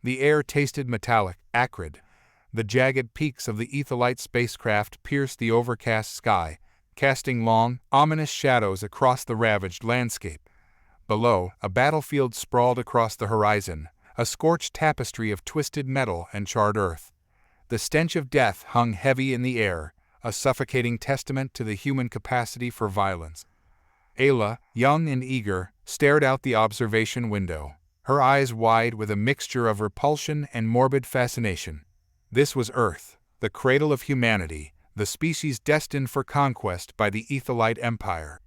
The air tasted metallic, acrid. The jagged peaks of the Aethelite spacecraft pierced the overcast sky, casting long, ominous shadows across the ravaged landscape. Below, a battlefield sprawled across the horizon, a scorched tapestry of twisted metal and charred earth. The stench of death hung heavy in the air, a suffocating testament to the human capacity for violence. Aella, young and eager, stared out the observation window, her eyes wide with a mixture of repulsion and morbid fascination. This was Earth, the cradle of humanity, the species destined for conquest by the Aethelite Empire.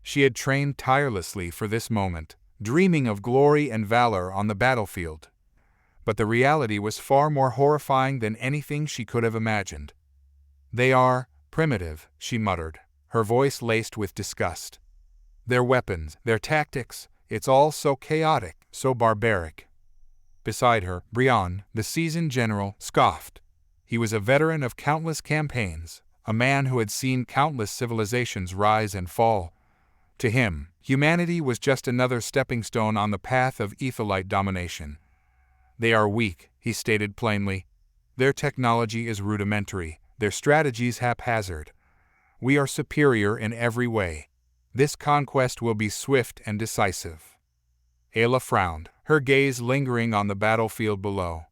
She had trained tirelessly for this moment, dreaming of glory and valor on the battlefield. But the reality was far more horrifying than anything she could have imagined. "They are primitive," she muttered, her voice laced with disgust. "Their weapons, their tactics, it's all so chaotic, so barbaric." Beside her, Brion, the seasoned general, scoffed. He was a veteran of countless campaigns, a man who had seen countless civilizations rise and fall. To him, humanity was just another stepping stone on the path of Aethelite domination. "They are weak," he stated plainly. "Their technology is rudimentary, their strategies haphazard. We are superior in every way. This conquest will be swift and decisive." Aella frowned, her gaze lingering on the battlefield below.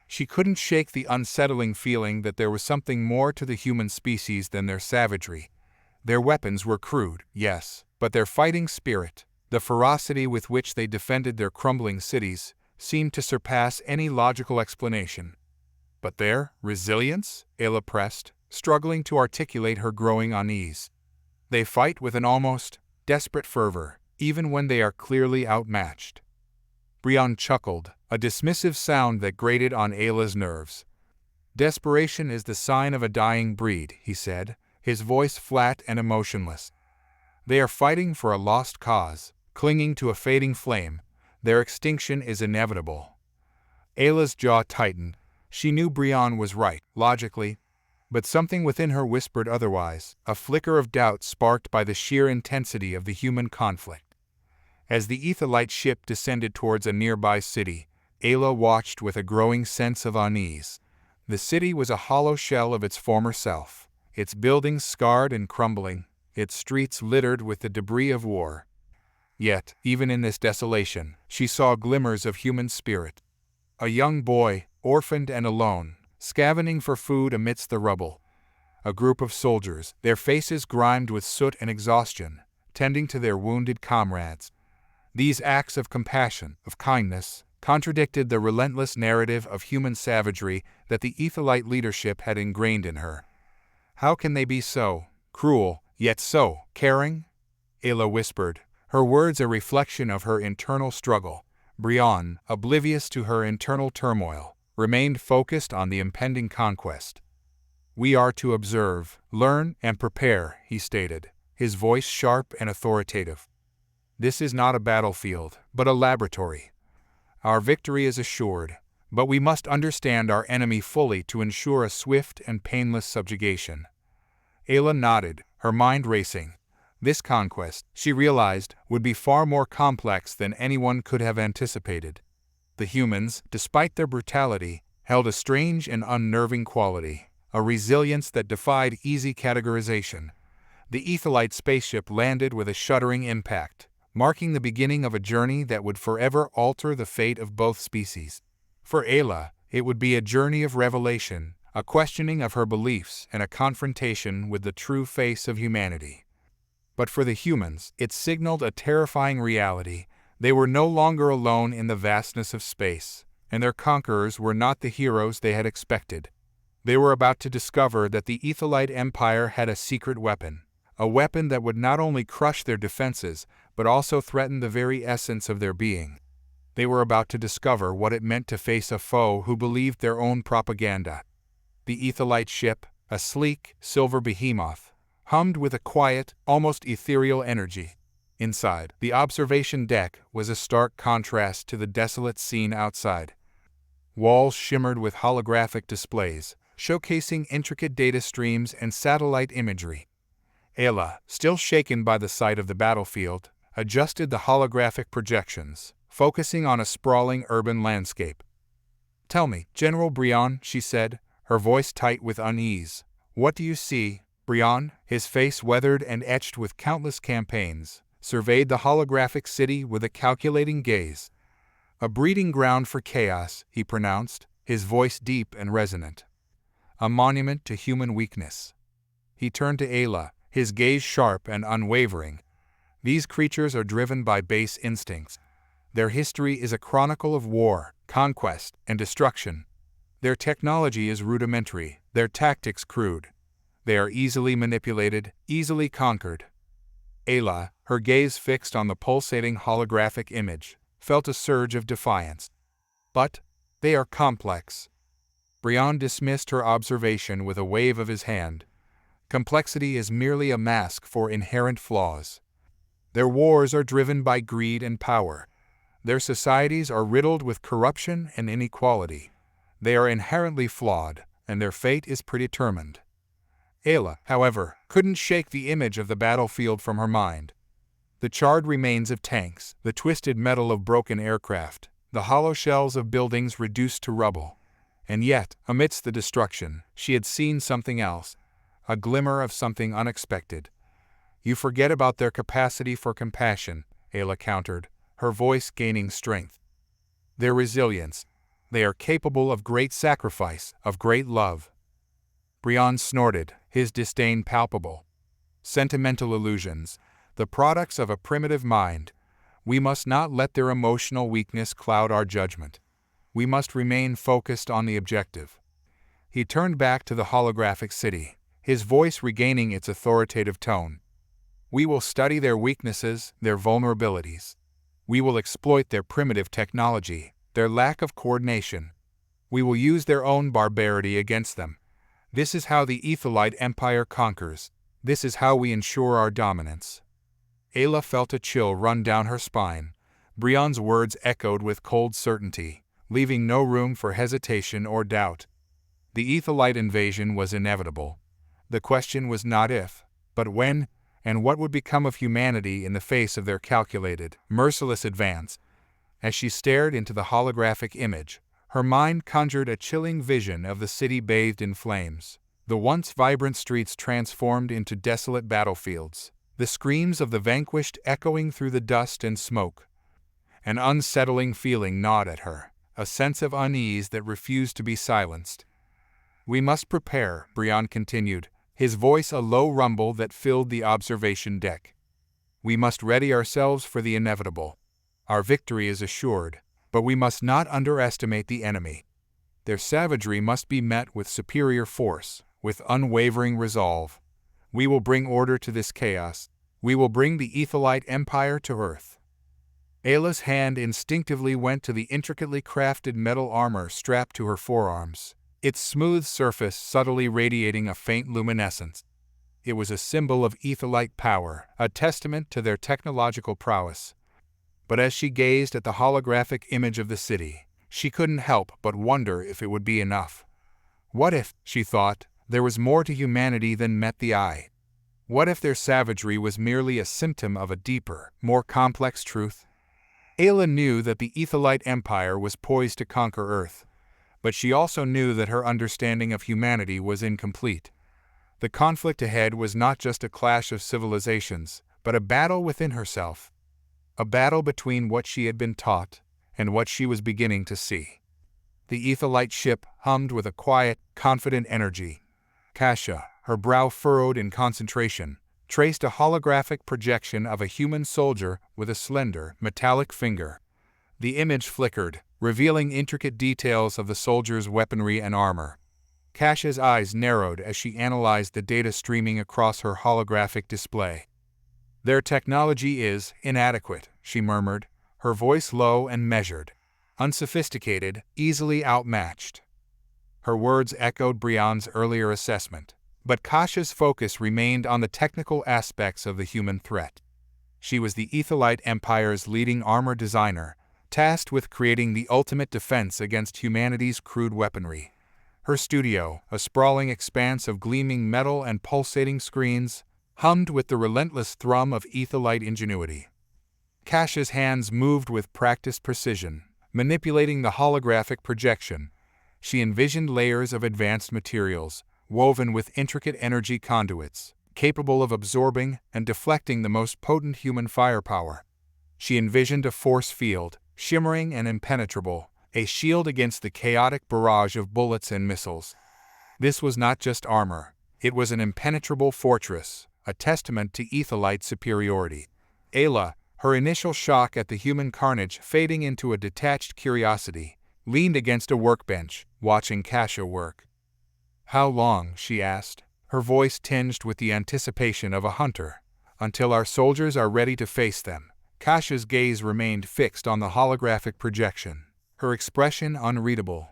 She couldn't shake the unsettling feeling that there was something more to the human species than their savagery. Their weapons were crude, yes, but their fighting spirit, the ferocity with which they defended their crumbling cities, seemed to surpass any logical explanation. "But their resilience?" Aella pressed, struggling to articulate her growing unease. "They fight with an almost desperate fervor, even when they are clearly outmatched." Brion chuckled, a dismissive sound that grated on Aella's nerves. "Desperation is the sign of a dying breed," he said, his voice flat and emotionless. "They are fighting for a lost cause, clinging to a fading flame. Their extinction is inevitable." Aella's jaw tightened. She knew Brion was right, logically, but something within her whispered otherwise, a flicker of doubt sparked by the sheer intensity of the human conflict. As the Aethelite ship descended towards a nearby city, Aella watched with a growing sense of unease. The city was a hollow shell of its former self, its buildings scarred and crumbling, its streets littered with the debris of war. Yet, even in this desolation, she saw glimmers of human spirit. A young boy, orphaned and alone, scavenging for food amidst the rubble. A group of soldiers, their faces grimed with soot and exhaustion, tending to their wounded comrades. These acts of compassion, of kindness, contradicted the relentless narrative of human savagery that the Aethelite leadership had ingrained in her. "How can they be so cruel, yet so caring?" Aella whispered, her words a reflection of her internal struggle. Brion, oblivious to her internal turmoil, remained focused on the impending conquest. "We are to observe, learn, and prepare," he stated, his voice sharp and authoritative. "This is not a battlefield, but a laboratory. Our victory is assured, but we must understand our enemy fully to ensure a swift and painless subjugation." Aella nodded, her mind racing. This conquest, she realized, would be far more complex than anyone could have anticipated. The humans, despite their brutality, held a strange and unnerving quality, a resilience that defied easy categorization. The Aethelite spaceship landed with a shuddering impact, marking the beginning of a journey that would forever alter the fate of both species. For Aella, it would be a journey of revelation, a questioning of her beliefs and a confrontation with the true face of humanity. But for the humans, it signaled a terrifying reality. They were no longer alone in the vastness of space, and their conquerors were not the heroes they had expected. They were about to discover that the Aethelite Empire had a secret weapon, a weapon that would not only crush their defenses, but also threaten the very essence of their being. They were about to discover what it meant to face a foe who believed their own propaganda. The Aethelite ship, a sleek, silver behemoth, hummed with a quiet, almost ethereal energy. Inside, the observation deck was a stark contrast to the desolate scene outside. Walls shimmered with holographic displays, showcasing intricate data streams and satellite imagery. Aella, still shaken by the sight of the battlefield, adjusted the holographic projections, focusing on a sprawling urban landscape. "Tell me, General Brion," she said, her voice tight with unease. "What do you see?" Brion, his face weathered and etched with countless campaigns, surveyed the holographic city with a calculating gaze. "A breeding ground for chaos," he pronounced, his voice deep and resonant. "A monument to human weakness." He turned to Aella, his gaze sharp and unwavering. "These creatures are driven by base instincts. Their history is a chronicle of war, conquest, and destruction. Their technology is rudimentary, their tactics crude. They are easily manipulated, easily conquered." Aella, her gaze fixed on the pulsating holographic image, felt a surge of defiance. "But they are complex." Brion dismissed her observation with a wave of his hand. "Complexity is merely a mask for inherent flaws. Their wars are driven by greed and power. Their societies are riddled with corruption and inequality. They are inherently flawed, and their fate is predetermined." Aella, however, couldn't shake the image of the battlefield from her mind. The charred remains of tanks, the twisted metal of broken aircraft, the hollow shells of buildings reduced to rubble. And yet, amidst the destruction, she had seen something else, a glimmer of something unexpected. "You forget about their capacity for compassion," Aella countered, her voice gaining strength. "Their resilience. They are capable of great sacrifice, of great love." Brion snorted, his disdain palpable. "Sentimental illusions, the products of a primitive mind. We must not let their emotional weakness cloud our judgment. We must remain focused on the objective." He turned back to the holographic city, his voice regaining its authoritative tone. "We will study their weaknesses, their vulnerabilities. We will exploit their primitive technology, their lack of coordination. We will use their own barbarity against them. This is how the Aethelite Empire conquers. This is how we ensure our dominance." Aella felt a chill run down her spine. Brion's words echoed with cold certainty, leaving no room for hesitation or doubt. The Aethelite invasion was inevitable. The question was not if, but when, and what would become of humanity in the face of their calculated, merciless advance. As she stared into the holographic image, her mind conjured a chilling vision of the city bathed in flames, the once vibrant streets transformed into desolate battlefields, the screams of the vanquished echoing through the dust and smoke. An unsettling feeling gnawed at her, a sense of unease that refused to be silenced. "We must prepare," Brion continued, his voice a low rumble that filled the observation deck. "We must ready ourselves for the inevitable. Our victory is assured, but we must not underestimate the enemy. Their savagery must be met with superior force, with unwavering resolve. We will bring order to this chaos. We will bring the Aethelite Empire to earth." Aella's hand instinctively went to the intricately crafted metal armor strapped to her forearms, its smooth surface subtly radiating a faint luminescence. It was a symbol of Aethelite power, a testament to their technological prowess. But as she gazed at the holographic image of the city, she couldn't help but wonder if it would be enough. What if, she thought, there was more to humanity than met the eye? What if their savagery was merely a symptom of a deeper, more complex truth? Aella knew that the Aethelite Empire was poised to conquer Earth, but she also knew that her understanding of humanity was incomplete. The conflict ahead was not just a clash of civilizations, but a battle within herself. A battle between what she had been taught and what she was beginning to see. The Aethelite ship hummed with a quiet, confident energy. Cassia, her brow furrowed in concentration, traced a holographic projection of a human soldier with a slender, metallic finger. The image flickered, revealing intricate details of the soldier's weaponry and armor. Cassia's eyes narrowed as she analyzed the data streaming across her holographic display. "Their technology is inadequate," she murmured, her voice low and measured. "Unsophisticated, easily outmatched." Her words echoed Brion's earlier assessment, but Cassia's focus remained on the technical aspects of the human threat. She was the Aethelite Empire's leading armor designer, tasked with creating the ultimate defense against humanity's crude weaponry. Her studio, a sprawling expanse of gleaming metal and pulsating screens, hummed with the relentless thrum of Aethelite ingenuity. Cassia's hands moved with practiced precision, manipulating the holographic projection, She envisioned layers of advanced materials, woven with intricate energy conduits, capable of absorbing and deflecting the most potent human firepower. She envisioned a force field, shimmering and impenetrable, a shield against the chaotic barrage of bullets and missiles. This was not just armor, it was an impenetrable fortress, a testament to Aethelite superiority. Aella, her initial shock at the human carnage fading into a detached curiosity, leaned against a workbench, watching Cassia work. "How long?" she asked, her voice tinged with the anticipation of a hunter. "Until our soldiers are ready to face them." Cassia's gaze remained fixed on the holographic projection, her expression unreadable.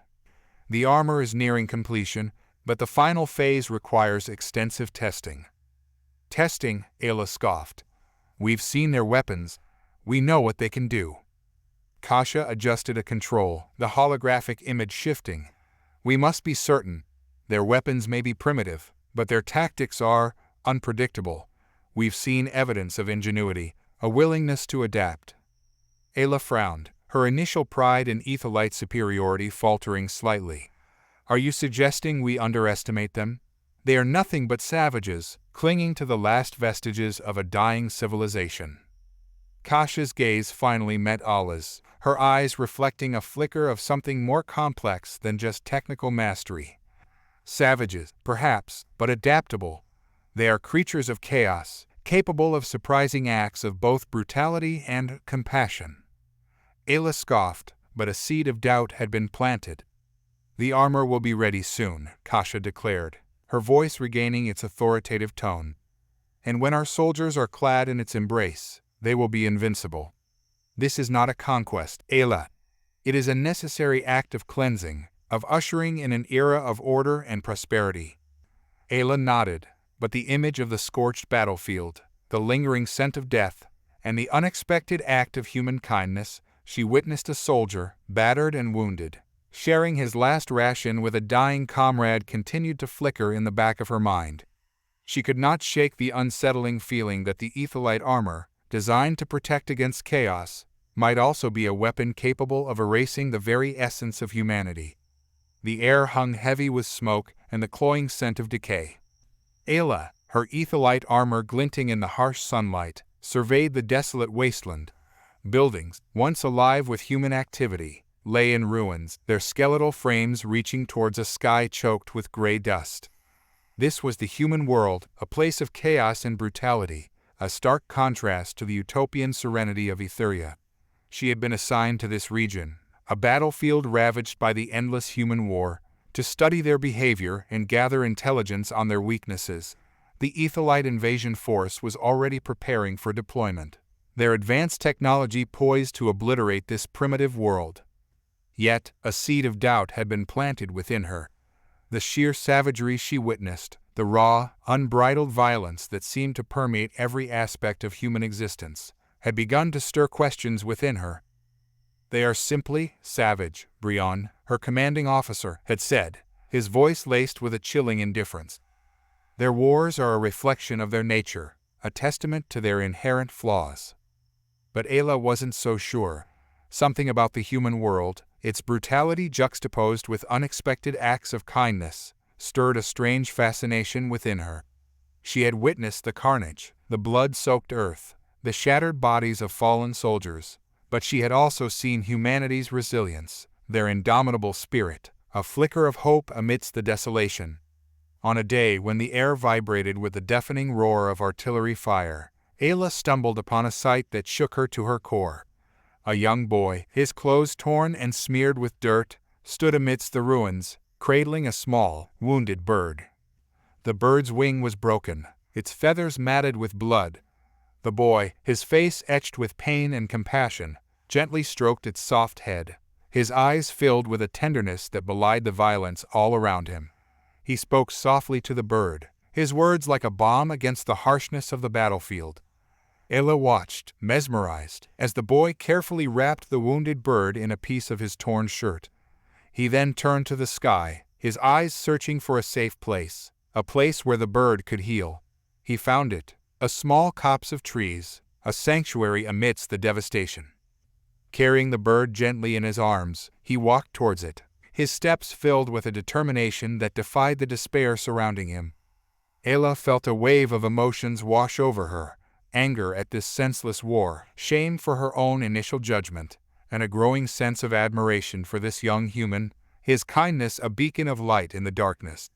"The armor is nearing completion, but the final phase requires extensive testing." "Testing?" Aella scoffed. "We've seen their weapons. We know what they can do." Cassia adjusted a control, the holographic image shifting. "We must be certain. Their weapons may be primitive, but their tactics are unpredictable. We've seen evidence of ingenuity, a willingness to adapt." Aella frowned, her initial pride in Aethelite superiority faltering slightly. "Are you suggesting we underestimate them? They are nothing but savages, clinging to the last vestiges of a dying civilization." Cassia's gaze finally met Aella's, her eyes reflecting a flicker of something more complex than just technical mastery. "Savages, perhaps, but adaptable. They are creatures of chaos, capable of surprising acts of both brutality and compassion." Aella scoffed, but a seed of doubt had been planted. "The armor will be ready soon," Cassia declared, her voice regaining its authoritative tone. "And when our soldiers are clad in its embrace, they will be invincible. This is not a conquest, Aella. It is a necessary act of cleansing, of ushering in an era of order and prosperity." Aella nodded, but the image of the scorched battlefield, the lingering scent of death, and the unexpected act of human kindness, she witnessed a soldier, battered and wounded, sharing his last ration with a dying comrade continued to flicker in the back of her mind. She could not shake the unsettling feeling that the Aethelite armor, designed to protect against chaos, might also be a weapon capable of erasing the very essence of humanity. The air hung heavy with smoke and the cloying scent of decay. Aella, her Aethelite armor glinting in the harsh sunlight, surveyed the desolate wasteland. Buildings, once alive with human activity, lay in ruins, their skeletal frames reaching towards a sky choked with gray dust. This was the human world, a place of chaos and brutality, a stark contrast to the utopian serenity of Etheria. She had been assigned to this region, a battlefield ravaged by the endless human war, to study their behavior and gather intelligence on their weaknesses. The Aethelite invasion force was already preparing for deployment, their advanced technology poised to obliterate this primitive world. Yet, a seed of doubt had been planted within her. The sheer savagery she witnessed, the raw, unbridled violence that seemed to permeate every aspect of human existence, had begun to stir questions within her. "They are simply savage," Brion, her commanding officer, had said, his voice laced with a chilling indifference. "Their wars are a reflection of their nature, a testament to their inherent flaws." But Aella wasn't so sure. Something about the human world, its brutality juxtaposed with unexpected acts of kindness, stirred a strange fascination within her. She had witnessed the carnage, the blood-soaked earth, the shattered bodies of fallen soldiers, but she had also seen humanity's resilience, their indomitable spirit, a flicker of hope amidst the desolation. On a day when the air vibrated with the deafening roar of artillery fire, Aella stumbled upon a sight that shook her to her core. A young boy, his clothes torn and smeared with dirt, stood amidst the ruins, cradling a small, wounded bird. The bird's wing was broken, its feathers matted with blood. The boy, his face etched with pain and compassion, gently stroked its soft head, his eyes filled with a tenderness that belied the violence all around him. He spoke softly to the bird, his words like a balm against the harshness of the battlefield. Aella watched, mesmerized, as the boy carefully wrapped the wounded bird in a piece of his torn shirt. He then turned to the sky, his eyes searching for a safe place, a place where the bird could heal. He found it, a small copse of trees, a sanctuary amidst the devastation. Carrying the bird gently in his arms, he walked towards it, his steps filled with a determination that defied the despair surrounding him. Aella felt a wave of emotions wash over her, anger at this senseless war, shame for her own initial judgment, and a growing sense of admiration for this young human, his kindness a beacon of light in the darkness.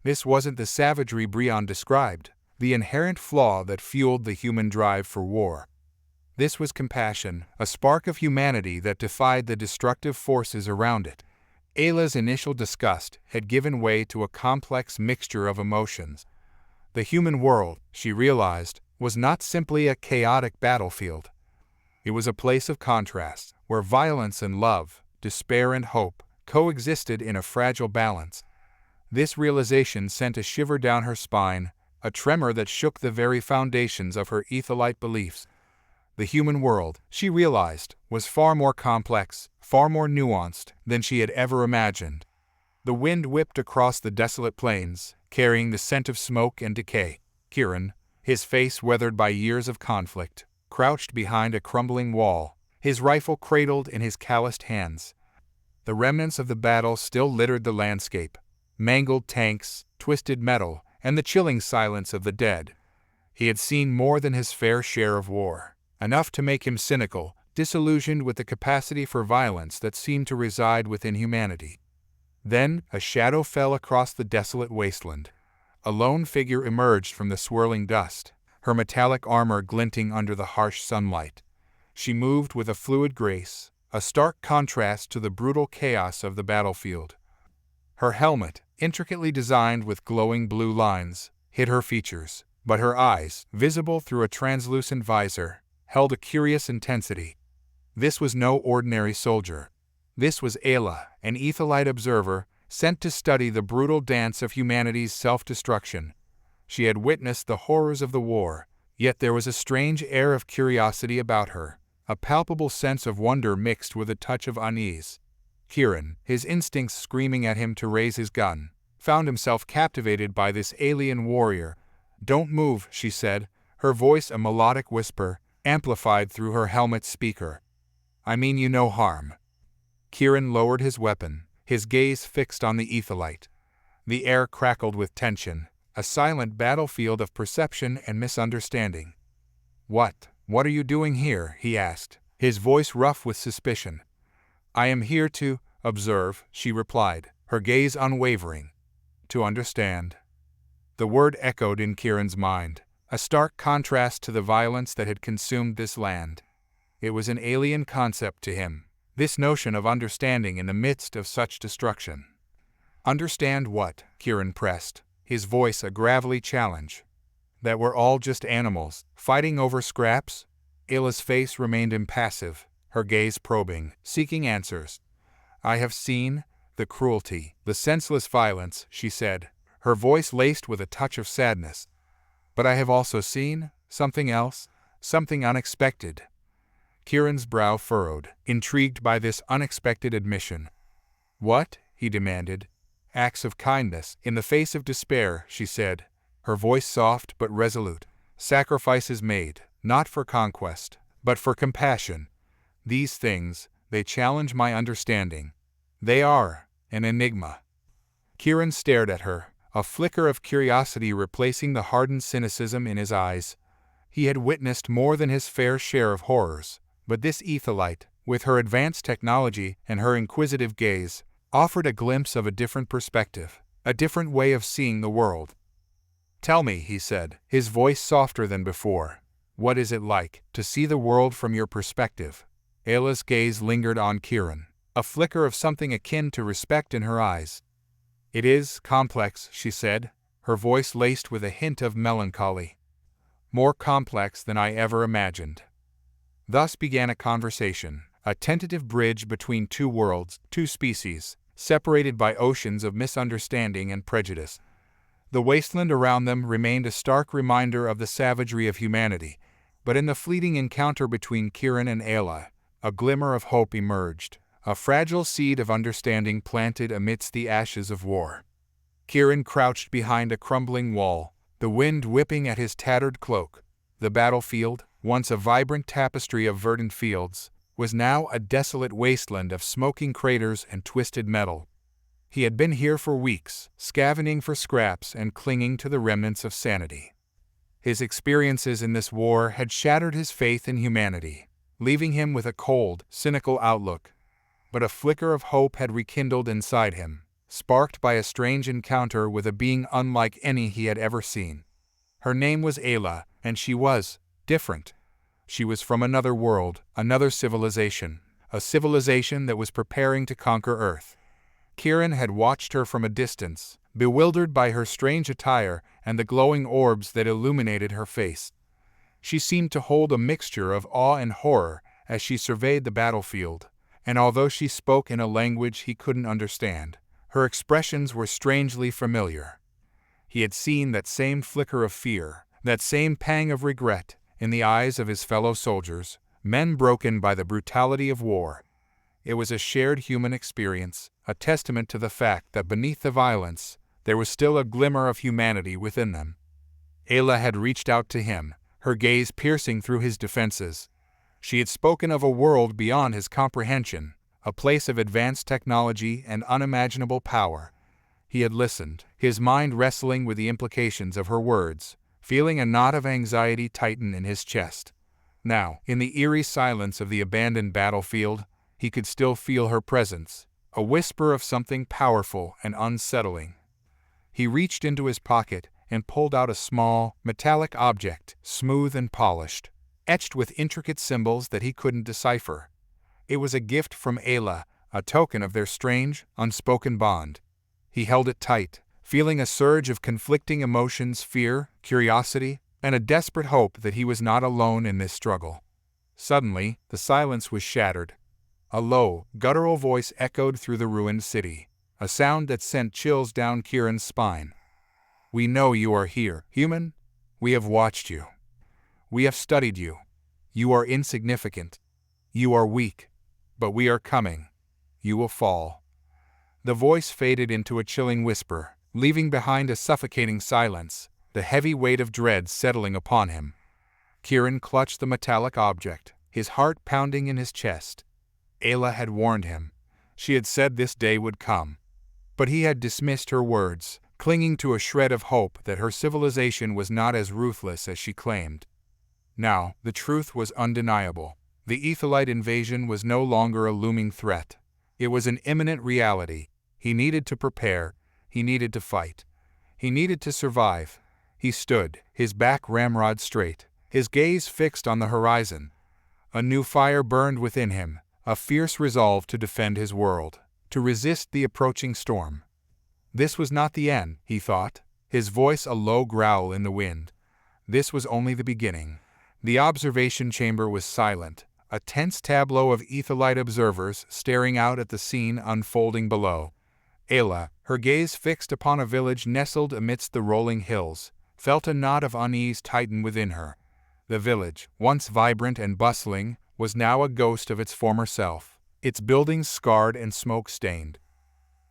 This wasn't the savagery Brion described, the inherent flaw that fueled the human drive for war. This was compassion, a spark of humanity that defied the destructive forces around it. Aella's initial disgust had given way to a complex mixture of emotions. The human world, she realized, was not simply a chaotic battlefield. It was a place of contrast, where violence and love, despair and hope, coexisted in a fragile balance. This realization sent a shiver down her spine, a tremor that shook the very foundations of her Aethelite beliefs. The human world, she realized, was far more complex, far more nuanced than she had ever imagined. The wind whipped across the desolate plains, carrying the scent of smoke and decay. Kieran, his face weathered by years of conflict, crouched behind a crumbling wall, his rifle cradled in his calloused hands. The remnants of the battle still littered the landscape, mangled tanks, twisted metal, and the chilling silence of the dead. He had seen more than his fair share of war, enough to make him cynical, disillusioned with the capacity for violence that seemed to reside within humanity. Then a shadow fell across the desolate wasteland. A lone figure emerged from the swirling dust, her metallic armor glinting under the harsh sunlight. She moved with a fluid grace, a stark contrast to the brutal chaos of the battlefield. Her helmet, intricately designed with glowing blue lines, hid her features, but her eyes, visible through a translucent visor, held a curious intensity. This was no ordinary soldier. This was Aella, an Aethelite observer, sent to study the brutal dance of humanity's self-destruction. She had witnessed the horrors of the war, yet there was a strange air of curiosity about her, a palpable sense of wonder mixed with a touch of unease. Kieran, his instincts screaming at him to raise his gun, found himself captivated by this alien warrior. "Don't move," she said, her voice a melodic whisper, amplified through her helmet speaker. "I mean you no harm." Kieran lowered his weapon, his gaze fixed on the Aethelite. The air crackled with tension, a silent battlefield of perception and misunderstanding. What are you doing here?" he asked, his voice rough with suspicion. "I am here to observe," she replied, her gaze unwavering. "To understand." The word echoed in Kieran's mind, a stark contrast to the violence that had consumed this land. It was an alien concept to him, this notion of understanding in the midst of such destruction. "Understand what?" Kieran pressed, his voice a gravelly challenge. "That we're all just animals, fighting over scraps?" Aella's face remained impassive, her gaze probing, seeking answers. "I have seen the cruelty, the senseless violence," she said, her voice laced with a touch of sadness. "But I have also seen something else, something unexpected." Kieran's brow furrowed, intrigued by this unexpected admission. "What?" he demanded. "Acts of kindness, in the face of despair," she said, her voice soft but resolute. "Sacrifices made, not for conquest, but for compassion. These things, they challenge my understanding. They are an enigma." Kieran stared at her, a flicker of curiosity replacing the hardened cynicism in his eyes. He had witnessed more than his fair share of horrors, but this Aethelite, with her advanced technology and her inquisitive gaze, offered a glimpse of a different perspective, a different way of seeing the world. "Tell me," he said, his voice softer than before, "what is it like to see the world from your perspective?" Aella's gaze lingered on Kieran, a flicker of something akin to respect in her eyes. "It is complex," she said, her voice laced with a hint of melancholy. "More complex than I ever imagined." Thus began a conversation, a tentative bridge between two worlds, two species, separated by oceans of misunderstanding and prejudice. The wasteland around them remained a stark reminder of the savagery of humanity, but in the fleeting encounter between Kieran and Aella, a glimmer of hope emerged, a fragile seed of understanding planted amidst the ashes of war. Kieran crouched behind a crumbling wall, the wind whipping at his tattered cloak. The battlefield, once a vibrant tapestry of verdant fields, was now a desolate wasteland of smoking craters and twisted metal. He had been here for weeks, scavenging for scraps and clinging to the remnants of sanity. His experiences in this war had shattered his faith in humanity, leaving him with a cold, cynical outlook. But a flicker of hope had rekindled inside him, sparked by a strange encounter with a being unlike any he had ever seen. Her name was Aella, and she was different. She was from another world, another civilization, a civilization that was preparing to conquer Earth. Kieran had watched her from a distance, bewildered by her strange attire and the glowing orbs that illuminated her face. She seemed to hold a mixture of awe and horror as she surveyed the battlefield, and although she spoke in a language he couldn't understand, her expressions were strangely familiar. He had seen that same flicker of fear, that same pang of regret, in the eyes of his fellow soldiers, men broken by the brutality of war. It was a shared human experience, a testament to the fact that beneath the violence, there was still a glimmer of humanity within them. Aella had reached out to him, her gaze piercing through his defenses. She had spoken of a world beyond his comprehension, a place of advanced technology and unimaginable power. He had listened, his mind wrestling with the implications of her words, feeling a knot of anxiety tighten in his chest. Now, in the eerie silence of the abandoned battlefield, he could still feel her presence, a whisper of something powerful and unsettling. He reached into his pocket and pulled out a small, metallic object, smooth and polished, etched with intricate symbols that he couldn't decipher. It was a gift from Aella, a token of their strange, unspoken bond. He held it tight, feeling a surge of conflicting emotions, fear, curiosity, and a desperate hope that he was not alone in this struggle. Suddenly, the silence was shattered. A low, guttural voice echoed through the ruined city, a sound that sent chills down Kieran's spine. "We know you are here, human. We have watched you. We have studied you. You are insignificant. You are weak. But we are coming. You will fall." The voice faded into a chilling whisper, leaving behind a suffocating silence, the heavy weight of dread settling upon him. Kieran clutched the metallic object, his heart pounding in his chest. Aella had warned him. She had said this day would come. But he had dismissed her words, clinging to a shred of hope that her civilization was not as ruthless as she claimed. Now, the truth was undeniable. The Aethelite invasion was no longer a looming threat. It was an imminent reality. He needed to prepare. He needed to fight. He needed to survive. He stood, his back ramrod straight, his gaze fixed on the horizon. A new fire burned within him, a fierce resolve to defend his world, to resist the approaching storm. This was not the end, he thought, his voice a low growl in the wind. This was only the beginning. The observation chamber was silent, a tense tableau of Aethelite observers staring out at the scene unfolding below. Aella, her gaze fixed upon a village nestled amidst the rolling hills, felt a knot of unease tighten within her. The village, once vibrant and bustling, was now a ghost of its former self, its buildings scarred and smoke-stained.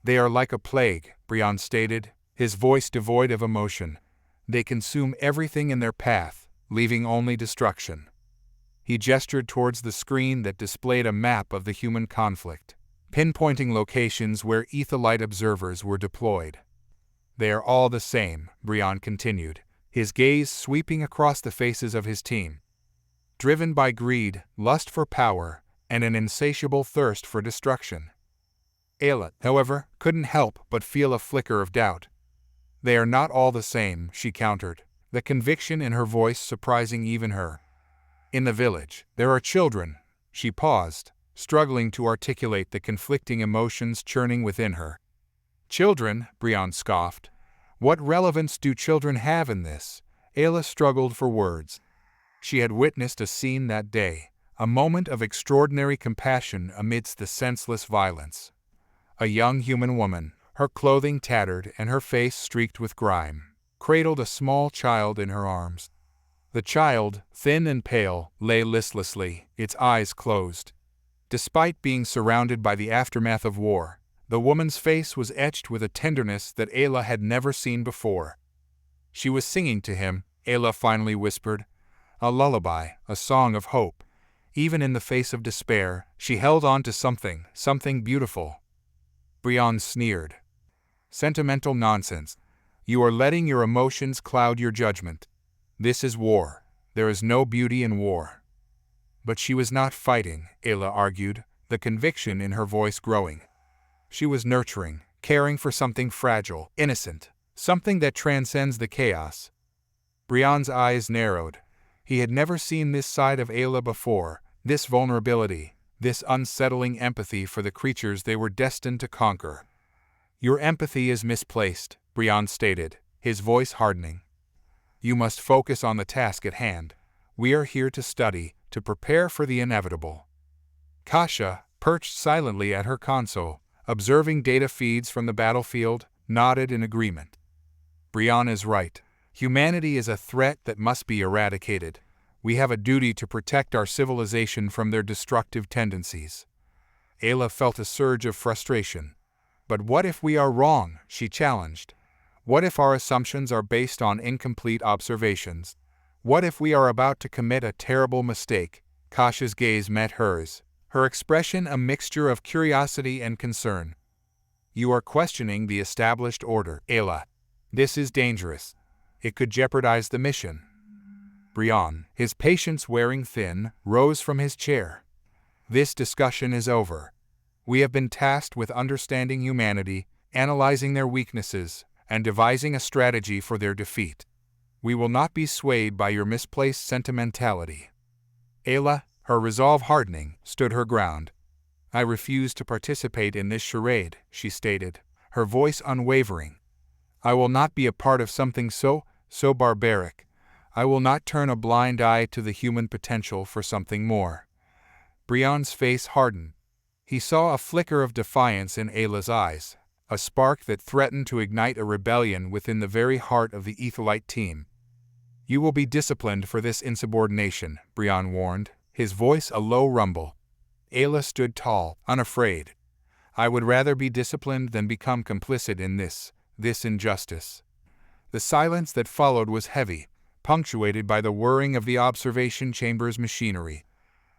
"They are like a plague," Brion stated, his voice devoid of emotion. "They consume everything in their path, leaving only destruction." He gestured towards the screen that displayed a map of the human conflict, pinpointing locations where Aethelite observers were deployed. "They are all the same," Brion continued, his gaze sweeping across the faces of his team. "Driven by greed, lust for power, and an insatiable thirst for destruction." Aella, however, couldn't help but feel a flicker of doubt. "They are not all the same," she countered, the conviction in her voice surprising even her. "In the village, there are children." She paused, struggling to articulate the conflicting emotions churning within her. "Children?" Brion scoffed. "What relevance do children have in this?" Aella struggled for words. She had witnessed a scene that day, a moment of extraordinary compassion amidst the senseless violence. A young human woman, her clothing tattered and her face streaked with grime, cradled a small child in her arms. The child, thin and pale, lay listlessly, its eyes closed. Despite being surrounded by the aftermath of war, the woman's face was etched with a tenderness that Aella had never seen before. "She was singing to him," Aella finally whispered. "A lullaby, a song of hope. Even in the face of despair, she held on to something beautiful." Brion sneered. Sentimental nonsense. You are letting your emotions cloud your judgment. This is war. There is no beauty in war. But she was not fighting, Aella argued, the conviction in her voice growing. She was nurturing, caring for something fragile, innocent, something that transcends the chaos. Brion's eyes narrowed. He had never seen this side of Aella before, this vulnerability, this unsettling empathy for the creatures they were destined to conquer. Your empathy is misplaced, Brion stated, his voice hardening. You must focus on the task at hand. We are here to study, to prepare for the inevitable. Cassia, perched silently at her console, observing data feeds from the battlefield, nodded in agreement. Brion is right. Humanity is a threat that must be eradicated. We have a duty to protect our civilization from their destructive tendencies. Aella felt a surge of frustration. But what if we are wrong? She challenged. What if our assumptions are based on incomplete observations? What if we are about to commit a terrible mistake? Cassia's gaze met hers, her expression a mixture of curiosity and concern. You are questioning the established order, Aella. This is dangerous. It could jeopardize the mission. Brion, his patience wearing thin, rose from his chair. This discussion is over. We have been tasked with understanding humanity, analyzing their weaknesses, and devising a strategy for their defeat. We will not be swayed by your misplaced sentimentality. Aella, her resolve hardening, stood her ground. I refuse to participate in this charade, she stated, her voice unwavering. I will not be a part of something so barbaric. I will not turn a blind eye to the human potential for something more. Brion's face hardened. He saw a flicker of defiance in Aella's eyes, a spark that threatened to ignite a rebellion within the very heart of the Aethelite team. You will be disciplined for this insubordination, Brion warned, his voice a low rumble. Aella stood tall, unafraid. I would rather be disciplined than become complicit in this injustice. The silence that followed was heavy, punctuated by the whirring of the observation chamber's machinery.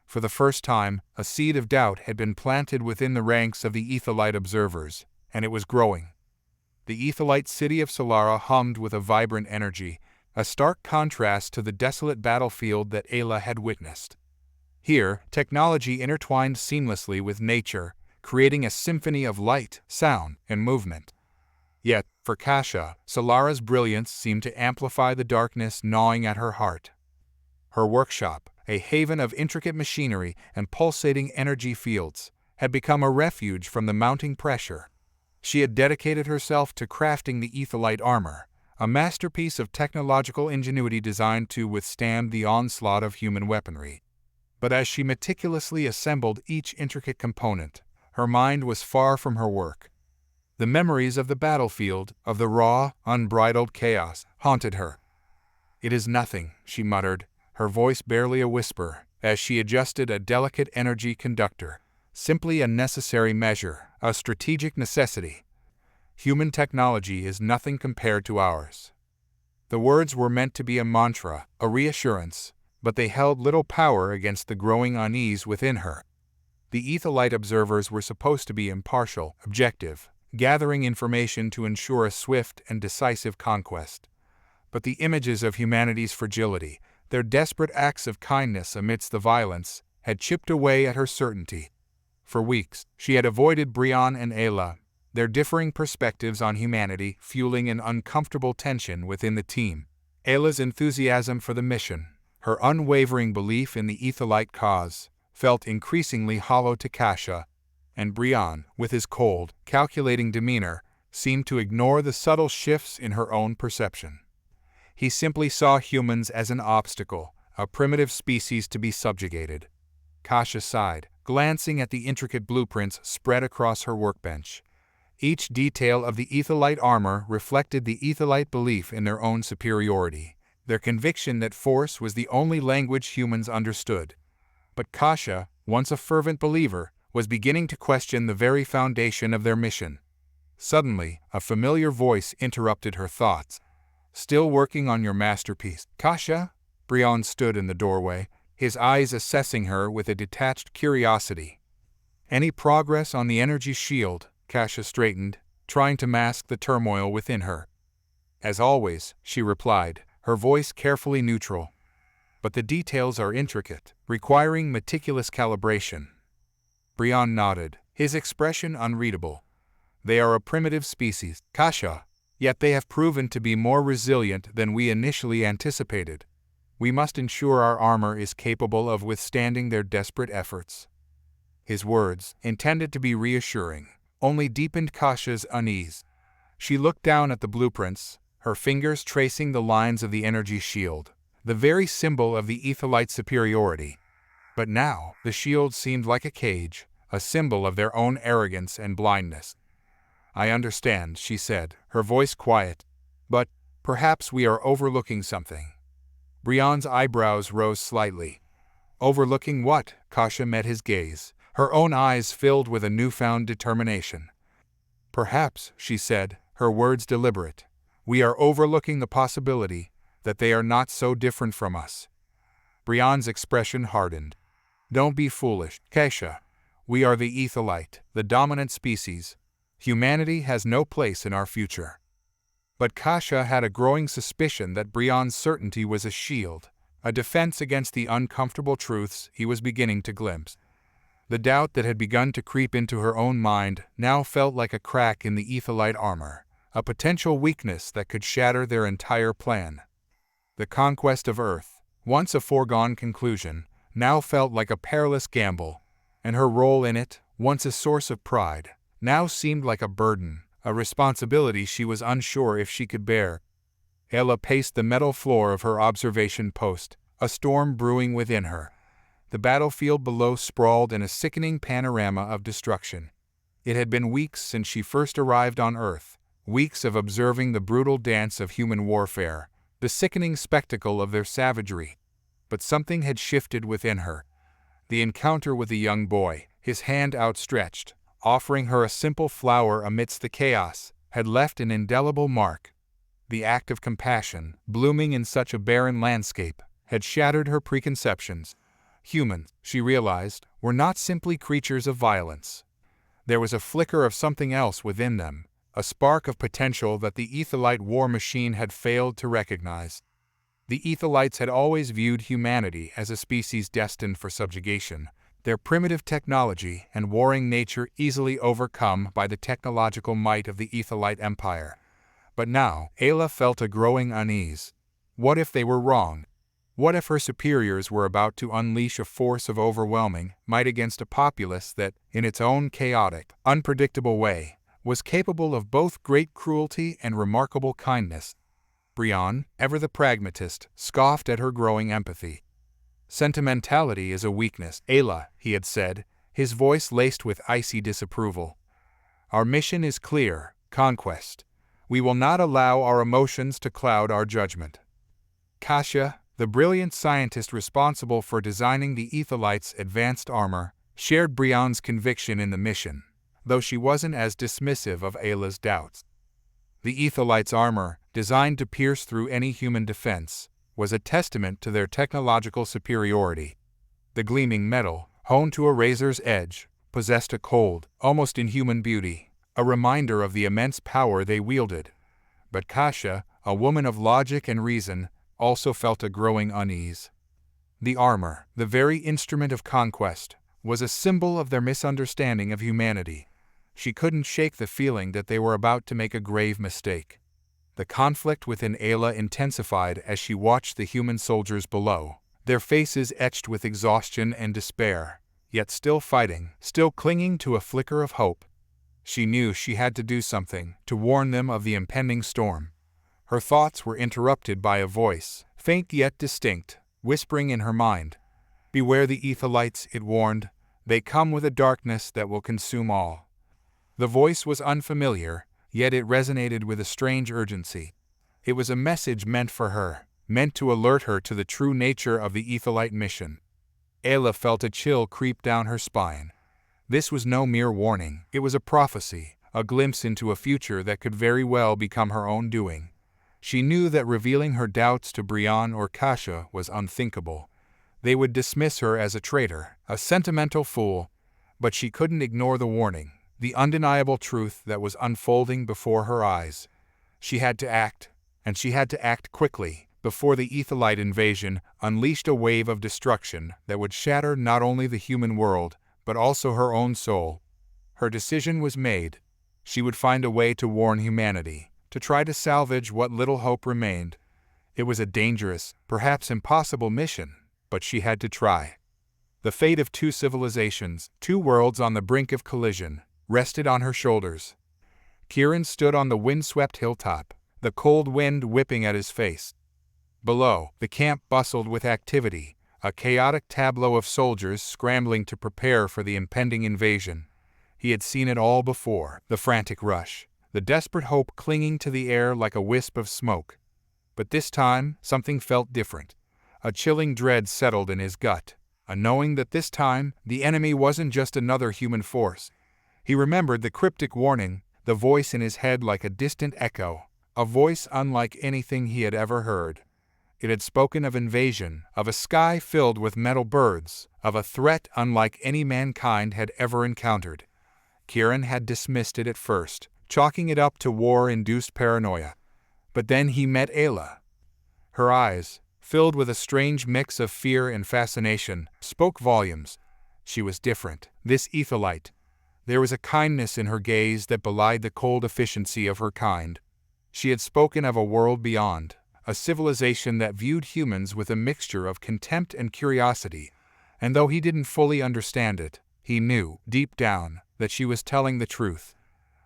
For the first time, a seed of doubt had been planted within the ranks of the Aethelite observers, and it was growing. The Aethelite city of Solara hummed with a vibrant energy, a stark contrast to the desolate battlefield that Aella had witnessed. Here, technology intertwined seamlessly with nature, creating a symphony of light, sound, and movement. Yet, for Cassia, Solara's brilliance seemed to amplify the darkness gnawing at her heart. Her workshop, a haven of intricate machinery and pulsating energy fields, had become a refuge from the mounting pressure. She had dedicated herself to crafting the Aethelite armor, a masterpiece of technological ingenuity designed to withstand the onslaught of human weaponry. But as she meticulously assembled each intricate component, her mind was far from her work. The memories of the battlefield, of the raw, unbridled chaos, haunted her. It is nothing, she muttered, her voice barely a whisper, as she adjusted a delicate energy conductor. Simply a necessary measure, a strategic necessity. Human technology is nothing compared to ours. The words were meant to be a mantra, a reassurance, but they held little power against the growing unease within her. The Aethelite observers were supposed to be impartial, objective, gathering information to ensure a swift and decisive conquest. But the images of humanity's fragility, their desperate acts of kindness amidst the violence, had chipped away at her certainty. For weeks, she had avoided Brion and Aella, their differing perspectives on humanity fueling an uncomfortable tension within the team. Aella's enthusiasm for the mission, her unwavering belief in the Aethelite cause, felt increasingly hollow to Cassia, and Brion, with his cold, calculating demeanor, seemed to ignore the subtle shifts in her own perception. He simply saw humans as an obstacle, a primitive species to be subjugated. Cassia sighed, glancing at the intricate blueprints spread across her workbench. Each detail of the Aethelite armor reflected the Aethelite belief in their own superiority, their conviction that force was the only language humans understood. But Cassia, once a fervent believer, was beginning to question the very foundation of their mission. Suddenly, a familiar voice interrupted her thoughts. Still working on your masterpiece, Cassia? Brion stood in the doorway, his eyes assessing her with a detached curiosity. Any progress on the energy shield? Cassia straightened. trying to mask the turmoil within her. "As always," she replied, her voice carefully neutral. "But the details are intricate, requiring meticulous calibration." Brion nodded, his expression unreadable. "They are a primitive species, Cassia, yet they have proven to be more resilient than we initially anticipated. We must ensure our armor is capable of withstanding their desperate efforts." His words, intended to be reassuring, only deepened Cassia's unease. She looked down at the blueprints, her fingers tracing the lines of the energy shield, the very symbol of the Aethelite superiority. But now, the shield seemed like a cage, a symbol of their own arrogance and blindness. "I understand," she said, her voice quiet. "But perhaps we are overlooking something." Brion's eyebrows rose slightly. "Overlooking what?" Cassia met his gaze, her own eyes filled with a newfound determination. "Perhaps," she said, her words deliberate, "we are overlooking the possibility that they are not so different from us." Brion's expression hardened. "Don't be foolish, Cassia. We are the Aethelite, the dominant species. Humanity has no place in our future." But Cassia had a growing suspicion that Brion's certainty was a shield, a defense against the uncomfortable truths he was beginning to glimpse. The doubt that had begun to creep into her own mind now felt like a crack in the Aethelite armor, a potential weakness that could shatter their entire plan. The conquest of Earth, once a foregone conclusion, now felt like a perilous gamble, and her role in it, once a source of pride, now seemed like a burden, a responsibility she was unsure if she could bear. Aella paced the metal floor of her observation post, a storm brewing within her. The battlefield below sprawled in a sickening panorama of destruction. It had been weeks since she first arrived on Earth, weeks of observing the brutal dance of human warfare, the sickening spectacle of their savagery. But something had shifted within her. The encounter with the young boy, his hand outstretched, offering her a simple flower amidst the chaos, had left an indelible mark. The act of compassion, blooming in such a barren landscape, had shattered her preconceptions. Humans, she realized, were not simply creatures of violence. There was a flicker of something else within them, a spark of potential that the Aethelite war machine had failed to recognize. The Aethelites had always viewed humanity as a species destined for subjugation, their primitive technology and warring nature easily overcome by the technological might of the Aethelite Empire. But now, Aella felt a growing unease. What if they were wrong? What if her superiors were about to unleash a force of overwhelming might against a populace that, in its own chaotic, unpredictable way, was capable of both great cruelty and remarkable kindness? Brion, ever the pragmatist, scoffed at her growing empathy. "Sentimentality is a weakness, Aella," he had said, his voice laced with icy disapproval. "Our mission is clear: conquest. We will not allow our emotions to cloud our judgment." Cassia, the brilliant scientist responsible for designing the Aethelites' advanced armor, shared Brion's conviction in the mission, though she wasn't as dismissive of Aella's doubts. The Aethelites' armor, designed to pierce through any human defense, was a testament to their technological superiority. The gleaming metal, honed to a razor's edge, possessed a cold, almost inhuman beauty, a reminder of the immense power they wielded. But Cassia, a woman of logic and reason, also felt a growing unease. The armor, the very instrument of conquest, was a symbol of their misunderstanding of humanity. She couldn't shake the feeling that they were about to make a grave mistake. The conflict within Aella intensified as she watched the human soldiers below, their faces etched with exhaustion and despair, yet still fighting, still clinging to a flicker of hope. She knew she had to do something to warn them of the impending storm. Her thoughts were interrupted by a voice, faint yet distinct, whispering in her mind. "Beware the Aethelites," it warned. "They come with a darkness that will consume all." The voice was unfamiliar, yet it resonated with a strange urgency. It was a message meant for her, meant to alert her to the true nature of the Aethelite mission. Aella felt a chill creep down her spine. This was no mere warning, it was a prophecy, a glimpse into a future that could very well become her own doing. She knew that revealing her doubts to Brion or Cassia was unthinkable. They would dismiss her as a traitor, a sentimental fool, but she couldn't ignore the warning. the undeniable truth that was unfolding before her eyes. She had to act, and she had to act quickly, before the Aethelite invasion unleashed a wave of destruction that would shatter not only the human world, but also her own soul. Her decision was made. She would find a way to warn humanity, to try to salvage what little hope remained. It was a dangerous, perhaps impossible mission, but she had to try. The fate of two civilizations, two worlds on the brink of collision, rested on her shoulders. Kieran stood on the windswept hilltop, the cold wind whipping at his face. Below, the camp bustled with activity, a chaotic tableau of soldiers scrambling to prepare for the impending invasion. He had seen it all before, the frantic rush, the desperate hope clinging to the air like a wisp of smoke. But this time, something felt different. A chilling dread settled in his gut, a knowing that this time, the enemy wasn't just another human force. He remembered the cryptic warning, the voice in his head like a distant echo, a voice unlike anything he had ever heard. It had spoken of invasion, of a sky filled with metal birds, of a threat unlike any mankind had ever encountered. Kieran had dismissed it at first, chalking it up to war-induced paranoia. But then he met Aella. Her eyes, filled with a strange mix of fear and fascination, spoke volumes. She was different, this Aethelite. There was a kindness in her gaze that belied the cold efficiency of her kind. She had spoken of a world beyond, a civilization that viewed humans with a mixture of contempt and curiosity, and though he didn't fully understand it, he knew, deep down, that she was telling the truth.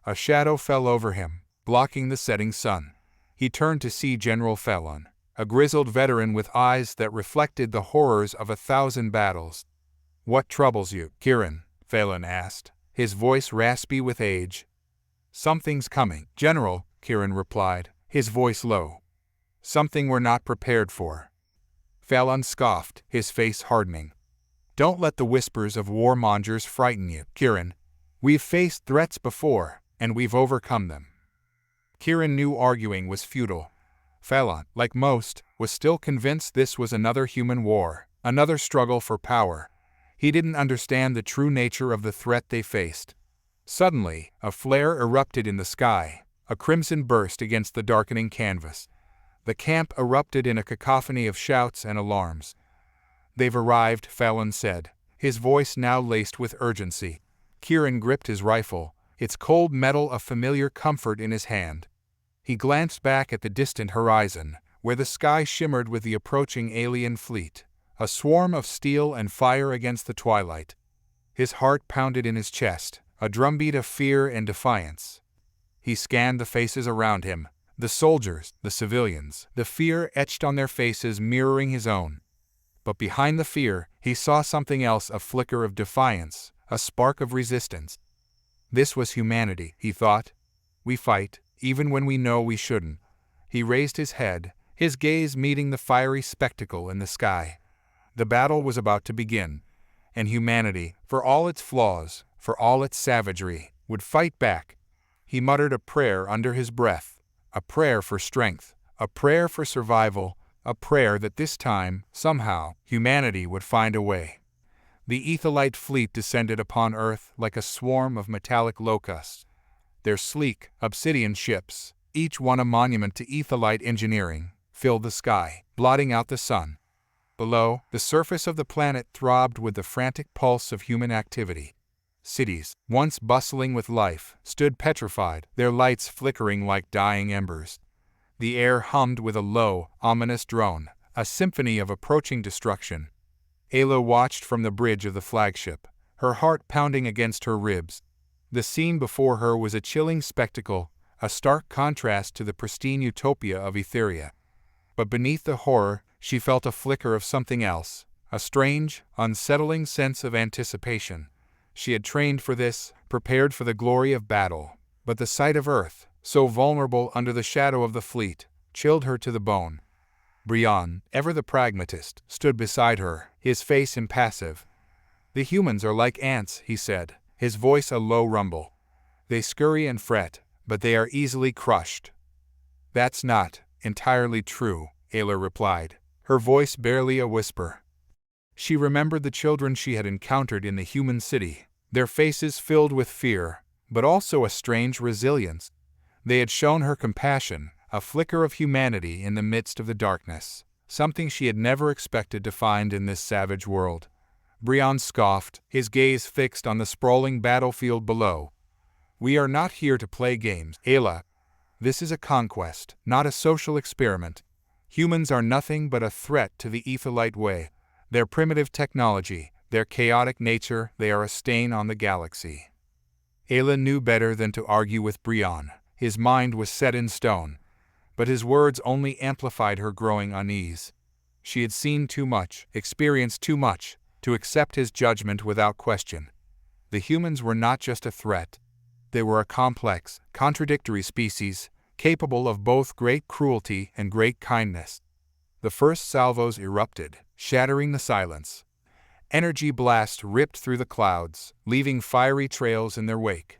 A shadow fell over him, blocking the setting sun. He turned to see General Phelan, a grizzled veteran with eyes that reflected the horrors of 1,000 battles. "What troubles you, Kieran?" Phelan asked, his voice raspy with age. "Something's coming, General," Kieran replied, his voice low. "Something we're not prepared for." Phelan scoffed, his face hardening. "Don't let the whispers of warmongers frighten you, Kieran. We've faced threats before, and we've overcome them." Kieran knew arguing was futile. Phelan, like most, was still convinced this was another human war, another struggle for power. He didn't understand the true nature of the threat they faced. Suddenly, a flare erupted in the sky, a crimson burst against the darkening canvas. The camp erupted in a cacophony of shouts and alarms. "They've arrived," Phelan said, his voice now laced with urgency. Kieran gripped his rifle, its cold metal a familiar comfort in his hand. He glanced back at the distant horizon, where the sky shimmered with the approaching alien fleet, a swarm of steel and fire against the twilight. His heart pounded in his chest, a drumbeat of fear and defiance. He scanned the faces around him, the soldiers, the civilians, the fear etched on their faces mirroring his own. But behind the fear, he saw something else, a flicker of defiance, a spark of resistance. This was humanity, he thought. We fight, even when we know we shouldn't. He raised his head, his gaze meeting the fiery spectacle in the sky. The battle was about to begin, and humanity, for all its flaws, for all its savagery, would fight back. He muttered a prayer under his breath, a prayer for strength, a prayer for survival, a prayer that this time, somehow, humanity would find a way. The Aethelite fleet descended upon Earth like a swarm of metallic locusts. Their sleek, obsidian ships, each one a monument to Aethelite engineering, filled the sky, blotting out the sun. Below, the surface of the planet throbbed with the frantic pulse of human activity. Cities, once bustling with life, stood petrified, their lights flickering like dying embers. The air hummed with a low, ominous drone, a symphony of approaching destruction. Aella watched from the bridge of the flagship, her heart pounding against her ribs. The scene before her was a chilling spectacle, a stark contrast to the pristine utopia of Etheria. But beneath the horror, she felt a flicker of something else, a strange, unsettling sense of anticipation. She had trained for this, prepared for the glory of battle, but the sight of Earth, so vulnerable under the shadow of the fleet, chilled her to the bone. Brion, ever the pragmatist, stood beside her, his face impassive. "The humans are like ants," he said, his voice a low rumble. "They scurry and fret, but they are easily crushed." "That's not entirely true," Aella replied, her voice barely a whisper. She remembered the children she had encountered in the human city, their faces filled with fear, but also a strange resilience. They had shown her compassion, a flicker of humanity in the midst of the darkness, something she had never expected to find in this savage world. Brion scoffed, his gaze fixed on the sprawling battlefield below. "We are not here to play games, Aella. This is a conquest, not a social experiment. Humans are nothing but a threat to the Aethelite way. Their primitive technology, their chaotic nature, they are a stain on the galaxy." Aella knew better than to argue with Brion. His mind was set in stone, but his words only amplified her growing unease. She had seen too much, experienced too much, to accept his judgment without question. The humans were not just a threat. They were a complex, contradictory species, capable of both great cruelty and great kindness. The first salvos erupted, shattering the silence. Energy blasts ripped through the clouds, leaving fiery trails in their wake.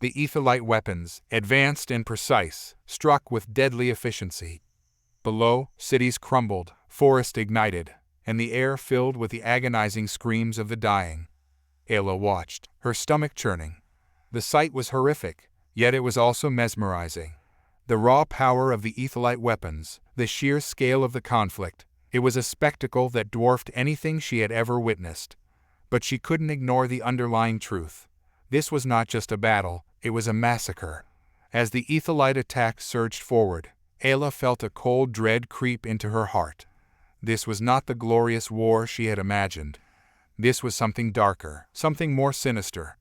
The Aethelite weapons, advanced and precise, struck with deadly efficiency. Below, cities crumbled, forests ignited, and the air filled with the agonizing screams of the dying. Aella watched, her stomach churning. The sight was horrific, yet it was also mesmerizing. The raw power of the Aethelite weapons, the sheer scale of the conflict, it was a spectacle that dwarfed anything she had ever witnessed. But she couldn't ignore the underlying truth. This was not just a battle, it was a massacre. As the Aethelite attack surged forward, Aella felt a cold dread creep into her heart. This was not the glorious war she had imagined. This was something darker, something more sinister.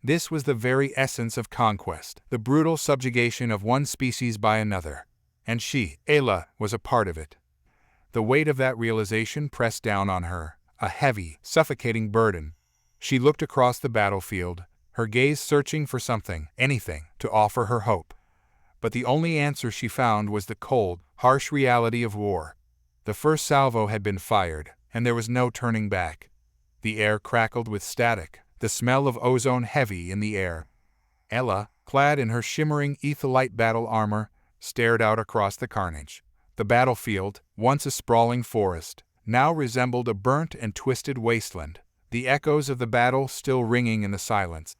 This was the very essence of conquest, the brutal subjugation of one species by another. And she, Aella, was a part of it. The weight of that realization pressed down on her, a heavy, suffocating burden. She looked across the battlefield, her gaze searching for something, anything, to offer her hope. But the only answer she found was the cold, harsh reality of war. The first salvo had been fired, and there was no turning back. The air crackled with static, the smell of ozone heavy in the air. Aella, clad in her shimmering Aethelite battle armor, stared out across the carnage. The battlefield, once a sprawling forest, now resembled a burnt and twisted wasteland, the echoes of the battle still ringing in the silence.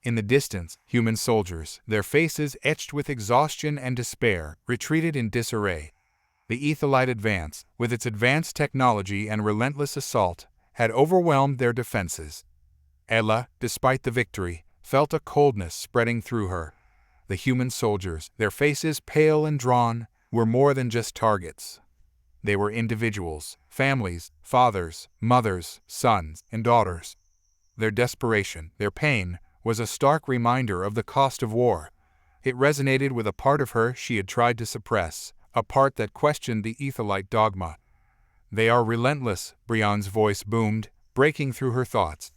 In the distance, human soldiers, their faces etched with exhaustion and despair, retreated in disarray. The Aethelite advance, with its advanced technology and relentless assault, had overwhelmed their defenses. Aella, despite the victory, felt a coldness spreading through her. The human soldiers, their faces pale and drawn, were more than just targets. They were individuals, families, fathers, mothers, sons, and daughters. Their desperation, their pain, was a stark reminder of the cost of war. It resonated with a part of her she had tried to suppress, a part that questioned the Aethelite dogma. "They are relentless," Brion's voice boomed, breaking through her thoughts.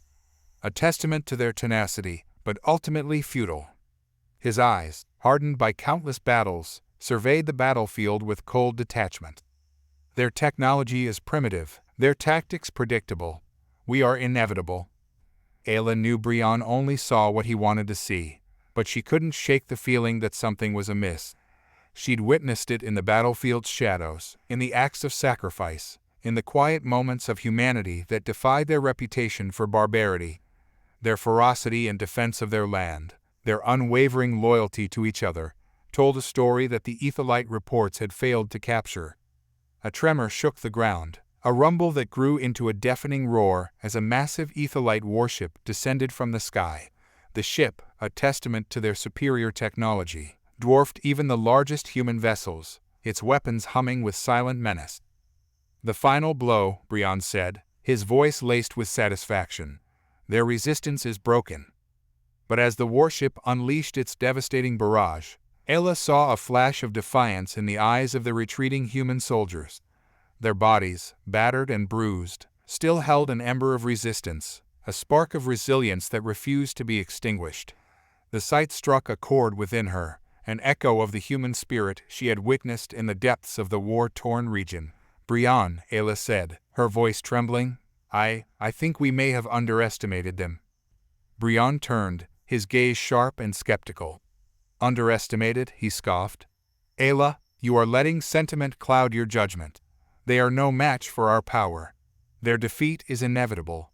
A testament to their tenacity, but ultimately futile. His eyes, hardened by countless battles, surveyed the battlefield with cold detachment. "Their technology is primitive, their tactics predictable. We are inevitable." Aella knew Brion only saw what he wanted to see, but she couldn't shake the feeling that something was amiss. She'd witnessed it in the battlefield's shadows, in the acts of sacrifice, in the quiet moments of humanity that defied their reputation for barbarity. Their ferocity in defense of their land, their unwavering loyalty to each other, told a story that the Aethelite reports had failed to capture. A tremor shook the ground, a rumble that grew into a deafening roar as a massive Aethelite warship descended from the sky. The ship, a testament to their superior technology, dwarfed even the largest human vessels, its weapons humming with silent menace. "The final blow," Brion said, his voice laced with satisfaction. "Their resistance is broken." But as the warship unleashed its devastating barrage, Aella saw a flash of defiance in the eyes of the retreating human soldiers. Their bodies, battered and bruised, still held an ember of resistance, a spark of resilience that refused to be extinguished. The sight struck a chord within her, an echo of the human spirit she had witnessed in the depths of the war-torn region. "Brion," Aella said, her voice trembling, I think we may have underestimated them." Brion turned, his gaze sharp and skeptical. "Underestimated?" he scoffed. "Aella, you are letting sentiment cloud your judgment. They are no match for our power. Their defeat is inevitable."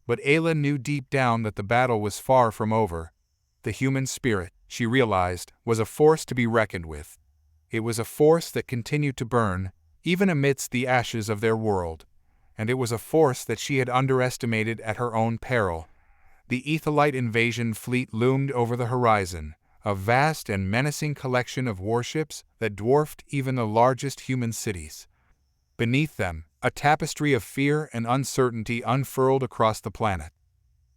But Aella knew deep down that the battle was far from over. The human spirit, she realized, was a force to be reckoned with. It was a force that continued to burn, even amidst the ashes of their world. And it was a force that she had underestimated at her own peril. The Aethelite invasion fleet loomed over the horizon, a vast and menacing collection of warships that dwarfed even the largest human cities. Beneath them, a tapestry of fear and uncertainty unfurled across the planet.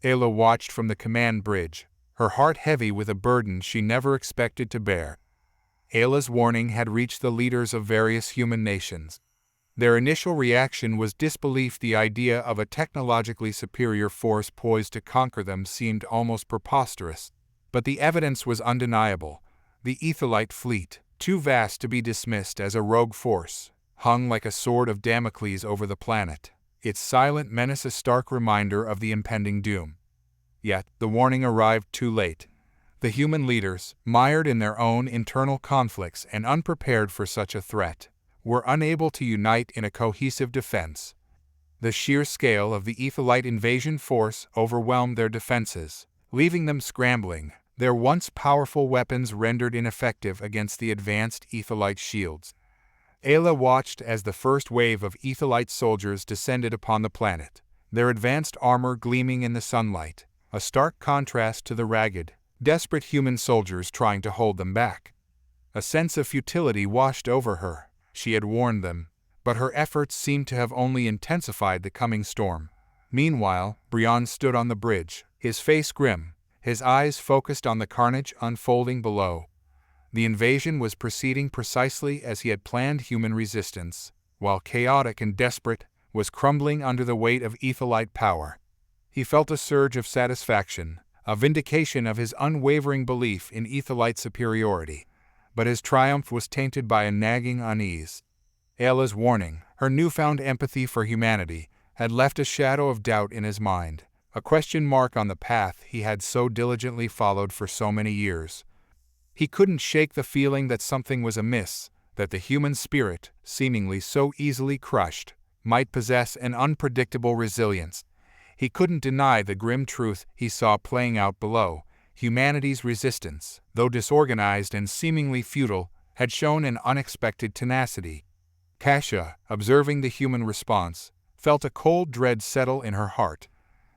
Aella watched from the command bridge, her heart heavy with a burden she never expected to bear. Aella's warning had reached the leaders of various human nations. Their initial reaction was disbelief. The idea of a technologically superior force poised to conquer them seemed almost preposterous. But the evidence was undeniable. The Aethelite fleet, too vast to be dismissed as a rogue force, hung like a sword of Damocles over the planet, its silent menace a stark reminder of the impending doom. Yet, the warning arrived too late. The human leaders, mired in their own internal conflicts and unprepared for such a threat, were unable to unite in a cohesive defense. The sheer scale of the Aethelite invasion force overwhelmed their defenses, leaving them scrambling, their once powerful weapons rendered ineffective against the advanced Aethelite shields. Aella watched as the first wave of Aethelite soldiers descended upon the planet, their advanced armor gleaming in the sunlight, a stark contrast to the ragged, desperate human soldiers trying to hold them back. A sense of futility washed over her. She had warned them, but her efforts seemed to have only intensified the coming storm. Meanwhile, Brion stood on the bridge, his face grim, his eyes focused on the carnage unfolding below. The invasion was proceeding precisely as he had planned. Human resistance, while chaotic and desperate, was crumbling under the weight of Aethelite power. He felt a surge of satisfaction, a vindication of his unwavering belief in Aethelite superiority. But his triumph was tainted by a nagging unease. Aella's warning, her newfound empathy for humanity, had left a shadow of doubt in his mind, a question mark on the path he had so diligently followed for so many years. He couldn't shake the feeling that something was amiss, that the human spirit, seemingly so easily crushed, might possess an unpredictable resilience. He couldn't deny the grim truth he saw playing out below. Humanity's resistance, though disorganized and seemingly futile, had shown an unexpected tenacity. Cassia, observing the human response, felt a cold dread settle in her heart.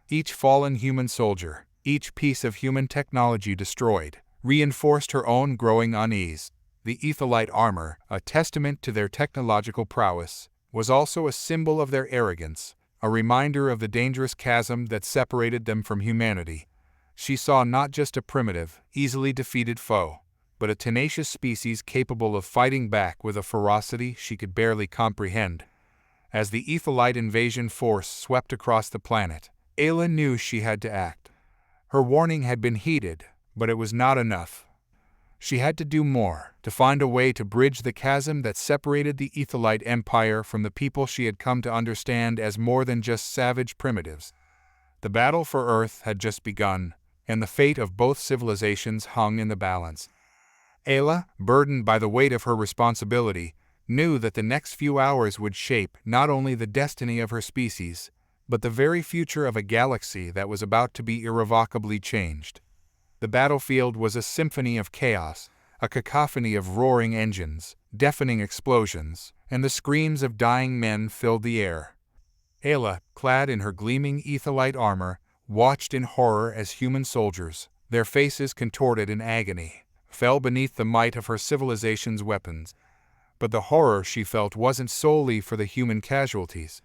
Each fallen human soldier, each piece of human technology destroyed, reinforced her own growing unease. The Aethelite armor, a testament to their technological prowess, was also a symbol of their arrogance, a reminder of the dangerous chasm that separated them from humanity. She saw not just a primitive, easily defeated foe, but a tenacious species capable of fighting back with a ferocity she could barely comprehend. As the Aethelite invasion force swept across the planet, Aella knew she had to act. Her warning had been heeded, but it was not enough. She had to do more, to find a way to bridge the chasm that separated the Aethelite Empire from the people she had come to understand as more than just savage primitives. The battle for Earth had just begun, and the fate of both civilizations hung in the balance. Aella, burdened by the weight of her responsibility, knew that the next few hours would shape not only the destiny of her species, but the very future of a galaxy that was about to be irrevocably changed. The battlefield was a symphony of chaos, a cacophony of roaring engines, deafening explosions, and the screams of dying men filled the air. Aella, clad in her gleaming Aethelite armor, watched in horror as human soldiers, their faces contorted in agony, fell beneath the might of her civilization's weapons. But the horror she felt wasn't solely for the human casualties.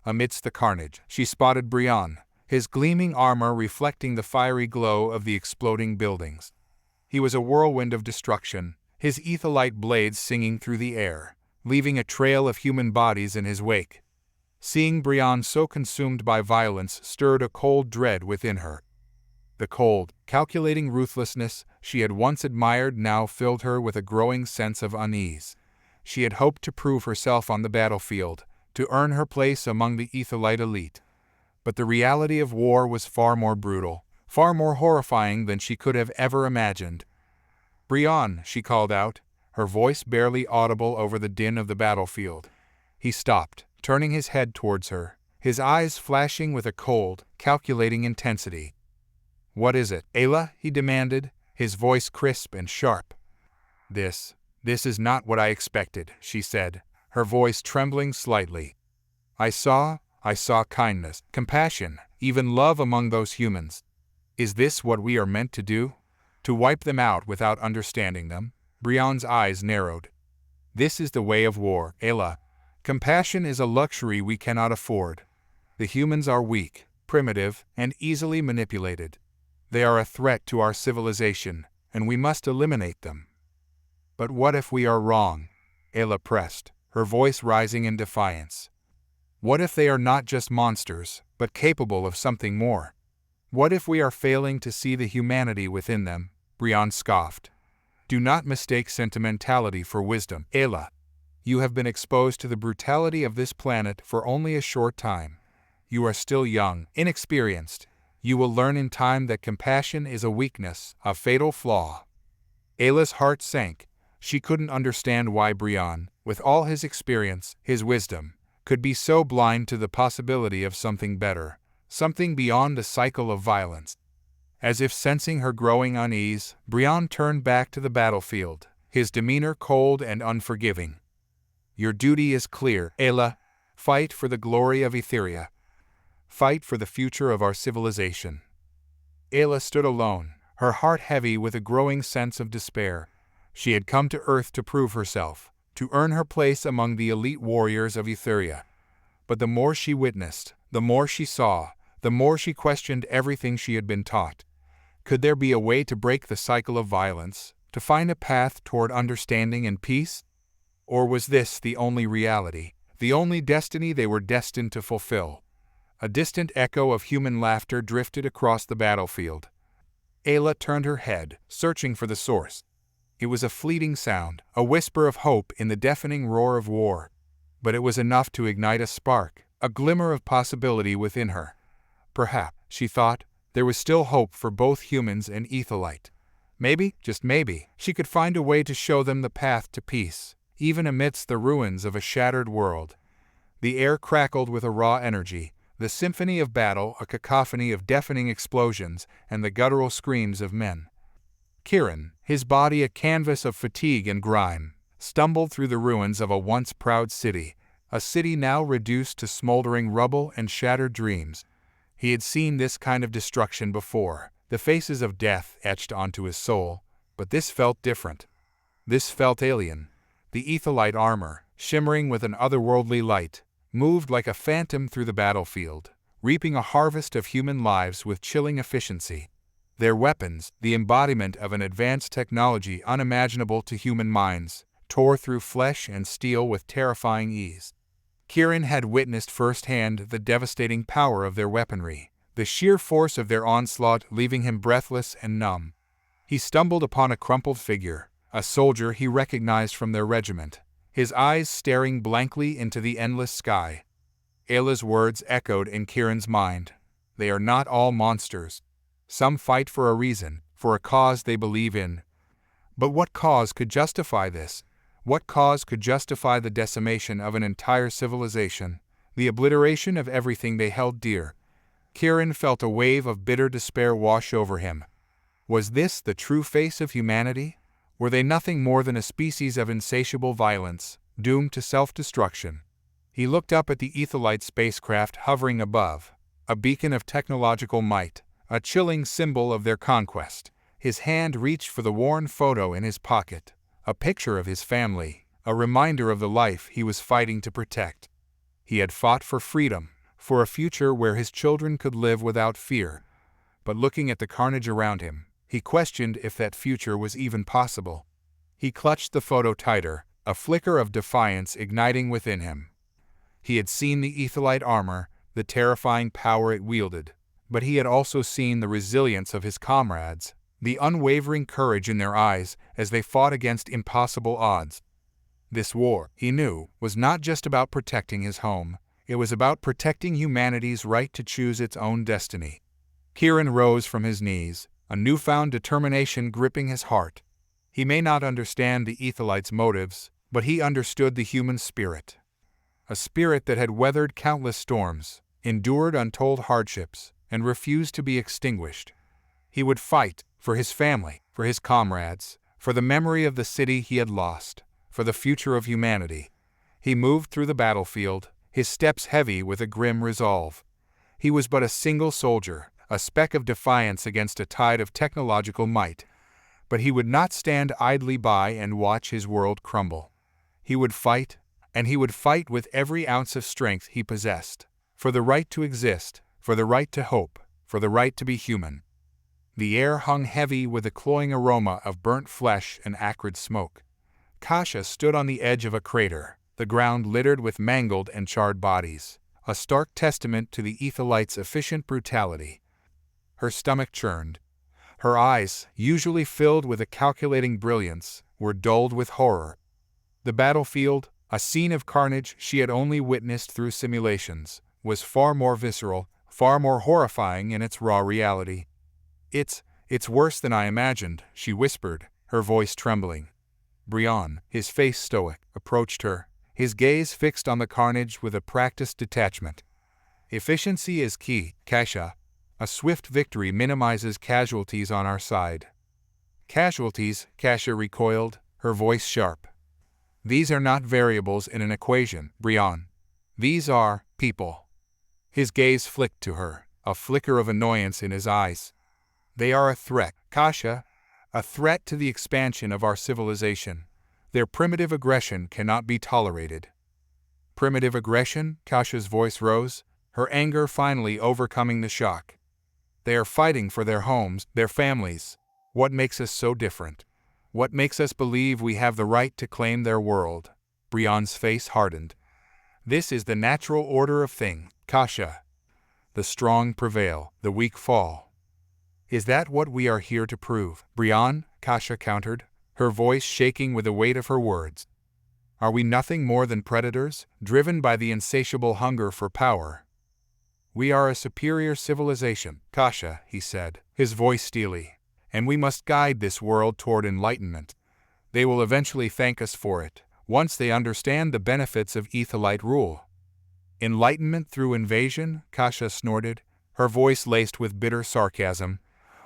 Amidst the carnage, she spotted Brion, his gleaming armor reflecting the fiery glow of the exploding buildings. He was a whirlwind of destruction, his Aethelite blades singing through the air, leaving a trail of human bodies in his wake. Seeing Brion so consumed by violence stirred a cold dread within her. The cold, calculating ruthlessness she had once admired now filled her with a growing sense of unease. She had hoped to prove herself on the battlefield, to earn her place among the Aethelite elite. But the reality of war was far more brutal, far more horrifying than she could have ever imagined. "Brion," she called out, her voice barely audible over the din of the battlefield. He stopped, turning his head towards her, his eyes flashing with a cold, calculating intensity. What is it, Aella? He demanded, his voice crisp and sharp. This is not what I expected, she said, her voice trembling slightly. I saw kindness, compassion, even love among those humans. Is this what we are meant to do? To wipe them out without understanding them? Brion's eyes narrowed. This is the way of war, Aella. Compassion is a luxury we cannot afford. The humans are weak, primitive, and easily manipulated. They are a threat to our civilization, and we must eliminate them. But what if we are wrong? Aella pressed, her voice rising in defiance. What if they are not just monsters, but capable of something more? What if we are failing to see the humanity within them? Brion scoffed. Do not mistake sentimentality for wisdom, Aella. You have been exposed to the brutality of this planet for only a short time. You are still young, inexperienced. You will learn in time that compassion is a weakness, a fatal flaw. Aella's heart sank. She couldn't understand why Brion, with all his experience, his wisdom, could be so blind to the possibility of something better, something beyond a cycle of violence. As if sensing her growing unease, Brion turned back to the battlefield, his demeanor cold and unforgiving. Your duty is clear, Aella. Fight for the glory of Etheria. Fight for the future of our civilization. Aella stood alone, her heart heavy with a growing sense of despair. She had come to Earth to prove herself, to earn her place among the elite warriors of Etheria. But the more she witnessed, the more she saw, the more she questioned everything she had been taught. Could there be a way to break the cycle of violence, to find a path toward understanding and peace? Or was this the only reality, the only destiny they were destined to fulfill? A distant echo of human laughter drifted across the battlefield. Aella turned her head, searching for the source. It was a fleeting sound, a whisper of hope in the deafening roar of war. But it was enough to ignite a spark, a glimmer of possibility within her. Perhaps, she thought, there was still hope for both humans and Aethelite. Maybe, just maybe, she could find a way to show them the path to peace, even amidst the ruins of a shattered world. The air crackled with a raw energy, the symphony of battle a cacophony of deafening explosions and the guttural screams of men. Kieran, his body a canvas of fatigue and grime, stumbled through the ruins of a once proud city, a city now reduced to smoldering rubble and shattered dreams. He had seen this kind of destruction before, the faces of death etched onto his soul, but this felt different. This felt alien. The Aethelite armor, shimmering with an otherworldly light, moved like a phantom through the battlefield, reaping a harvest of human lives with chilling efficiency. Their weapons, the embodiment of an advanced technology unimaginable to human minds, tore through flesh and steel with terrifying ease. Kieran had witnessed firsthand the devastating power of their weaponry, the sheer force of their onslaught leaving him breathless and numb. He stumbled upon a crumpled figure, a soldier he recognized from their regiment, his eyes staring blankly into the endless sky. Aella's words echoed in Kieran's mind. They are not all monsters. Some fight for a reason, for a cause they believe in. But what cause could justify this? What cause could justify the decimation of an entire civilization, the obliteration of everything they held dear? Kieran felt a wave of bitter despair wash over him. Was this the true face of humanity? Were they nothing more than a species of insatiable violence, doomed to self-destruction? He looked up at the Aethelite spacecraft hovering above, a beacon of technological might, a chilling symbol of their conquest. His hand reached for the worn photo in his pocket, a picture of his family, a reminder of the life he was fighting to protect. He had fought for freedom, for a future where his children could live without fear. But looking at the carnage around him, he questioned if that future was even possible. He clutched the photo tighter, a flicker of defiance igniting within him. He had seen the Aethelite armor, the terrifying power it wielded, but he had also seen the resilience of his comrades, the unwavering courage in their eyes as they fought against impossible odds. This war, he knew, was not just about protecting his home, it was about protecting humanity's right to choose its own destiny. Kieran rose from his knees, a newfound determination gripping his heart. He may not understand the Aethelites' motives, but he understood the human spirit. A spirit that had weathered countless storms, endured untold hardships, and refused to be extinguished. He would fight for his family, for his comrades, for the memory of the city he had lost, for the future of humanity. He moved through the battlefield, his steps heavy with a grim resolve. He was but a single soldier, a speck of defiance against a tide of technological might. But he would not stand idly by and watch his world crumble. He would fight, and he would fight with every ounce of strength he possessed, for the right to exist, for the right to hope, for the right to be human. The air hung heavy with a cloying aroma of burnt flesh and acrid smoke. Cassia stood on the edge of a crater, the ground littered with mangled and charred bodies, a stark testament to the Aethelites' efficient brutality. Her stomach churned. Her eyes, usually filled with a calculating brilliance, were dulled with horror. The battlefield, a scene of carnage she had only witnessed through simulations, was far more visceral, far more horrifying in its raw reality. It's worse than I imagined," she whispered, her voice trembling. Brion, his face stoic, approached her, his gaze fixed on the carnage with a practiced detachment. "Efficiency is key, Cassia. A swift victory minimizes casualties on our side." "Casualties," Cassia recoiled, her voice sharp. "These are not variables in an equation, Brion. These are people." His gaze flicked to her, a flicker of annoyance in his eyes. "They are a threat, Cassia, a threat to the expansion of our civilization. Their primitive aggression cannot be tolerated." "Primitive aggression?" Cassia's voice rose, her anger finally overcoming the shock. "They are fighting for their homes, their families. What makes us so different? What makes us believe we have the right to claim their world?" Brion's face hardened. "This is the natural order of things, Cassia. The strong prevail, the weak fall." "Is that what we are here to prove, Brion?" Cassia countered, her voice shaking with the weight of her words. "Are we nothing more than predators, driven by the insatiable hunger for power?" "We are a superior civilization, Cassia," he said, his voice steely, "and we must guide this world toward enlightenment. They will eventually thank us for it, once they understand the benefits of Aethelite rule." "Enlightenment through invasion?" Cassia snorted, her voice laced with bitter sarcasm.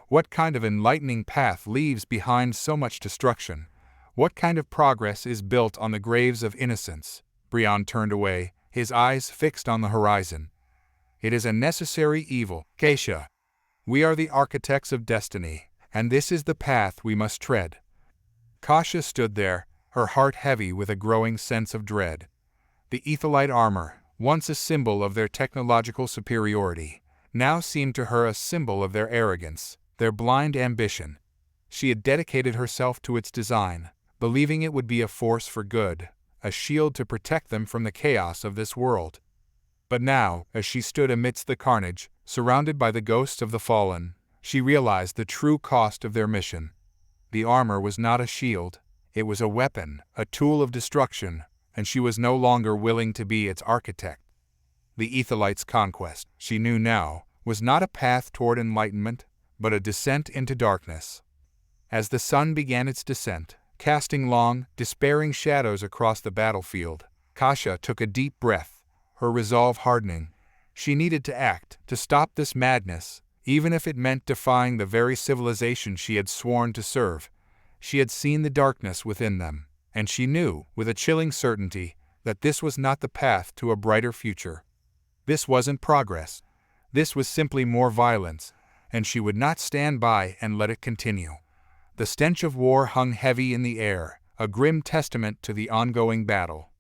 "What kind of enlightening path leaves behind so much destruction? What kind of progress is built on the graves of innocence?" Brion turned away, his eyes fixed on the horizon. "It is a necessary evil, Cassia. We are the architects of destiny, and this is the path we must tread." Cassia stood there, her heart heavy with a growing sense of dread. The Aethelite armor, once a symbol of their technological superiority, now seemed to her a symbol of their arrogance, their blind ambition. She had dedicated herself to its design, believing it would be a force for good, a shield to protect them from the chaos of this world. But now, as she stood amidst the carnage, surrounded by the ghosts of the fallen, she realized the true cost of their mission. The armor was not a shield, it was a weapon, a tool of destruction, and she was no longer willing to be its architect. The Aethelites' conquest, she knew now, was not a path toward enlightenment, but a descent into darkness. As the sun began its descent, casting long, despairing shadows across the battlefield, Cassia took a deep breath, her resolve hardening. She needed to act, to stop this madness, even if it meant defying the very civilization she had sworn to serve. She had seen the darkness within them, and she knew, with a chilling certainty, that this was not the path to a brighter future. This wasn't progress. This was simply more violence, and she would not stand by and let it continue. The stench of war hung heavy in the air, a grim testament to the ongoing battle.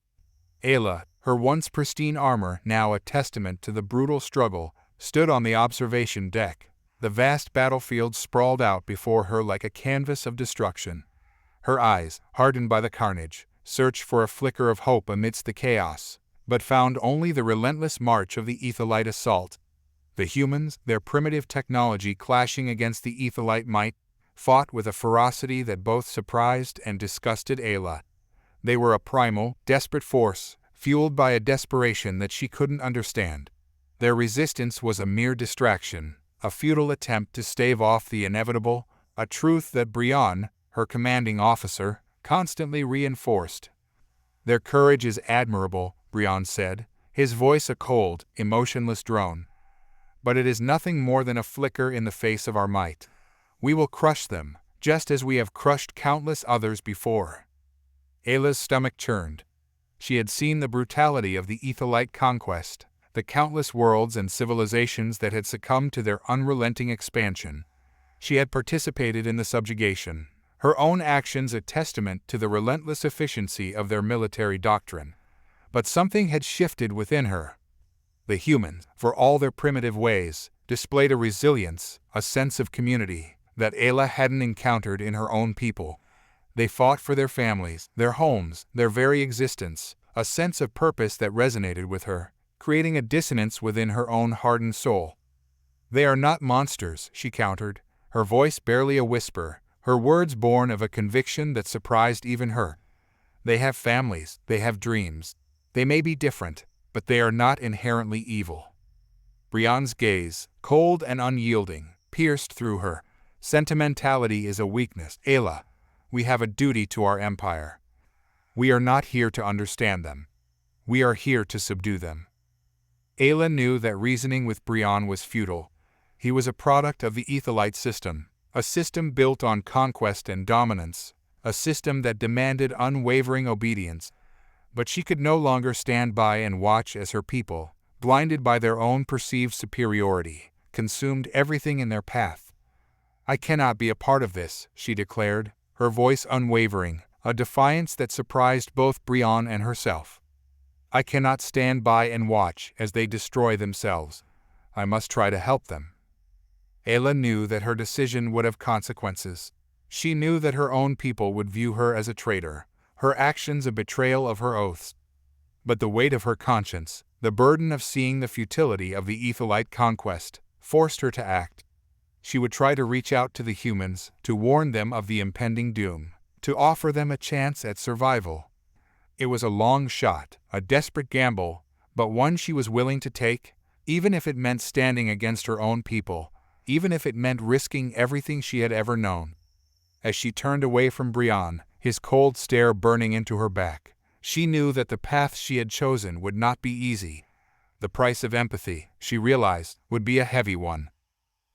Aella, her once pristine armor now a testament to the brutal struggle, stood on the observation deck. The vast battlefield sprawled out before her like a canvas of destruction. Her eyes, hardened by the carnage, searched for a flicker of hope amidst the chaos, but found only the relentless march of the Aethelite assault. The humans, their primitive technology clashing against the Aethelite might, fought with a ferocity that both surprised and disgusted Aella. They were a primal, desperate force, fueled by a desperation that she couldn't understand. Their resistance was a mere distraction, a futile attempt to stave off the inevitable, a truth that Brion, her commanding officer, constantly reinforced. "Their courage is admirable," Brion said, his voice a cold, emotionless drone. "But it is nothing more than a flicker in the face of our might. We will crush them, just as we have crushed countless others before. Aella's stomach churned. She had seen the brutality of the Aethelite conquest, the countless worlds and civilizations that had succumbed to their unrelenting expansion. She had participated in the subjugation, her own actions a testament to the relentless efficiency of their military doctrine. But something had shifted within her. The humans, for all their primitive ways, displayed a resilience, a sense of community, that Aella hadn't encountered in her own people. They fought for their families, their homes, their very existence, a sense of purpose that resonated with her, creating a dissonance within her own hardened soul. "They are not monsters," she countered, her voice barely a whisper, her words born of a conviction that surprised even her. "They have families, they have dreams. They may be different, but they are not inherently evil." Brion's gaze, cold and unyielding, pierced through her. "Sentimentality is a weakness, Aella. We have a duty to our empire. We are not here to understand them. We are here to subdue them." Aella knew that reasoning with Brion was futile. He was a product of the Aethelite system, a system built on conquest and dominance, a system that demanded unwavering obedience. But she could no longer stand by and watch as her people, blinded by their own perceived superiority, consumed everything in their path. "I cannot be a part of this," she declared, her voice unwavering, a defiance that surprised both Brion and herself. "I cannot stand by and watch as they destroy themselves. I must try to help them." Aella knew that her decision would have consequences. She knew that her own people would view her as a traitor, her actions a betrayal of her oaths. But the weight of her conscience, the burden of seeing the futility of the Aethelite conquest, forced her to act. She would try to reach out to the humans, to warn them of the impending doom, to offer them a chance at survival. It was a long shot, a desperate gamble, but one she was willing to take, even if it meant standing against her own people, even if it meant risking everything she had ever known. As she turned away from Brion, his cold stare burning into her back, she knew that the path she had chosen would not be easy. The price of empathy, she realized, would be a heavy one.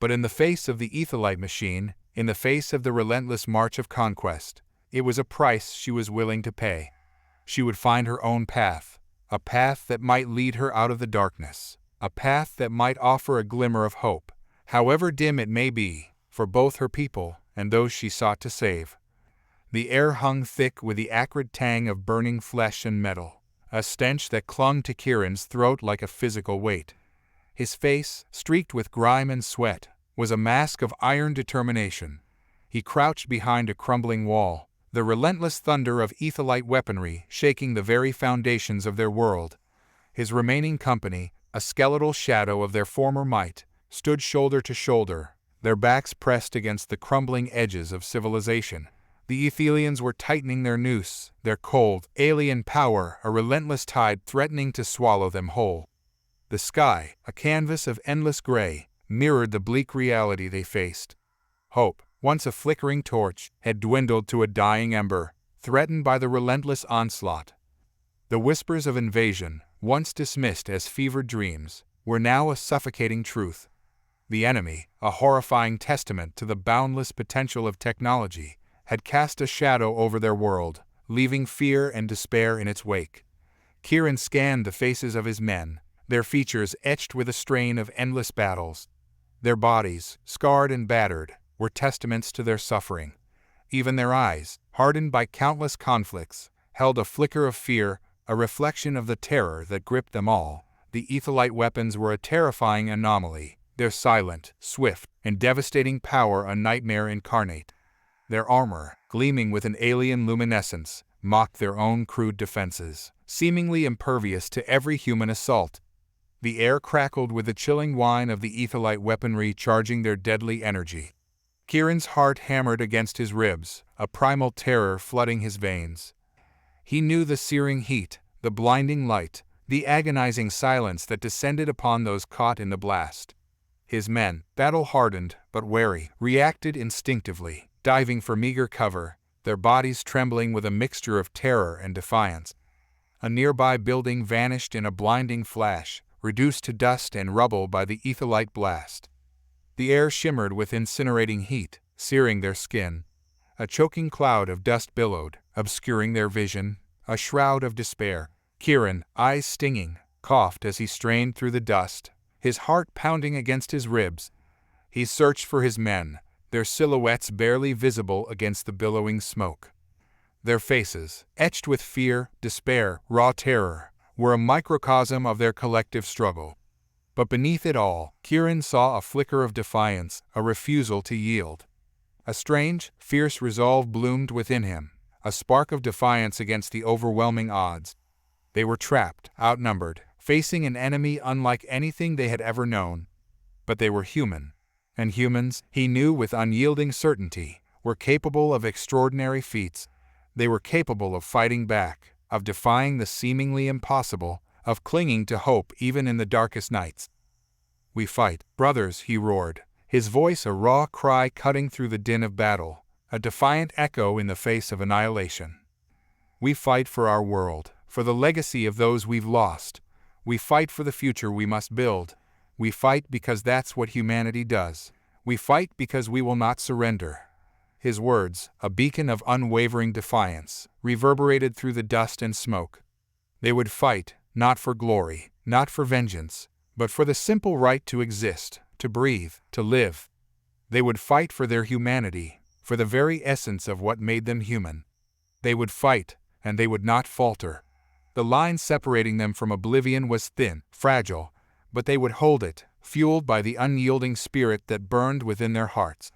But in the face of the Aethelite machine, in the face of the relentless march of conquest, it was a price she was willing to pay. She would find her own path, a path that might lead her out of the darkness, a path that might offer a glimmer of hope, however dim it may be, for both her people and those she sought to save. The air hung thick with the acrid tang of burning flesh and metal, a stench that clung to Kieran's throat like a physical weight. His face, streaked with grime and sweat, was a mask of iron determination. He crouched behind a crumbling wall, the relentless thunder of Aethelite weaponry shaking the very foundations of their world. His remaining company, a skeletal shadow of their former might, stood shoulder to shoulder, their backs pressed against the crumbling edges of civilization. The Aethelians were tightening their noose, their cold, alien power a relentless tide threatening to swallow them whole. The sky, a canvas of endless gray, mirrored the bleak reality they faced. Hope, once a flickering torch, had dwindled to a dying ember, threatened by the relentless onslaught. The whispers of invasion, once dismissed as fevered dreams, were now a suffocating truth. The enemy, a horrifying testament to the boundless potential of technology, had cast a shadow over their world, leaving fear and despair in its wake. Kieran scanned the faces of his men, their features etched with a strain of endless battles. Their bodies, scarred and battered, were testaments to their suffering. Even their eyes, hardened by countless conflicts, held a flicker of fear, a reflection of the terror that gripped them all. The Aethelite weapons were a terrifying anomaly, their silent, swift, and devastating power a nightmare incarnate. Their armor, gleaming with an alien luminescence, mocked their own crude defenses, seemingly impervious to every human assault. The air crackled with the chilling whine of the Aethelite weaponry charging their deadly energy. Kieran's heart hammered against his ribs, a primal terror flooding his veins. He knew the searing heat, the blinding light, the agonizing silence that descended upon those caught in the blast. His men, battle-hardened but wary, reacted instinctively, diving for meager cover, their bodies trembling with a mixture of terror and defiance. A nearby building vanished in a blinding flash, reduced to dust and rubble by the Aethelite blast. The air shimmered with incinerating heat, searing their skin. A choking cloud of dust billowed, obscuring their vision, a shroud of despair. Kieran, eyes stinging, coughed as he strained through the dust, his heart pounding against his ribs. He searched for his men, their silhouettes barely visible against the billowing smoke. Their faces, etched with fear, despair, raw terror, were a microcosm of their collective struggle. But beneath it all, Kieran saw a flicker of defiance, a refusal to yield. A strange, fierce resolve bloomed within him, a spark of defiance against the overwhelming odds. They were trapped, outnumbered, facing an enemy unlike anything they had ever known. But they were human. And humans, he knew with unyielding certainty, were capable of extraordinary feats. They were capable of fighting back, of defying the seemingly impossible, of clinging to hope even in the darkest nights. "We fight, brothers," he roared, his voice a raw cry cutting through the din of battle, a defiant echo in the face of annihilation. "We fight for our world, for the legacy of those we've lost. We fight for the future we must build. We fight because that's what humanity does. We fight because we will not surrender." His words, a beacon of unwavering defiance, reverberated through the dust and smoke. They would fight, not for glory, not for vengeance, but for the simple right to exist, to breathe, to live. They would fight for their humanity, for the very essence of what made them human. They would fight, and they would not falter. The line separating them from oblivion was thin, fragile, but they would hold it, fueled by the unyielding spirit that burned within their hearts.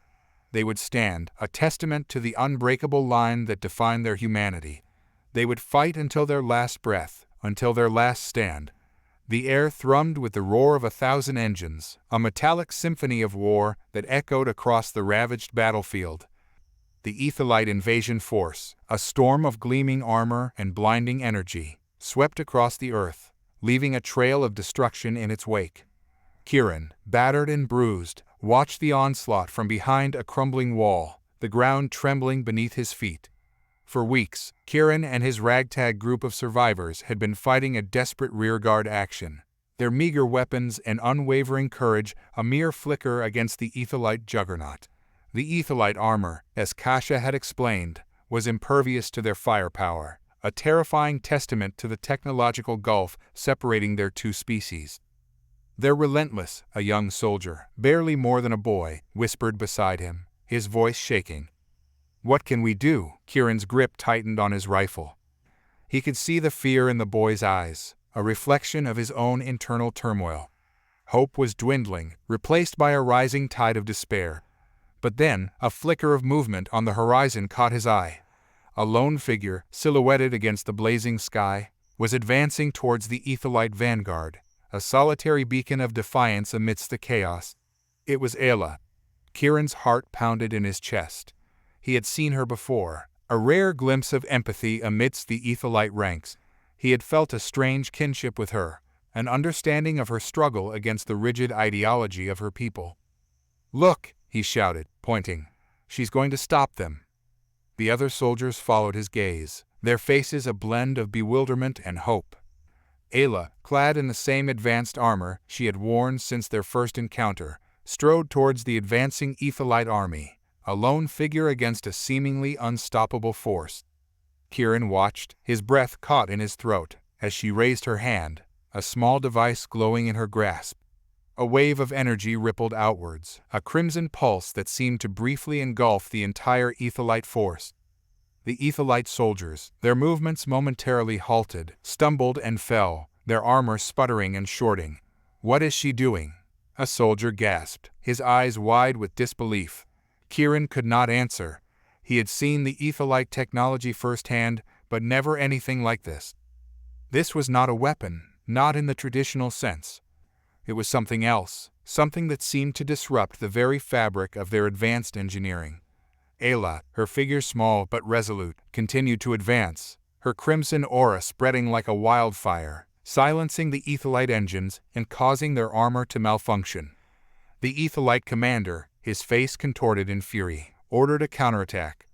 They would stand, a testament to the unbreakable line that defined their humanity. They would fight until their last breath, until their last stand. The air thrummed with the roar of 1,000 engines, a metallic symphony of war that echoed across the ravaged battlefield. The Aethelite invasion force, a storm of gleaming armor and blinding energy, swept across the earth, leaving a trail of destruction in its wake. Kieran, battered and bruised, watched the onslaught from behind a crumbling wall, the ground trembling beneath his feet. For weeks, Kieran and his ragtag group of survivors had been fighting a desperate rearguard action, their meager weapons and unwavering courage a mere flicker against the Aethelite juggernaut. The Aethelite armor, as Cassia had explained, was impervious to their firepower, a terrifying testament to the technological gulf separating their two species. "They're relentless," a young soldier, barely more than a boy, whispered beside him, his voice shaking. "What can we do?" Kieran's grip tightened on his rifle. He could see the fear in the boy's eyes, a reflection of his own internal turmoil. Hope was dwindling, replaced by a rising tide of despair. But then, a flicker of movement on the horizon caught his eye. A lone figure, silhouetted against the blazing sky, was advancing towards the Aethelite vanguard, a solitary beacon of defiance amidst the chaos. It was Aella. Kieran's heart pounded in his chest. He had seen her before, a rare glimpse of empathy amidst the Aethelite ranks. He had felt a strange kinship with her, an understanding of her struggle against the rigid ideology of her people. "Look!" he shouted, pointing. "She's going to stop them." The other soldiers followed his gaze, their faces a blend of bewilderment and hope. Aella, clad in the same advanced armor she had worn since their first encounter, strode towards the advancing Aethelite army, a lone figure against a seemingly unstoppable force. Kieran watched, his breath caught in his throat, as she raised her hand, a small device glowing in her grasp. A wave of energy rippled outwards, a crimson pulse that seemed to briefly engulf the entire Aethelite force. The Aethelite soldiers, their movements momentarily halted, stumbled and fell, their armor sputtering and shorting. "What is she doing?" a soldier gasped, his eyes wide with disbelief. Kieran could not answer. He had seen the Aethelite technology firsthand, but never anything like this. This was not a weapon, not in the traditional sense. It was something else, something that seemed to disrupt the very fabric of their advanced engineering. Aella, her figure small but resolute, continued to advance, her crimson aura spreading like a wildfire, silencing the Aethelite engines and causing their armor to malfunction. The Aethelite commander, his face contorted in fury, ordered a counterattack.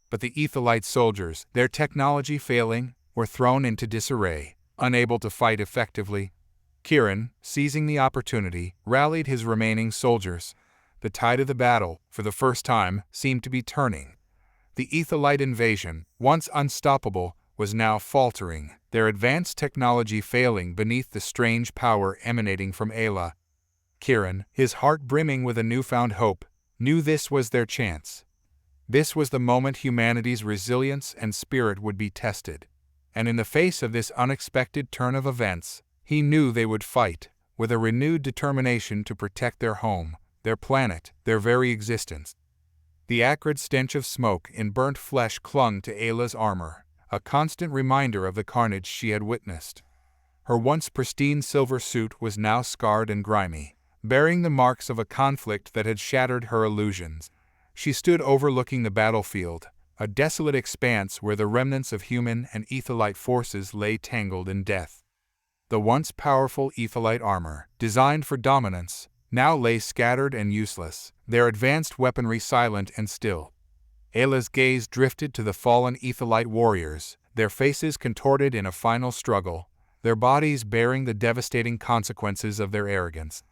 But the Aethelite soldiers, their technology failing, were thrown into disarray, unable to fight effectively. Kieran, seizing the opportunity, rallied his remaining soldiers. The tide of the battle, for the first time, seemed to be turning. The Aethelite invasion, once unstoppable, was now faltering, their advanced technology failing beneath the strange power emanating from Aella. Kieran, his heart brimming with a newfound hope, knew this was their chance. This was the moment humanity's resilience and spirit would be tested. And in the face of this unexpected turn of events, he knew they would fight, with a renewed determination to protect their home, their planet, their very existence. The acrid stench of smoke and burnt flesh clung to Aella's armor, a constant reminder of the carnage she had witnessed. Her once pristine silver suit was now scarred and grimy, bearing the marks of a conflict that had shattered her illusions. She stood overlooking the battlefield, a desolate expanse where the remnants of human and Aethelite forces lay tangled in death. The once powerful Aethelite armor, designed for dominance, now lay scattered and useless, their advanced weaponry silent and still. Aella's gaze drifted to the fallen Aethelite warriors, their faces contorted in a final struggle, their bodies bearing the devastating consequences of their arrogance.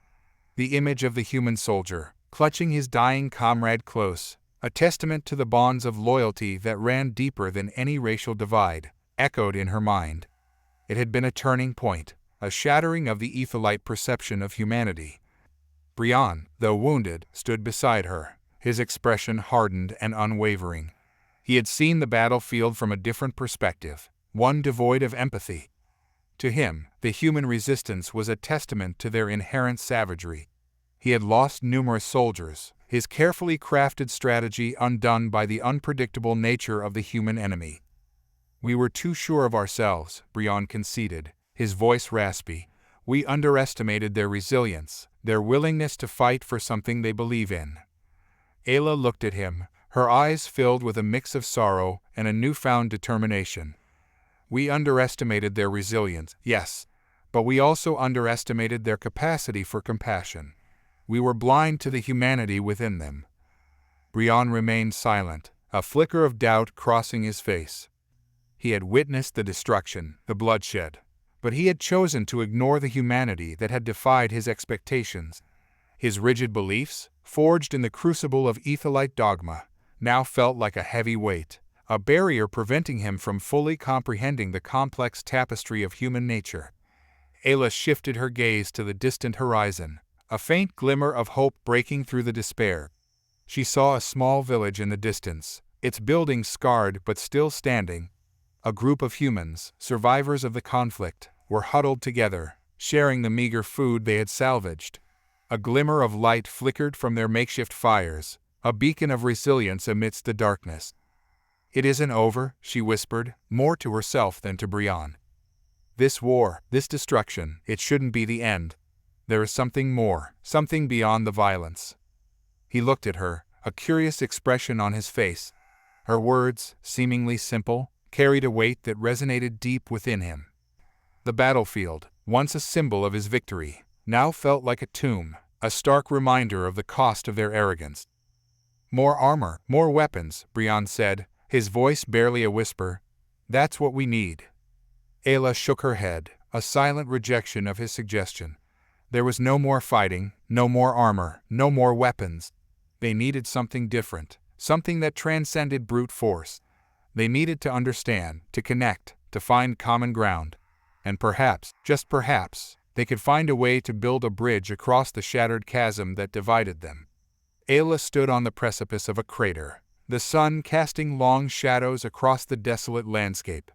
The image of the human soldier, clutching his dying comrade close, a testament to the bonds of loyalty that ran deeper than any racial divide, echoed in her mind. It had been a turning point, a shattering of the Aethelite perception of humanity. Brion, though wounded, stood beside her, his expression hardened and unwavering. He had seen the battlefield from a different perspective, one devoid of empathy. To him, the human resistance was a testament to their inherent savagery. He had lost numerous soldiers, his carefully crafted strategy undone by the unpredictable nature of the human enemy. "We were too sure of ourselves," Brion conceded, his voice raspy. "We underestimated their resilience, their willingness to fight for something they believe in." Aella looked at him, her eyes filled with a mix of sorrow and a newfound determination. "We underestimated their resilience, yes, but we also underestimated their capacity for compassion. We were blind to the humanity within them." Brion remained silent, a flicker of doubt crossing his face. He had witnessed the destruction, the bloodshed, but he had chosen to ignore the humanity that had defied his expectations. His rigid beliefs, forged in the crucible of Aethelite dogma, now felt like a heavy weight, a barrier preventing him from fully comprehending the complex tapestry of human nature. Aella shifted her gaze to the distant horizon, a faint glimmer of hope breaking through the despair. She saw a small village in the distance, its buildings scarred but still standing. A group of humans, survivors of the conflict, were huddled together, sharing the meager food they had salvaged. A glimmer of light flickered from their makeshift fires, a beacon of resilience amidst the darkness. "It isn't over," she whispered, more to herself than to Brion. "This war, this destruction, it shouldn't be the end. There is something more, something beyond the violence." He looked at her, a curious expression on his face. Her words, seemingly simple, carried a weight that resonated deep within him. The battlefield, once a symbol of his victory, now felt like a tomb, a stark reminder of the cost of their arrogance. "More armor, more weapons," Brion said, his voice barely a whisper. "That's what we need." Aella shook her head, a silent rejection of his suggestion. There was no more fighting, no more armor, no more weapons. They needed something different, something that transcended brute force. They needed to understand, to connect, to find common ground. And perhaps, just perhaps, they could find a way to build a bridge across the shattered chasm that divided them. Aella stood on the precipice of a crater, the sun casting long shadows across the desolate landscape.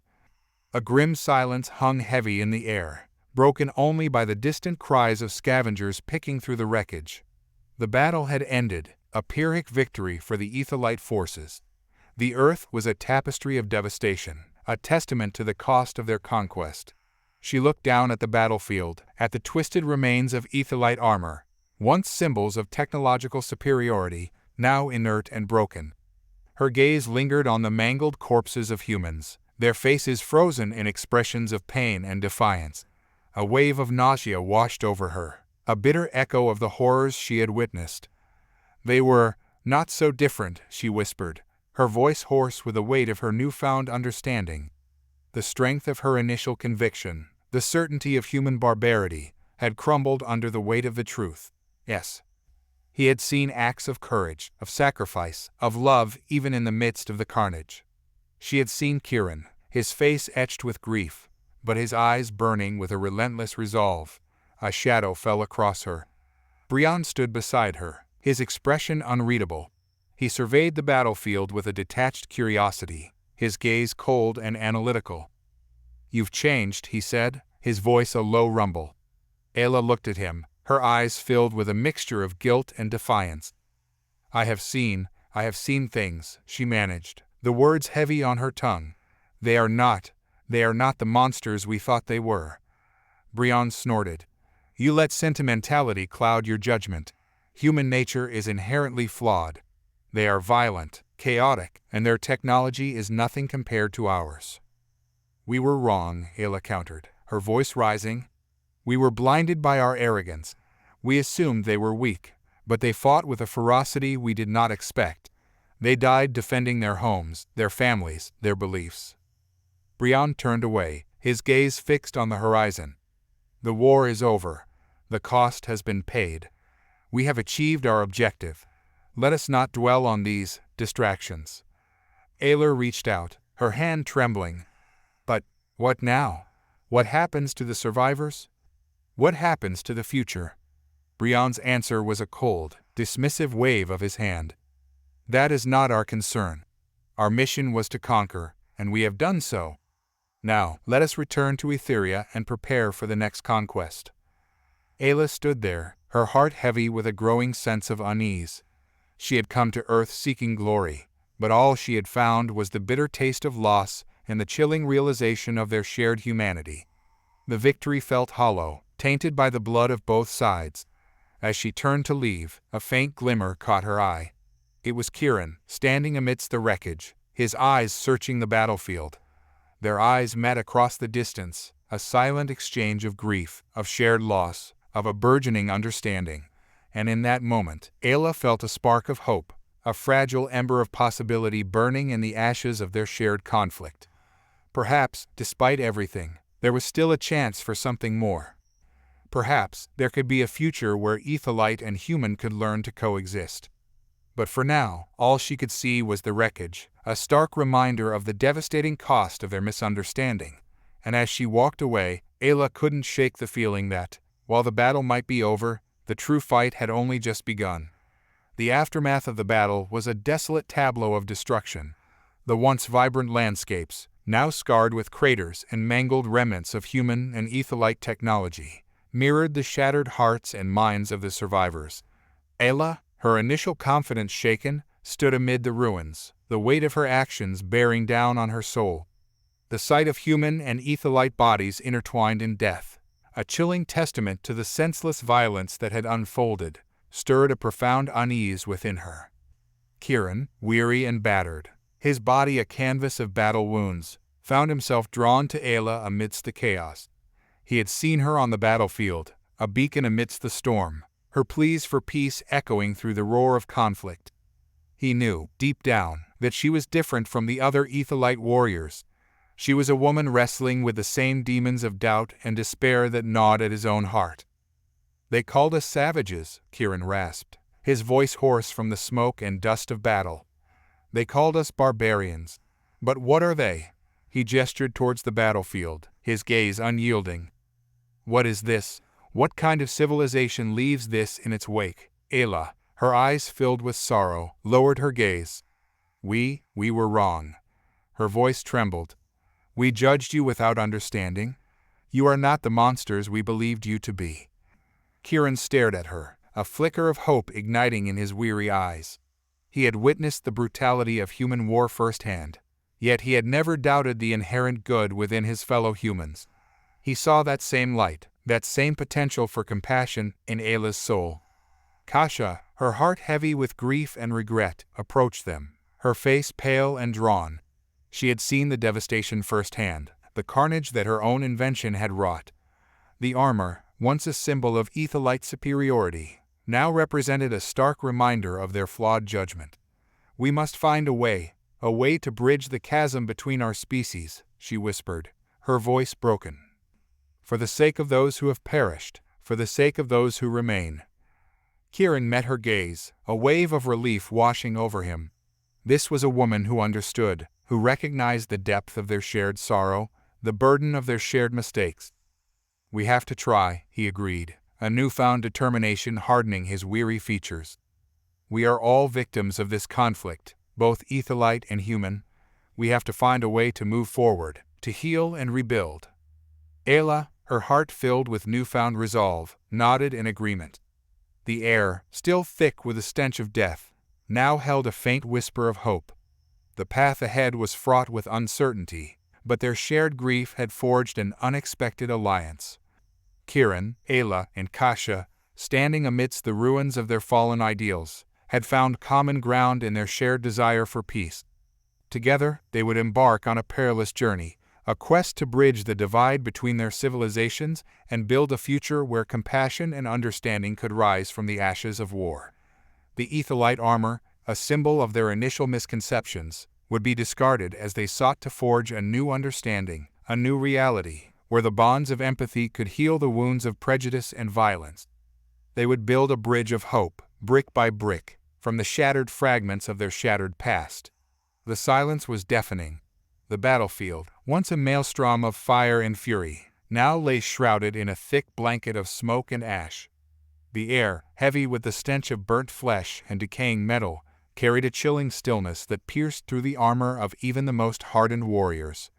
A grim silence hung heavy in the air, broken only by the distant cries of scavengers picking through the wreckage. The battle had ended, a Pyrrhic victory for the Aethelite forces. The earth was a tapestry of devastation, a testament to the cost of their conquest. She looked down at the battlefield, at the twisted remains of Aethelite armor, once symbols of technological superiority, now inert and broken. Her gaze lingered on the mangled corpses of humans, their faces frozen in expressions of pain and defiance. A wave of nausea washed over her, a bitter echo of the horrors she had witnessed. "They were not so different," she whispered, her voice hoarse with the weight of her newfound understanding. The strength of her initial conviction, the certainty of human barbarity, had crumbled under the weight of the truth. Yes, He had seen acts of courage, of sacrifice, of love even in the midst of the carnage. She had seen Kieran, his face etched with grief, but his eyes burning with a relentless resolve. A shadow fell across her. Brion stood beside her, his expression unreadable. He surveyed the battlefield with a detached curiosity, his gaze cold and analytical. "You've changed," he said, his voice a low rumble. Aella looked at him, her eyes filled with a mixture of guilt and defiance. I have seen things," she managed, the words heavy on her tongue. They are not the monsters we thought they were." Brion snorted. "You let sentimentality cloud your judgment. Human nature is inherently flawed. They are violent, chaotic, and their technology is nothing compared to ours." "We were wrong," Aella countered, her voice rising. "We were blinded by our arrogance. We assumed they were weak, but they fought with a ferocity we did not expect. They died defending their homes, their families, their beliefs." Brion turned away, his gaze fixed on the horizon. "The war is over. The cost has been paid. We have achieved our objective. Let us not dwell on these distractions." Aella reached out, her hand trembling. "But what now? What happens to the survivors? What happens to the future?" Brion's answer was a cold, dismissive wave of his hand. "That is not our concern. Our mission was to conquer, and we have done so. Now, let us return to Etheria and prepare for the next conquest." Aella stood there, her heart heavy with a growing sense of unease. She had come to Earth seeking glory, but all she had found was the bitter taste of loss and the chilling realization of their shared humanity. The victory felt hollow, tainted by the blood of both sides. As she turned to leave, a faint glimmer caught her eye. It was Kieran, standing amidst the wreckage, his eyes searching the battlefield. Their eyes met across the distance, a silent exchange of grief, of shared loss, of a burgeoning understanding. And in that moment, Aella felt a spark of hope, a fragile ember of possibility burning in the ashes of their shared conflict. Perhaps, despite everything, there was still a chance for something more. Perhaps there could be a future where Aethelite and human could learn to coexist. But for now, all she could see was the wreckage, a stark reminder of the devastating cost of their misunderstanding. And as she walked away, Aella couldn't shake the feeling that, while the battle might be over, the true fight had only just begun. The aftermath of the battle was a desolate tableau of destruction. The once vibrant landscapes, now scarred with craters and mangled remnants of human and Aethelite technology, mirrored the shattered hearts and minds of the survivors. Aella, her initial confidence shaken, stood amid the ruins, the weight of her actions bearing down on her soul. The sight of human and Aethelite bodies intertwined in death, a chilling testament to the senseless violence that had unfolded, stirred a profound unease within her. Kieran, weary and battered, his body a canvas of battle wounds, found himself drawn to Aella amidst the chaos. He had seen her on the battlefield, a beacon amidst the storm, her pleas for peace echoing through the roar of conflict. He knew, deep down, that she was different from the other Aethelite warriors. She was a woman wrestling with the same demons of doubt and despair that gnawed at his own heart. "They called us savages," Kieran rasped, his voice hoarse from the smoke and dust of battle. "They called us barbarians. But what are they?" He gestured towards the battlefield, his gaze unyielding. "What is this? What kind of civilization leaves this in its wake?" Aella, her eyes filled with sorrow, lowered her gaze. We were wrong." Her voice trembled. "We judged you without understanding. You are not the monsters we believed you to be." Kieran stared at her, a flicker of hope igniting in his weary eyes. He had witnessed the brutality of human war firsthand, yet he had never doubted the inherent good within his fellow humans. He saw that same light, that same potential for compassion in Aella's soul. Cassia, her heart heavy with grief and regret, approached them, her face pale and drawn. She had seen the devastation firsthand, the carnage that her own invention had wrought. The armor, once a symbol of Aethelite superiority, now represented a stark reminder of their flawed judgment. "We must find a way to bridge the chasm between our species," she whispered, her voice broken. "For the sake of those who have perished, for the sake of those who remain." Kieran met her gaze, a wave of relief washing over him. This was a woman who understood, who recognized the depth of their shared sorrow, the burden of their shared mistakes. "We have to try," he agreed, a newfound determination hardening his weary features. "We are all victims of this conflict, both Aethelite and human. We have to find a way to move forward, to heal and rebuild." Aella, her heart filled with newfound resolve, nodded in agreement. The air, still thick with the stench of death, now held a faint whisper of hope. The path ahead was fraught with uncertainty, but their shared grief had forged an unexpected alliance. Kieran, Aella, and Cassia, standing amidst the ruins of their fallen ideals, had found common ground in their shared desire for peace. Together, they would embark on a perilous journey, a quest to bridge the divide between their civilizations and build a future where compassion and understanding could rise from the ashes of war. The Aethelite armor, a symbol of their initial misconceptions, would be discarded as they sought to forge a new understanding, a new reality, where the bonds of empathy could heal the wounds of prejudice and violence. They would build a bridge of hope, brick by brick, from the shattered fragments of their shattered past. The silence was deafening. The battlefield, once a maelstrom of fire and fury, now lay shrouded in a thick blanket of smoke and ash. The air, heavy with the stench of burnt flesh and decaying metal, carried a chilling stillness that pierced through the armor of even the most hardened warriors.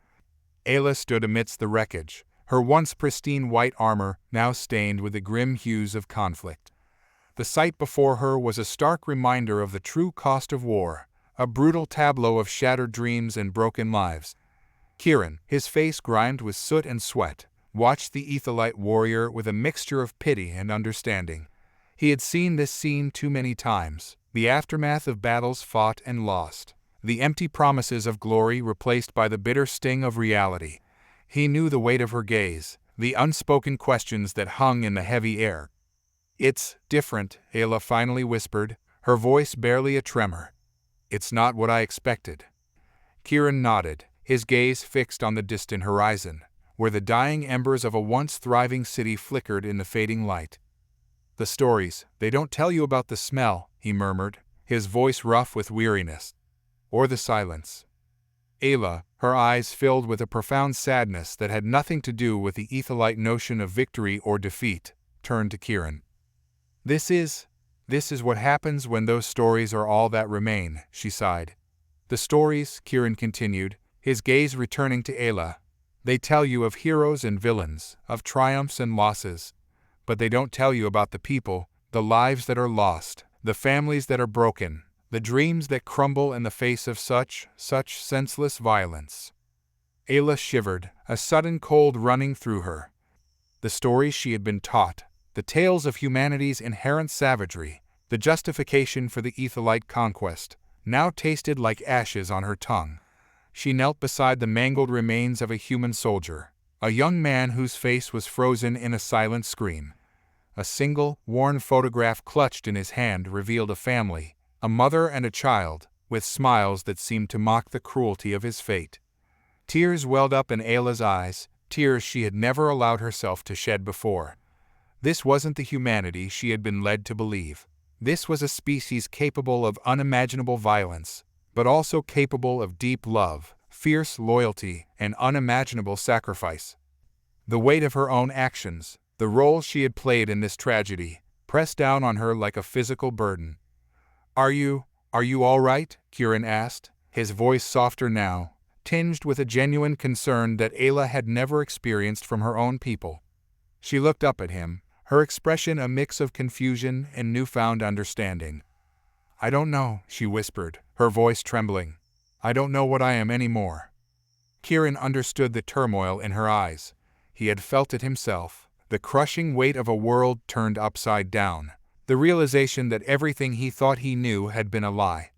Aella stood amidst the wreckage, her once pristine white armor now stained with the grim hues of conflict. The sight before her was a stark reminder of the true cost of war, a brutal tableau of shattered dreams and broken lives. Kieran, his face grimed with soot and sweat, watched the Aethelite warrior with a mixture of pity and understanding. He had seen this scene too many times, the aftermath of battles fought and lost, the empty promises of glory replaced by the bitter sting of reality. He knew the weight of her gaze, the unspoken questions that hung in the heavy air. "It's different," Aella finally whispered, her voice barely a tremor. "It's not what I expected." Kieran nodded, his gaze fixed on the distant horizon, where the dying embers of a once thriving city flickered in the fading light. "The stories, they don't tell you about the smell," he murmured, his voice rough with weariness. "Or the silence." Aella, her eyes filled with a profound sadness that had nothing to do with the Aethelite notion of victory or defeat, turned to Kieran. This is what happens when those stories are all that remain," she sighed. "The stories," Kieran continued, his gaze returning to Aella, "they tell you of heroes and villains, of triumphs and losses. But they don't tell you about the people, the lives that are lost, the families that are broken, the dreams that crumble in the face of such senseless violence." Aella shivered, a sudden cold running through her. The stories she had been taught, the tales of humanity's inherent savagery, the justification for the Aethelite conquest, now tasted like ashes on her tongue. She knelt beside the mangled remains of a human soldier, a young man whose face was frozen in a silent scream. A single, worn photograph clutched in his hand revealed a family, a mother and a child, with smiles that seemed to mock the cruelty of his fate. Tears welled up in Aella's eyes, tears she had never allowed herself to shed before. This wasn't the humanity she had been led to believe. This was a species capable of unimaginable violence, but also capable of deep love, fierce loyalty, and unimaginable sacrifice. The weight of her own actions, the role she had played in this tragedy, pressed down on her like a physical burden. Are you all right?" Kieran asked, his voice softer now, tinged with a genuine concern that Aella had never experienced from her own people. She looked up at him, her expression a mix of confusion and newfound understanding. "I don't know," she whispered, her voice trembling. "I don't know what I am anymore." Kieran understood the turmoil in her eyes. He had felt it himself, the crushing weight of a world turned upside down, the realization that everything he thought he knew had been a lie.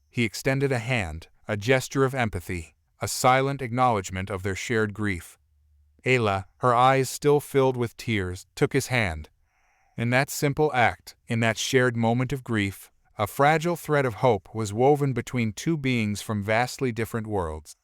He extended a hand, a gesture of empathy, a silent acknowledgement of their shared grief. Aella, her eyes still filled with tears, took his hand. In that simple act, in that shared moment of grief, a fragile thread of hope was woven between two beings from vastly different worlds.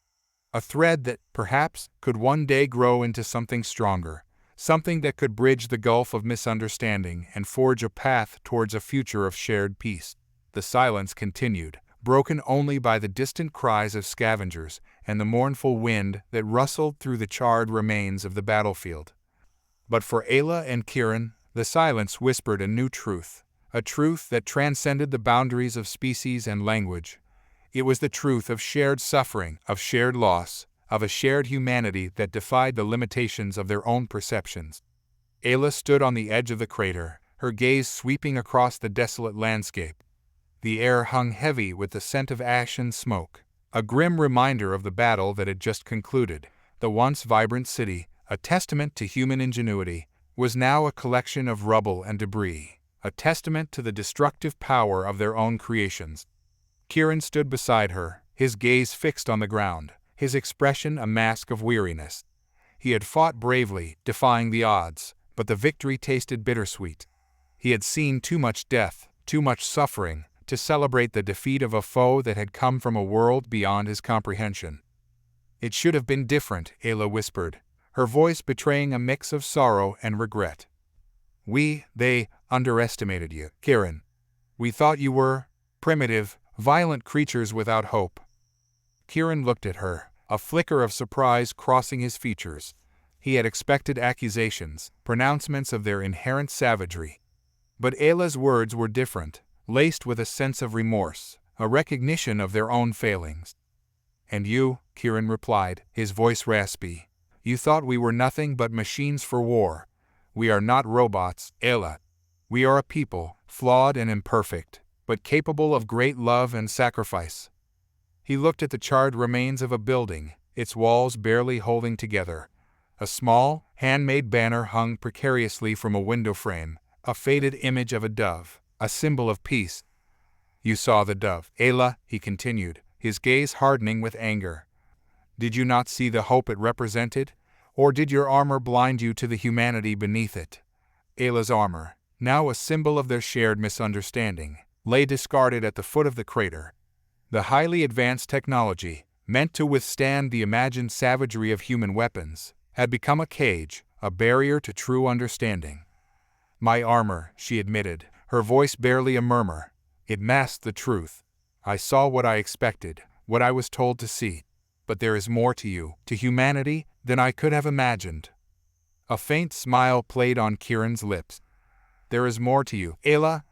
A thread that, perhaps, could one day grow into something stronger, something that could bridge the gulf of misunderstanding and forge a path towards a future of shared peace. The silence continued, broken only by the distant cries of scavengers and the mournful wind that rustled through the charred remains of the battlefield. But for Aella and Kieran, the silence whispered a new truth, a truth that transcended the boundaries of species and language. It was the truth of shared suffering, of shared loss, of a shared humanity that defied the limitations of their own perceptions. Aella stood on the edge of the crater, her gaze sweeping across the desolate landscape. The air hung heavy with the scent of ash and smoke, a grim reminder of the battle that had just concluded. The once vibrant city, a testament to human ingenuity, was now a collection of rubble and debris, a testament to the destructive power of their own creations. Kieran stood beside her, his gaze fixed on the ground, his expression a mask of weariness. He had fought bravely, defying the odds, but the victory tasted bittersweet. He had seen too much death, too much suffering, to celebrate the defeat of a foe that had come from a world beyond his comprehension. "It should have been different," Aella whispered, her voice betraying a mix of sorrow and regret. They underestimated you, Kieran. We thought you were primitive, violent creatures without hope." Kieran looked at her, a flicker of surprise crossing his features. He had expected accusations, pronouncements of their inherent savagery. But Aella's words were different, laced with a sense of remorse, a recognition of their own failings. "And you," Kieran replied, his voice raspy, "you thought we were nothing but machines for war. We are not robots, Aella. We are a people, flawed and imperfect, but capable of great love and sacrifice." He looked at the charred remains of a building, its walls barely holding together. A small, handmade banner hung precariously from a window frame, a faded image of a dove, a symbol of peace. "You saw the dove, Aella," he continued, his gaze hardening with anger. "Did you not see the hope it represented? Or did your armor blind you to the humanity beneath it?" Aella's armor, now a symbol of their shared misunderstanding, lay discarded at the foot of the crater. The highly advanced technology, meant to withstand the imagined savagery of human weapons, had become a cage, a barrier to true understanding. "My armor," she admitted, her voice barely a murmur. "It masked the truth. I saw what I expected, what I was told to see. But there is more to you, to humanity, than I could have imagined." A faint smile played on Kieran's lips. "There is more to you, Aella.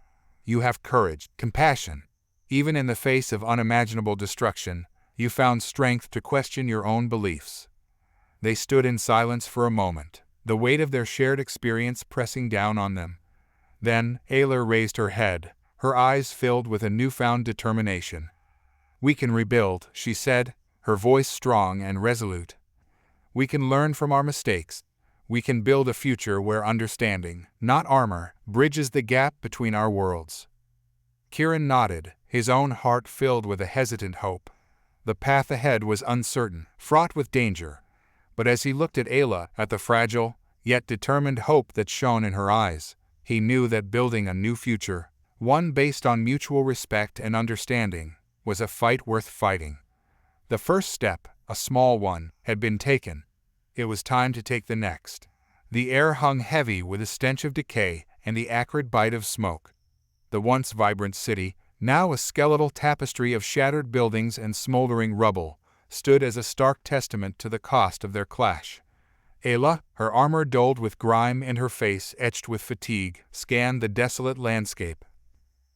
You have courage, compassion. Even in the face of unimaginable destruction, you found strength to question your own beliefs." They stood in silence for a moment, the weight of their shared experience pressing down on them. Then Aella raised her head, her eyes filled with a newfound determination. "We can rebuild," she said, her voice strong and resolute. "We can learn from our mistakes. We can build a future where understanding, not armor, bridges the gap between our worlds." Kieran nodded, his own heart filled with a hesitant hope. The path ahead was uncertain, fraught with danger. But as he looked at Aella, at the fragile, yet determined hope that shone in her eyes, he knew that building a new future, one based on mutual respect and understanding, was a fight worth fighting. The first step, a small one, had been taken. It was time to take the next. The air hung heavy with the stench of decay and the acrid bite of smoke. The once vibrant city, now a skeletal tapestry of shattered buildings and smoldering rubble, stood as a stark testament to the cost of their clash. Aella, her armor dulled with grime and her face etched with fatigue, scanned the desolate landscape.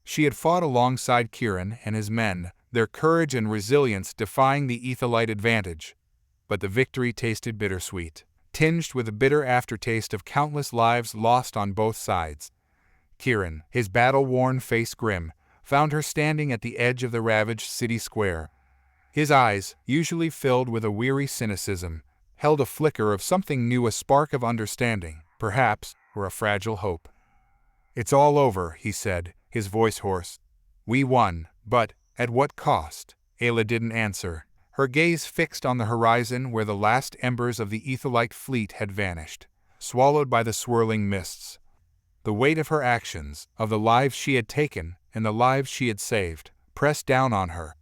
She had fought alongside Kieran and his men, their courage and resilience defying the Aethelite advantage. But the victory tasted bittersweet, tinged with a bitter aftertaste of countless lives lost on both sides. Kieran, his battle-worn face grim, found her standing at the edge of the ravaged city square. His eyes, usually filled with a weary cynicism, held a flicker of something new, a spark of understanding, perhaps, or a fragile hope. "It's all over," he said, his voice hoarse. "We won, but at what cost?" Aella didn't answer, her gaze fixed on the horizon where the last embers of the Aethelite fleet had vanished, swallowed by the swirling mists. The weight of her actions, of the lives she had taken and the lives she had saved, pressed down on her.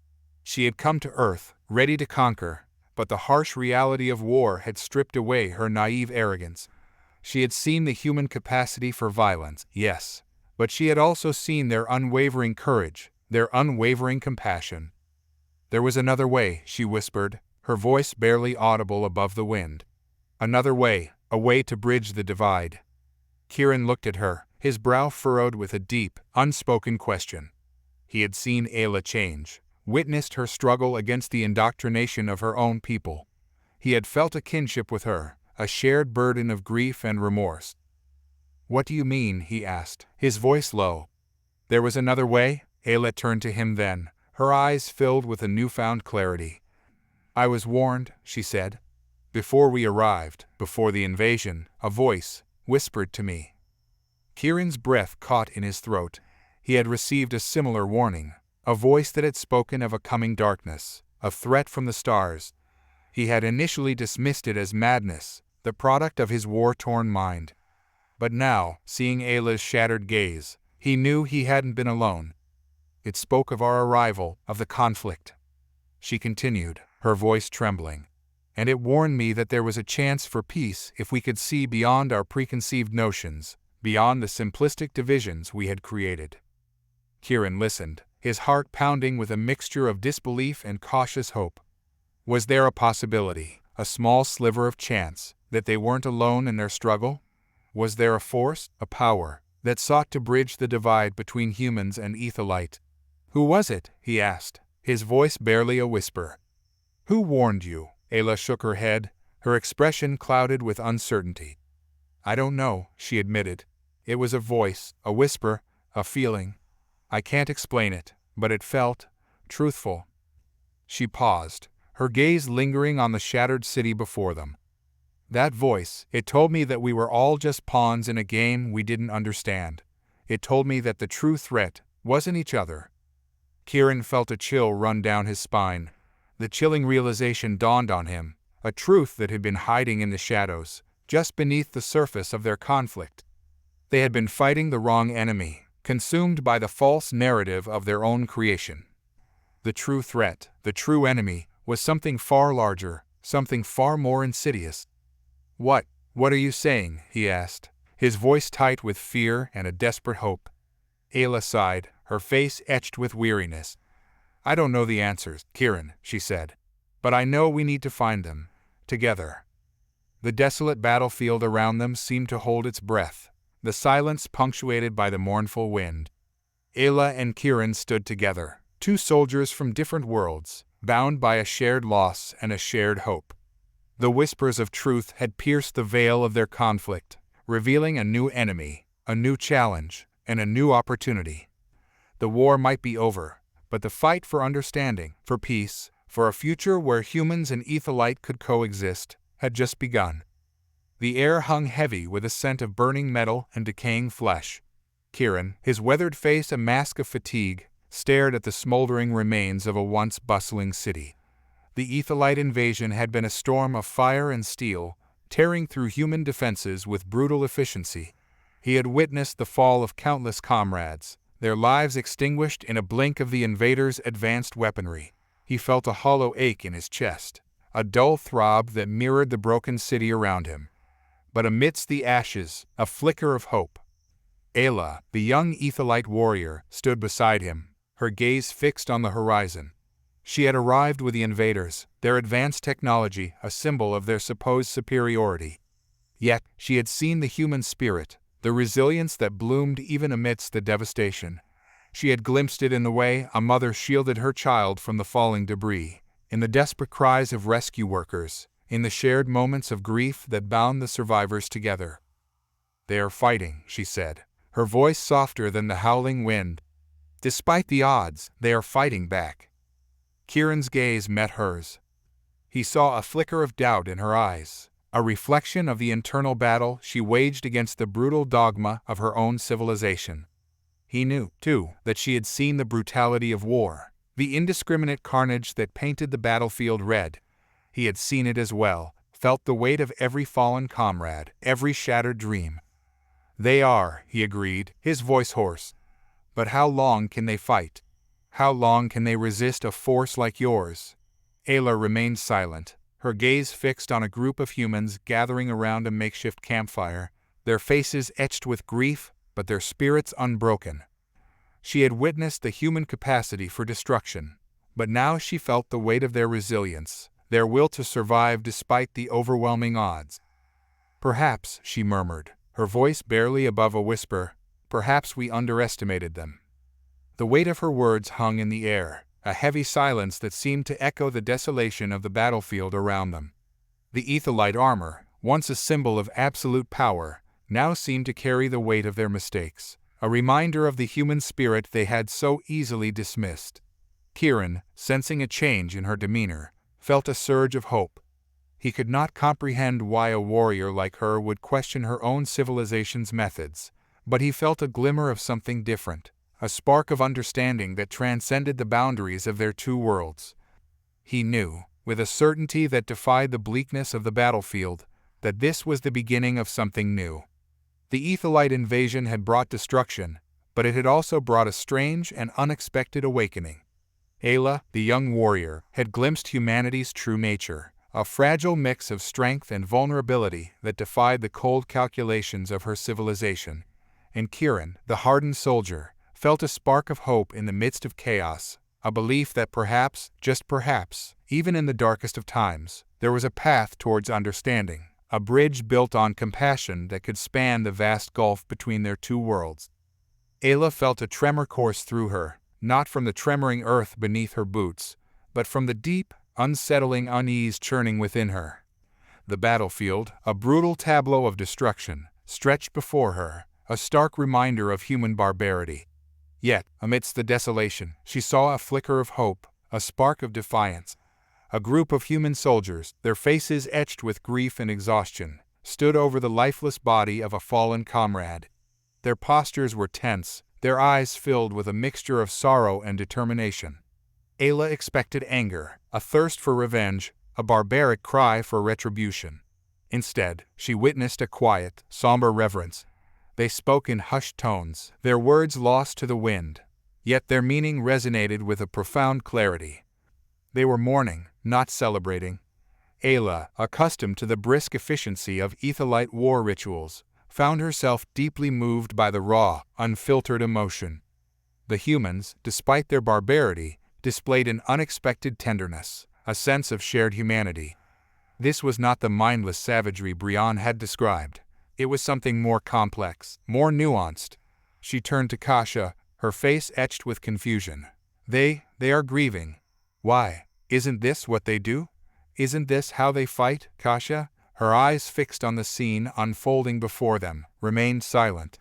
She had come to Earth, ready to conquer, but the harsh reality of war had stripped away her naive arrogance. She had seen the human capacity for violence, yes, but she had also seen their unwavering courage, their unwavering compassion. There was another way, she whispered, her voice barely audible above the wind. Another way, a way to bridge the divide. Kieran looked at her, his brow furrowed with a deep, unspoken question. He had seen Aella change, witnessed her struggle against the indoctrination of her own people. He had felt a kinship with her, a shared burden of grief and remorse. "What do you mean?" he asked, his voice low. "There was another way?" Aella turned to him then, her eyes filled with a newfound clarity. "I was warned," she said. "Before we arrived, before the invasion, a voice whispered to me." Kieran's breath caught in his throat. He had received a similar warning, a voice that had spoken of a coming darkness, a threat from the stars. He had initially dismissed it as madness, the product of his war-torn mind. But now, seeing Aella's shattered gaze, he knew he hadn't been alone. "It spoke of our arrival, of the conflict," she continued, her voice trembling. "And it warned me that there was a chance for peace if we could see beyond our preconceived notions, beyond the simplistic divisions we had created." Kieran listened, his heart pounding with a mixture of disbelief and cautious hope. Was there a possibility, a small sliver of chance, that they weren't alone in their struggle? Was there a force, a power, that sought to bridge the divide between humans and Aethelite? "Who was it?" he asked, his voice barely a whisper. "Who warned you?" Aella shook her head, her expression clouded with uncertainty. "I don't know," she admitted. "It was a voice, a whisper, a feeling. I can't explain it, but it felt truthful." She paused, her gaze lingering on the shattered city before them. "That voice, it told me that we were all just pawns in a game we didn't understand. It told me that the true threat wasn't each other." Kieran felt a chill run down his spine. The chilling realization dawned on him, a truth that had been hiding in the shadows, just beneath the surface of their conflict. They had been fighting the wrong enemy, consumed by the false narrative of their own creation. The true threat, the true enemy, was something far larger, something far more insidious. What are you saying?" he asked, his voice tight with fear and a desperate hope. Aella sighed, her face etched with weariness. "I don't know the answers, Kieran," she said. "But I know we need to find them, together." The desolate battlefield around them seemed to hold its breath, the silence punctuated by the mournful wind. Aella and Kieran stood together, two soldiers from different worlds, bound by a shared loss and a shared hope. The whispers of truth had pierced the veil of their conflict, revealing a new enemy, a new challenge, and a new opportunity. The war might be over, but the fight for understanding, for peace, for a future where humans and Aethelite could coexist, had just begun. The air hung heavy with a scent of burning metal and decaying flesh. Kieran, his weathered face a mask of fatigue, stared at the smoldering remains of a once bustling city. The Aethelite invasion had been a storm of fire and steel, tearing through human defenses with brutal efficiency. He had witnessed the fall of countless comrades, their lives extinguished in a blink of the invaders' advanced weaponry. He felt a hollow ache in his chest, a dull throb that mirrored the broken city around him. But amidst the ashes, a flicker of hope. Aella, the young Aethelite warrior, stood beside him, her gaze fixed on the horizon. She had arrived with the invaders, their advanced technology a symbol of their supposed superiority. Yet, she had seen the human spirit, the resilience that bloomed even amidst the devastation. She had glimpsed it in the way a mother shielded her child from the falling debris, in the desperate cries of rescue workers, in the shared moments of grief that bound the survivors together. "They are fighting," she said, her voice softer than the howling wind. "Despite the odds, they are fighting back." Kieran's gaze met hers. He saw a flicker of doubt in her eyes, a reflection of the internal battle she waged against the brutal dogma of her own civilization. He knew, too, that she had seen the brutality of war, the indiscriminate carnage that painted the battlefield red. He had seen it as well, felt the weight of every fallen comrade, every shattered dream. "They are," he agreed, his voice hoarse. "But how long can they fight? How long can they resist a force like yours?" Aella remained silent, her gaze fixed on a group of humans gathering around a makeshift campfire, their faces etched with grief, but their spirits unbroken. She had witnessed the human capacity for destruction, but now she felt the weight of their resilience, their will to survive despite the overwhelming odds. "Perhaps," she murmured, her voice barely above a whisper, "perhaps we underestimated them." The weight of her words hung in the air, a heavy silence that seemed to echo the desolation of the battlefield around them. The Aethelite armor, once a symbol of absolute power, now seemed to carry the weight of their mistakes, a reminder of the human spirit they had so easily dismissed. Kieran, sensing a change in her demeanor, felt a surge of hope. He could not comprehend why a warrior like her would question her own civilization's methods, but he felt a glimmer of something different, a spark of understanding that transcended the boundaries of their two worlds. He knew, with a certainty that defied the bleakness of the battlefield, that this was the beginning of something new. The Aethelite invasion had brought destruction, but it had also brought a strange and unexpected awakening. Aella, the young warrior, had glimpsed humanity's true nature, a fragile mix of strength and vulnerability that defied the cold calculations of her civilization. And Kieran, the hardened soldier, felt a spark of hope in the midst of chaos, a belief that perhaps, just perhaps, even in the darkest of times, there was a path towards understanding, a bridge built on compassion that could span the vast gulf between their two worlds. Aella felt a tremor course through her, not from the tremoring earth beneath her boots, but from the deep, unsettling unease churning within her. The battlefield, a brutal tableau of destruction, stretched before her, a stark reminder of human barbarity. Yet, amidst the desolation, she saw a flicker of hope, a spark of defiance. A group of human soldiers, their faces etched with grief and exhaustion, stood over the lifeless body of a fallen comrade. Their postures were tense, their eyes filled with a mixture of sorrow and determination. Aella expected anger, a thirst for revenge, a barbaric cry for retribution. Instead, she witnessed a quiet, somber reverence. They spoke in hushed tones, their words lost to the wind, yet their meaning resonated with a profound clarity. They were mourning, not celebrating. Aella, accustomed to the brisk efficiency of Aethelite war rituals, found herself deeply moved by the raw, unfiltered emotion. The humans, despite their barbarity, displayed an unexpected tenderness, a sense of shared humanity. This was not the mindless savagery Brion had described. It was something more complex, more nuanced. She turned to Cassia, her face etched with confusion. They are grieving. Why? Isn't this what they do? Isn't this how they fight? Cassia, her eyes fixed on the scene unfolding before them, remained silent.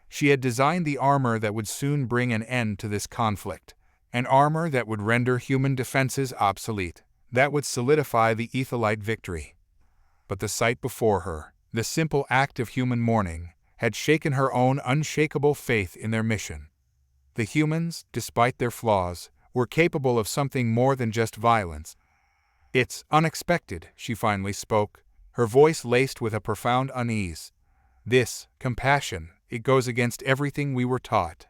She had designed the armor that would soon bring an end to this conflict. An armor that would render human defenses obsolete, that would solidify the Aethelite victory. But the sight before her, the simple act of human mourning, had shaken her own unshakable faith in their mission. The humans, despite their flaws, were capable of something more than just violence. "It's unexpected," she finally spoke, her voice laced with a profound unease. "This compassion, it goes against everything we were taught."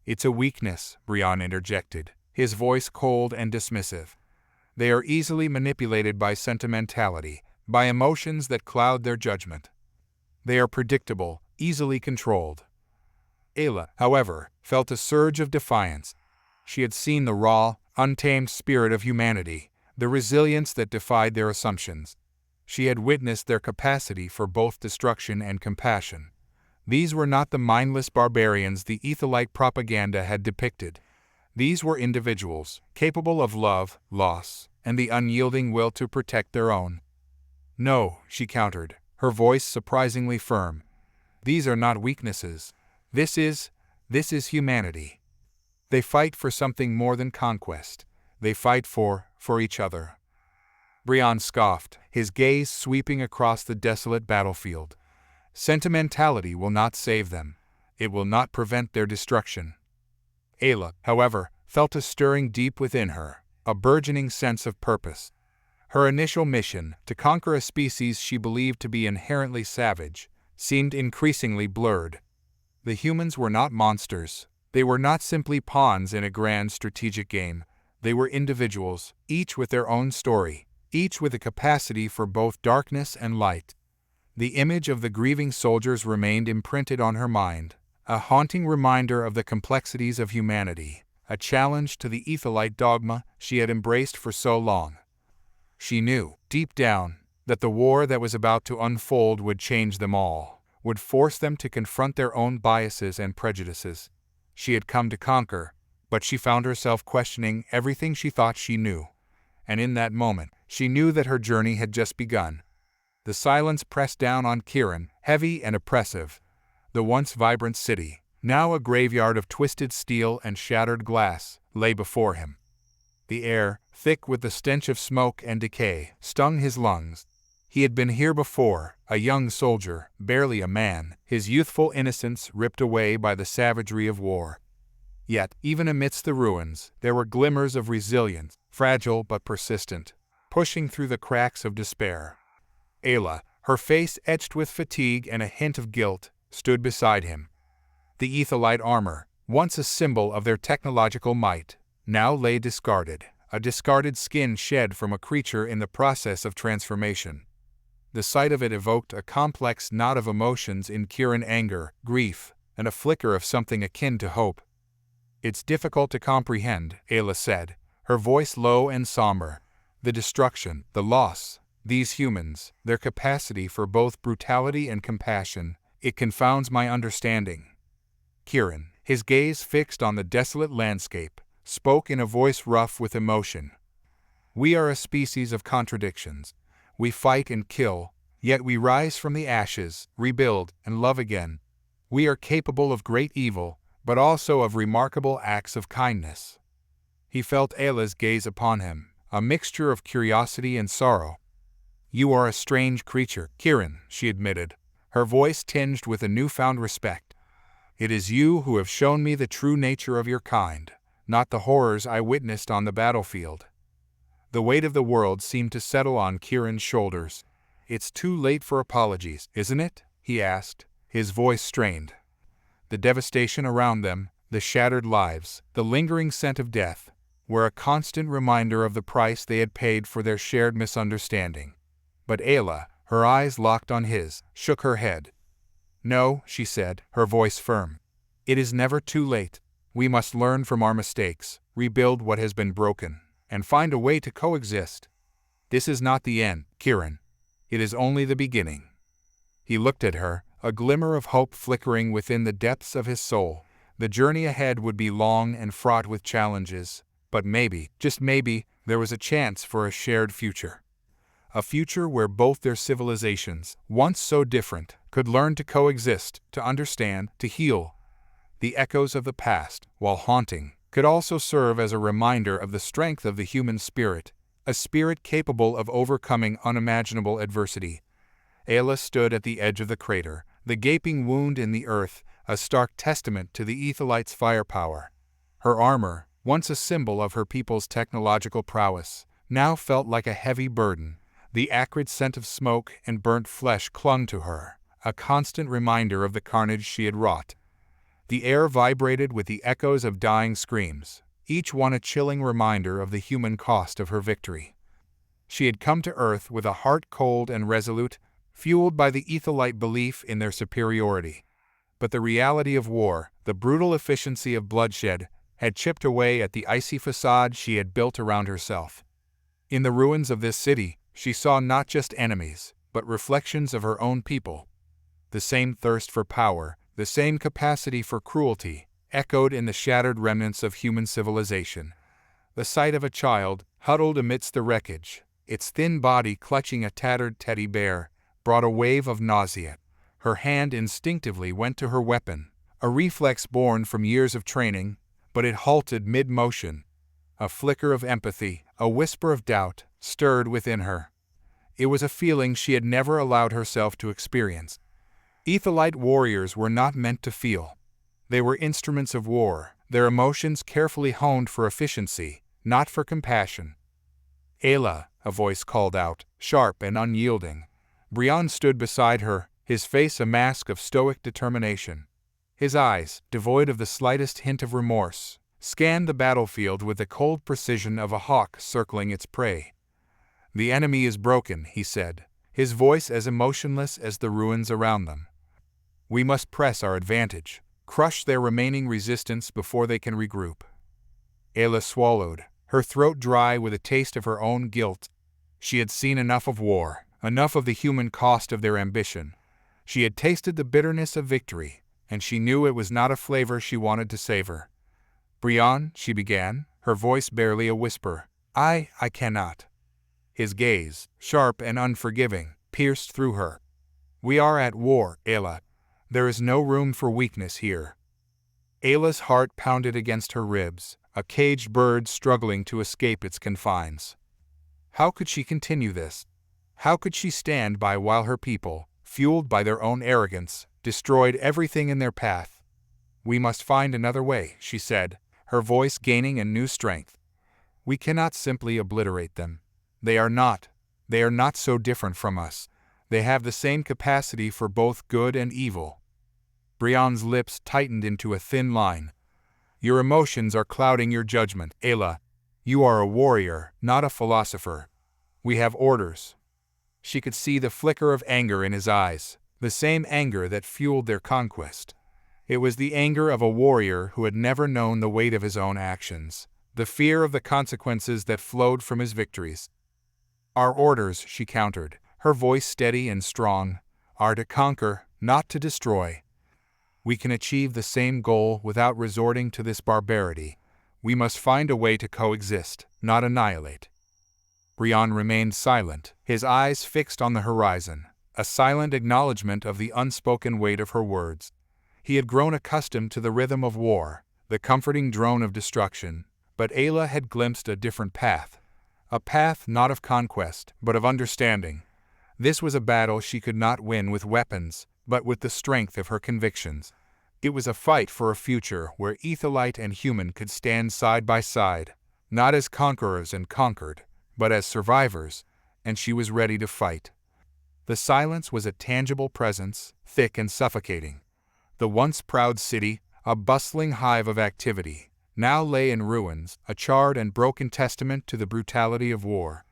"It's a weakness," Brion interjected, his voice cold and dismissive. "They are easily manipulated by sentimentality, by emotions that cloud their judgment. They are predictable, easily controlled." Aella, however, felt a surge of defiance. She had seen the raw, untamed spirit of humanity, the resilience that defied their assumptions. She had witnessed their capacity for both destruction and compassion. These were not the mindless barbarians the Aethelite propaganda had depicted. These were individuals, capable of love, loss, and the unyielding will to protect their own. "No," she countered, her voice surprisingly firm. "These are not weaknesses. This is humanity. They fight for something more than conquest. They fight for each other." Brion scoffed, his gaze sweeping across the desolate battlefield. "Sentimentality will not save them. It will not prevent their destruction." Aella, however, felt a stirring deep within her, a burgeoning sense of purpose. Her initial mission, to conquer a species she believed to be inherently savage, seemed increasingly blurred. The humans were not monsters. They were not simply pawns in a grand strategic game. They were individuals, each with their own story, each with a capacity for both darkness and light. The image of the grieving soldiers remained imprinted on her mind, a haunting reminder of the complexities of humanity, a challenge to the Aethelite dogma she had embraced for so long. She knew, deep down, that the war that was about to unfold would change them all, would force them to confront their own biases and prejudices. She had come to conquer, but she found herself questioning everything she thought she knew. And in that moment, she knew that her journey had just begun. The silence pressed down on Kieran, heavy and oppressive. The once vibrant city, now a graveyard of twisted steel and shattered glass, lay before him. The air, thick with the stench of smoke and decay, stung his lungs. He had been here before, a young soldier, barely a man, his youthful innocence ripped away by the savagery of war. Yet, even amidst the ruins, there were glimmers of resilience, fragile but persistent, pushing through the cracks of despair. Aella, her face etched with fatigue and a hint of guilt, stood beside him. The Aethelite armor, once a symbol of their technological might, now lay discarded, a discarded skin shed from a creature in the process of transformation. The sight of it evoked a complex knot of emotions in Kieran: anger, grief, and a flicker of something akin to hope. "It's difficult to comprehend," Aella said, her voice low and somber. "The destruction, the loss, these humans, their capacity for both brutality and compassion, it confounds my understanding." Kieran, his gaze fixed on the desolate landscape, spoke in a voice rough with emotion. "We are a species of contradictions. We fight and kill, yet we rise from the ashes, rebuild, and love again. We are capable of great evil, but also of remarkable acts of kindness." He felt Aella's gaze upon him, a mixture of curiosity and sorrow. "You are a strange creature, Kieran," she admitted, her voice tinged with a newfound respect. "It is you who have shown me the true nature of your kind, not the horrors I witnessed on the battlefield." The weight of the world seemed to settle on Kieran's shoulders. "It's too late for apologies, isn't it?" he asked, his voice strained. The devastation around them, the shattered lives, the lingering scent of death, were a constant reminder of the price they had paid for their shared misunderstanding. But Aella, her eyes locked on his, shook her head. "No," she said, her voice firm. "It is never too late. We must learn from our mistakes, rebuild what has been broken, and find a way to coexist. This is not the end, Kieran. It is only the beginning." He looked at her, a glimmer of hope flickering within the depths of his soul. The journey ahead would be long and fraught with challenges, but maybe, just maybe, there was a chance for a shared future. A future where both their civilizations, once so different, could learn to coexist, to understand, to heal. The echoes of the past, while haunting, could also serve as a reminder of the strength of the human spirit, a spirit capable of overcoming unimaginable adversity. Aella stood at the edge of the crater, the gaping wound in the earth, a stark testament to the Aethelites' firepower. Her armor, once a symbol of her people's technological prowess, now felt like a heavy burden. The acrid scent of smoke and burnt flesh clung to her, a constant reminder of the carnage she had wrought. The air vibrated with the echoes of dying screams, each one a chilling reminder of the human cost of her victory. She had come to Earth with a heart cold and resolute, fueled by the Aethelite belief in their superiority. But the reality of war, the brutal efficiency of bloodshed, had chipped away at the icy facade she had built around herself. In the ruins of this city, she saw not just enemies, but reflections of her own people. The same thirst for power, the same capacity for cruelty, echoed in the shattered remnants of human civilization. The sight of a child, huddled amidst the wreckage, its thin body clutching a tattered teddy bear, brought a wave of nausea. Her hand instinctively went to her weapon, a reflex born from years of training, but it halted mid-motion. A flicker of empathy, a whisper of doubt, stirred within her. It was a feeling she had never allowed herself to experience. Aethelite warriors were not meant to feel. They were instruments of war, their emotions carefully honed for efficiency, not for compassion. "Aella," a voice called out, sharp and unyielding. Brion stood beside her, his face a mask of stoic determination. His eyes, devoid of the slightest hint of remorse, scanned the battlefield with the cold precision of a hawk circling its prey. "The enemy is broken," he said, his voice as emotionless as the ruins around them. "We must press our advantage, crush their remaining resistance before they can regroup." Aella swallowed, her throat dry with a taste of her own guilt. She had seen enough of war, enough of the human cost of their ambition. She had tasted the bitterness of victory, and she knew it was not a flavor she wanted to savor. "Brion," she began, her voice barely a whisper. I cannot." His gaze, sharp and unforgiving, pierced through her. "We are at war, Aella. There is no room for weakness here." Aella's heart pounded against her ribs, a caged bird struggling to escape its confines. How could she continue this? How could she stand by while her people, fueled by their own arrogance, destroyed everything in their path? "We must find another way," she said, her voice gaining a new strength. "We cannot simply obliterate them. They are not so different from us. They have the same capacity for both good and evil." Brion's lips tightened into a thin line. "Your emotions are clouding your judgment, Aella. You are a warrior, not a philosopher. We have orders." She could see the flicker of anger in his eyes, the same anger that fueled their conquest. It was the anger of a warrior who had never known the weight of his own actions, the fear of the consequences that flowed from his victories. "Our orders," she countered, her voice steady and strong, "are to conquer, not to destroy. We can achieve the same goal without resorting to this barbarity. We must find a way to coexist, not annihilate." Brion remained silent, his eyes fixed on the horizon, a silent acknowledgement of the unspoken weight of her words. He had grown accustomed to the rhythm of war, the comforting drone of destruction, but Aella had glimpsed a different path. A path not of conquest, but of understanding. This was a battle she could not win with weapons, but with the strength of her convictions. It was a fight for a future where Aethelite and human could stand side by side, not as conquerors and conquered, but as survivors, and she was ready to fight. The silence was a tangible presence, thick and suffocating. The once proud city, a bustling hive of activity, now lay in ruins, a charred and broken testament to the brutality of war.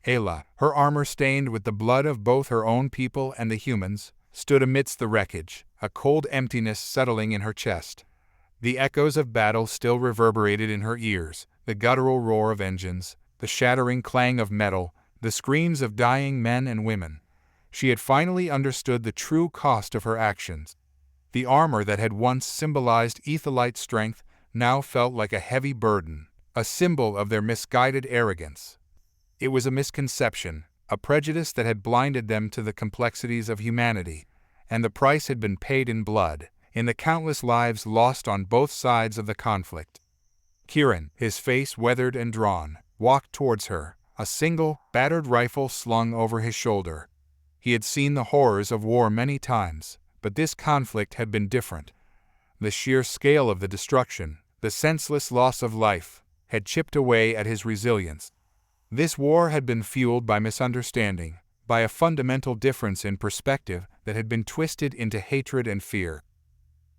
Aella, her armor stained with the blood of both her own people and the humans, stood amidst the wreckage, a cold emptiness settling in her chest. The echoes of battle still reverberated in her ears, the guttural roar of engines, the shattering clang of metal, the screams of dying men and women. She had finally understood the true cost of her actions. The armor that had once symbolized Aethelite strength now felt like a heavy burden, a symbol of their misguided arrogance. It was a misconception, a prejudice that had blinded them to the complexities of humanity, and the price had been paid in blood, in the countless lives lost on both sides of the conflict. Kieran, his face weathered and drawn, walked towards her, a single, battered rifle slung over his shoulder. He had seen the horrors of war many times, but this conflict had been different. The sheer scale of the destruction, the senseless loss of life, had chipped away at his resilience. This war had been fueled by misunderstanding, by a fundamental difference in perspective that had been twisted into hatred and fear.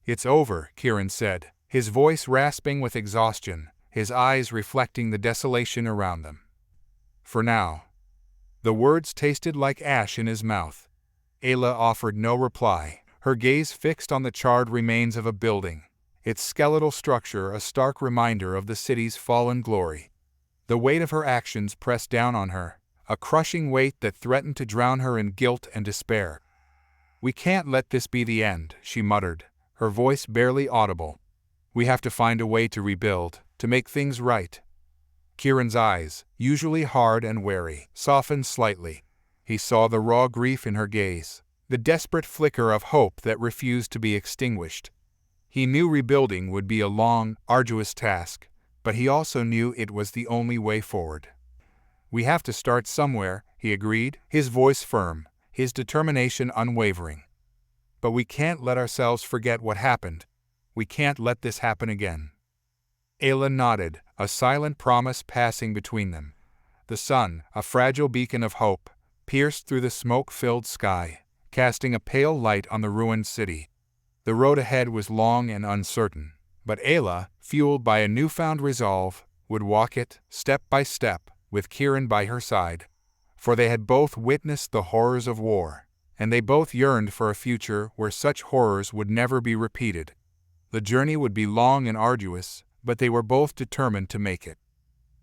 "It's over," Kieran said, his voice rasping with exhaustion, his eyes reflecting the desolation around them. "For now." The words tasted like ash in his mouth. Aella offered no reply, her gaze fixed on the charred remains of a building, its skeletal structure a stark reminder of the city's fallen glory. The weight of her actions pressed down on her, a crushing weight that threatened to drown her in guilt and despair. "We can't let this be the end," she muttered, her voice barely audible. "We have to find a way to rebuild, to make things right." Kieran's eyes, usually hard and wary, softened slightly. He saw the raw grief in her gaze, the desperate flicker of hope that refused to be extinguished. He knew rebuilding would be a long, arduous task, but he also knew it was the only way forward. "We have to start somewhere," he agreed, his voice firm, his determination unwavering. "But we can't let ourselves forget what happened. We can't let this happen again." Aella nodded, a silent promise passing between them. The sun, a fragile beacon of hope, pierced through the smoke-filled sky, casting a pale light on the ruined city. The road ahead was long and uncertain, but Aella, fueled by a newfound resolve, would walk it, step by step, with Kieran by her side. for they had both witnessed the horrors of war, and they both yearned for a future where such horrors would never be repeated. The journey would be long and arduous, but they were both determined to make it.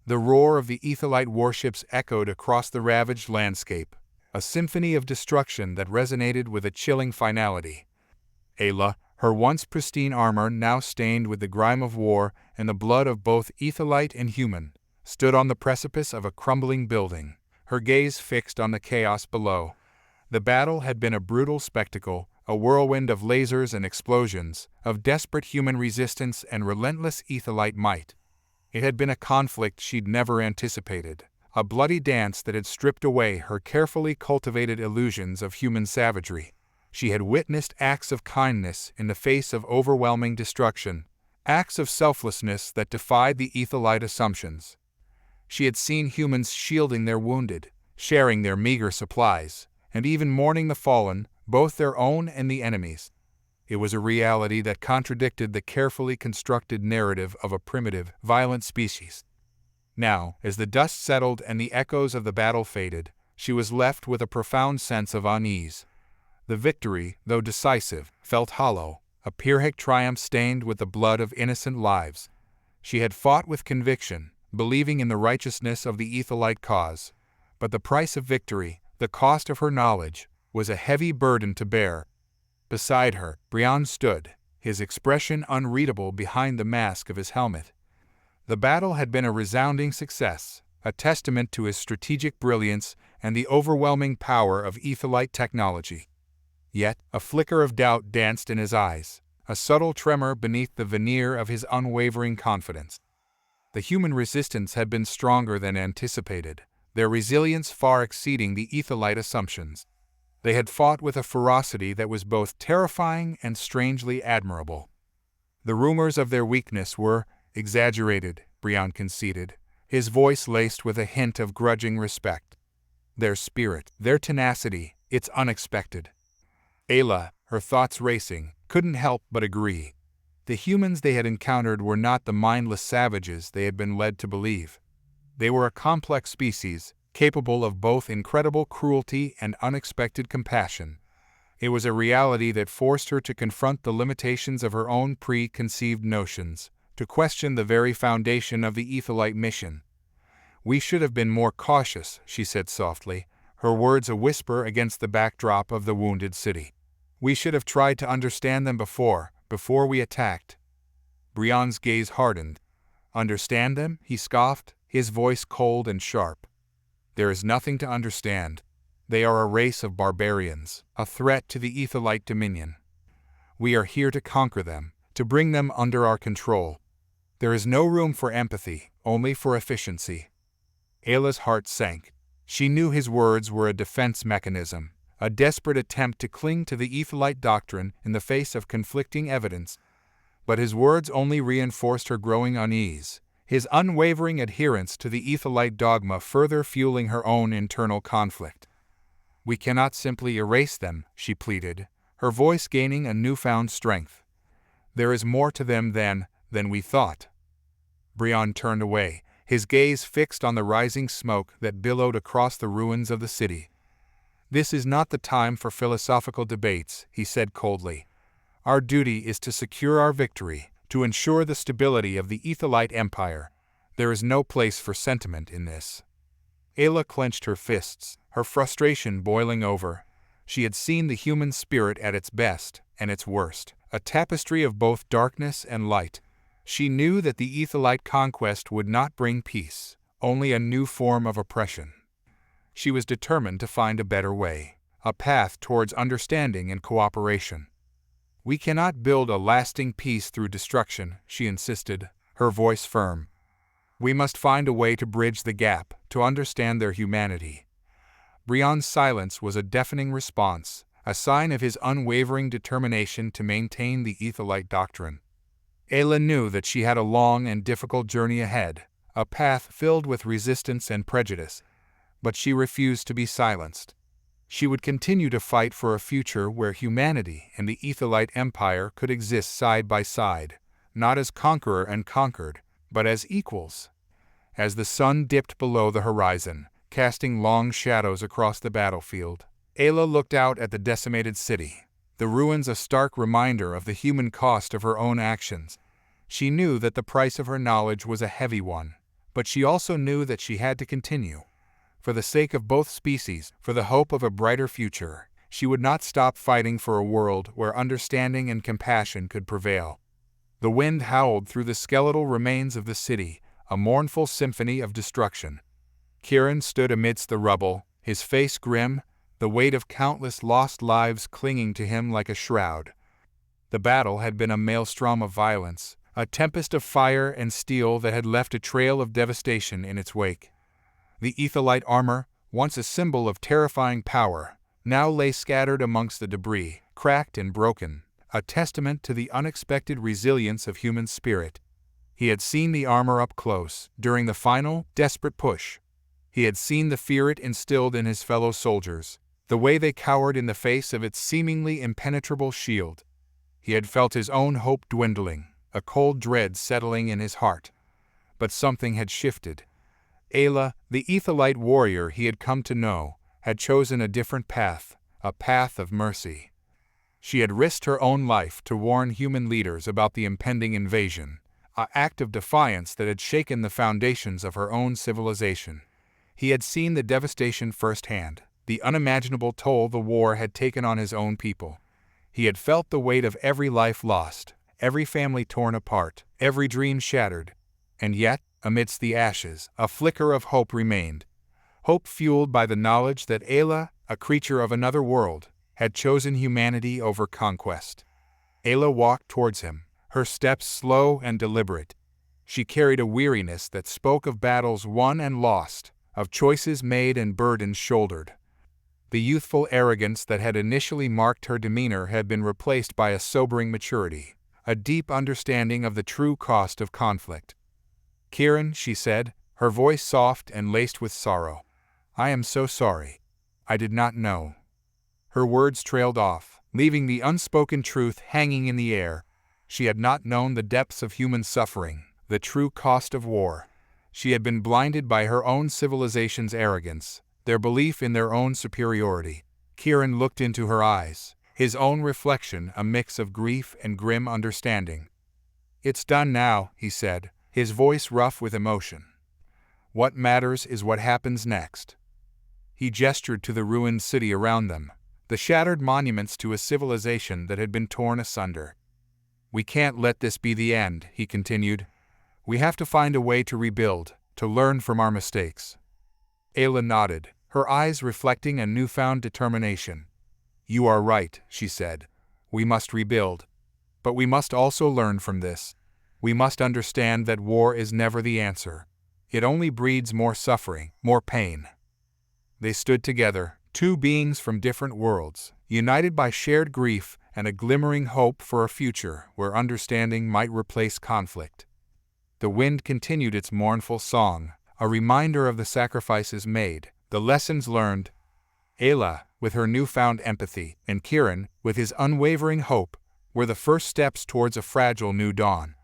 The roar of the Aethelite warships echoed across the ravaged landscape, a symphony of destruction that resonated with a chilling finality. Aella, her once pristine armor now stained with the grime of war and the blood of both Aethelite and human, stood on the precipice of a crumbling building, her gaze fixed on the chaos below. The battle had been a brutal spectacle, a whirlwind of lasers and explosions, of desperate human resistance and relentless Aethelite might. It had been a conflict she'd never anticipated, a bloody dance that had stripped away her carefully cultivated illusions of human savagery. She had witnessed acts of kindness in the face of overwhelming destruction, acts of selflessness that defied the Aethelite assumptions. She had seen humans shielding their wounded, sharing their meager supplies, and even mourning the fallen, both their own and the enemy's. It was a reality that contradicted the carefully constructed narrative of a primitive, violent species. Now, as the dust settled and the echoes of the battle faded, she was left with a profound sense of unease. The victory, though decisive, felt hollow, a Pyrrhic triumph stained with the blood of innocent lives. She had fought with conviction, believing in the righteousness of the Aethelite cause, but the price of victory, the cost of her knowledge, was a heavy burden to bear. Beside her, Brion stood, his expression unreadable behind the mask of his helmet. The battle had been a resounding success, a testament to his strategic brilliance and the overwhelming power of Aethelite technology. Yet, a flicker of doubt danced in his eyes, a subtle tremor beneath the veneer of his unwavering confidence. The human resistance had been stronger than anticipated, their resilience far exceeding the Aethelite assumptions. They had fought with a ferocity that was both terrifying and strangely admirable. The rumors of their weakness were exaggerated, Brion conceded, his voice laced with a hint of grudging respect. Their spirit, their tenacity, it's unexpected. Aella, her thoughts racing, couldn't help but agree. The humans they had encountered were not the mindless savages they had been led to believe. They were a complex species, capable of both incredible cruelty and unexpected compassion. It was a reality that forced her to confront the limitations of her own preconceived notions, to question the very foundation of the Aethelite mission. "We should have been more cautious," she said softly, her words a whisper against the backdrop of the wounded city. "We should have tried to understand them before we attacked." Brion's gaze hardened. "Understand them?" he scoffed, his voice cold and sharp. "There is nothing to understand. They are a race of barbarians, a threat to the Aethelite dominion. We are here to conquer them, to bring them under our control. There is no room for empathy, only for efficiency." Aella's heart sank. She knew his words were a defense mechanism, a desperate attempt to cling to the Aethelite doctrine in the face of conflicting evidence. But his words only reinforced her growing unease, his unwavering adherence to the Aethelite dogma further fueling her own internal conflict. "We cannot simply erase them," she pleaded, her voice gaining a newfound strength. "There is more to them than we thought." Brion turned away, his gaze fixed on the rising smoke that billowed across the ruins of the city. "This is not the time for philosophical debates," he said coldly. "Our duty is to secure our victory, to ensure the stability of the Aethelite Empire. There is no place for sentiment in this." Aella clenched her fists, her frustration boiling over. She had seen the human spirit at its best and its worst, a tapestry of both darkness and light. She knew that the Aethelite conquest would not bring peace, only a new form of oppression. She was determined to find a better way, a path towards understanding and cooperation. "We cannot build a lasting peace through destruction," she insisted, her voice firm. "We must find a way to bridge the gap, to understand their humanity." Brion's silence was a deafening response, a sign of his unwavering determination to maintain the Aethelite doctrine. Aella knew that she had a long and difficult journey ahead, a path filled with resistance and prejudice, but she refused to be silenced. She would continue to fight for a future where humanity and the Aethelite Empire could exist side by side, not as conqueror and conquered, but as equals. As the sun dipped below the horizon, casting long shadows across the battlefield. Aella looked out at the decimated city, the ruins a stark reminder of the human cost of her own actions. She knew that the price of her knowledge was a heavy one, but she also knew that she had to continue. For the sake of both species, for the hope of a brighter future, she would not stop fighting for a world where understanding and compassion could prevail. The wind howled through the skeletal remains of the city, a mournful symphony of destruction. Kieran stood amidst the rubble, his face grim, the weight of countless lost lives clinging to him like a shroud. The battle had been a maelstrom of violence, a tempest of fire and steel that had left a trail of devastation in its wake. The Aethelite armor, once a symbol of terrifying power, now lay scattered amongst the debris, cracked and broken, a testament to the unexpected resilience of human spirit. He had seen the armor up close, during the final, desperate push. He had seen the fear it instilled in his fellow soldiers, the way they cowered in the face of its seemingly impenetrable shield. He had felt his own hope dwindling, a cold dread settling in his heart. But something had shifted. Aella, the Aethelite warrior he had come to know, had chosen a different path, a path of mercy. She had risked her own life to warn human leaders about the impending invasion, an act of defiance that had shaken the foundations of her own civilization. He had seen the devastation firsthand, the unimaginable toll the war had taken on his own people. He had felt the weight of every life lost, every family torn apart, every dream shattered. And yet, amidst the ashes, a flicker of hope remained. Hope fueled by the knowledge that Aella, a creature of another world, had chosen humanity over conquest. Aella walked towards him, her steps slow and deliberate. She carried a weariness that spoke of battles won and lost, of choices made and burdens shouldered. The youthful arrogance that had initially marked her demeanor had been replaced by a sobering maturity, a deep understanding of the true cost of conflict. "Kieran," she said, her voice soft and laced with sorrow, "I am so sorry. I did not know." Her words trailed off, leaving the unspoken truth hanging in the air. She had not known the depths of human suffering, the true cost of war. She had been blinded by her own civilization's arrogance, their belief in their own superiority. Kieran looked into her eyes, his own reflection a mix of grief and grim understanding. "It's done now," he said, his voice rough with emotion. "What matters is what happens next." He gestured to the ruined city around them, the shattered monuments to a civilization that had been torn asunder. "We can't let this be the end," he continued. "We have to find a way to rebuild, to learn from our mistakes." Aella nodded, her eyes reflecting a newfound determination. "You are right," she said. "We must rebuild. But we must also learn from this. We must understand that war is never the answer. It only breeds more suffering, more pain." They stood together, two beings from different worlds, united by shared grief and a glimmering hope for a future where understanding might replace conflict. The wind continued its mournful song, a reminder of the sacrifices made, the lessons learned. Aella, with her newfound empathy, and Kieran, with his unwavering hope, were the first steps towards a fragile new dawn.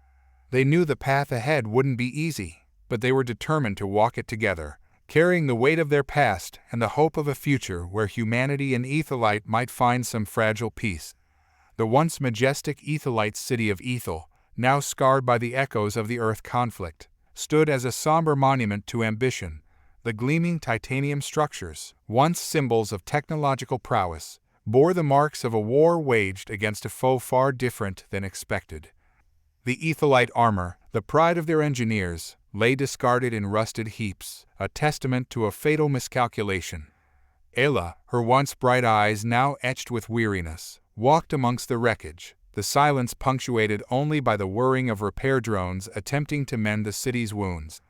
They knew the path ahead wouldn't be easy, but they were determined to walk it together, carrying the weight of their past and the hope of a future where humanity and Aethelite might find some fragile peace. The once majestic Aethelite city of Aethel, now scarred by the echoes of the Earth conflict, stood as a somber monument to ambition. The gleaming titanium structures, once symbols of technological prowess, bore the marks of a war waged against a foe far different than expected. The Aethelite armor, the pride of their engineers, lay discarded in rusted heaps, a testament to a fatal miscalculation. Aella, her once bright eyes now etched with weariness, walked amongst the wreckage, the silence punctuated only by the whirring of repair drones attempting to mend the city's wounds.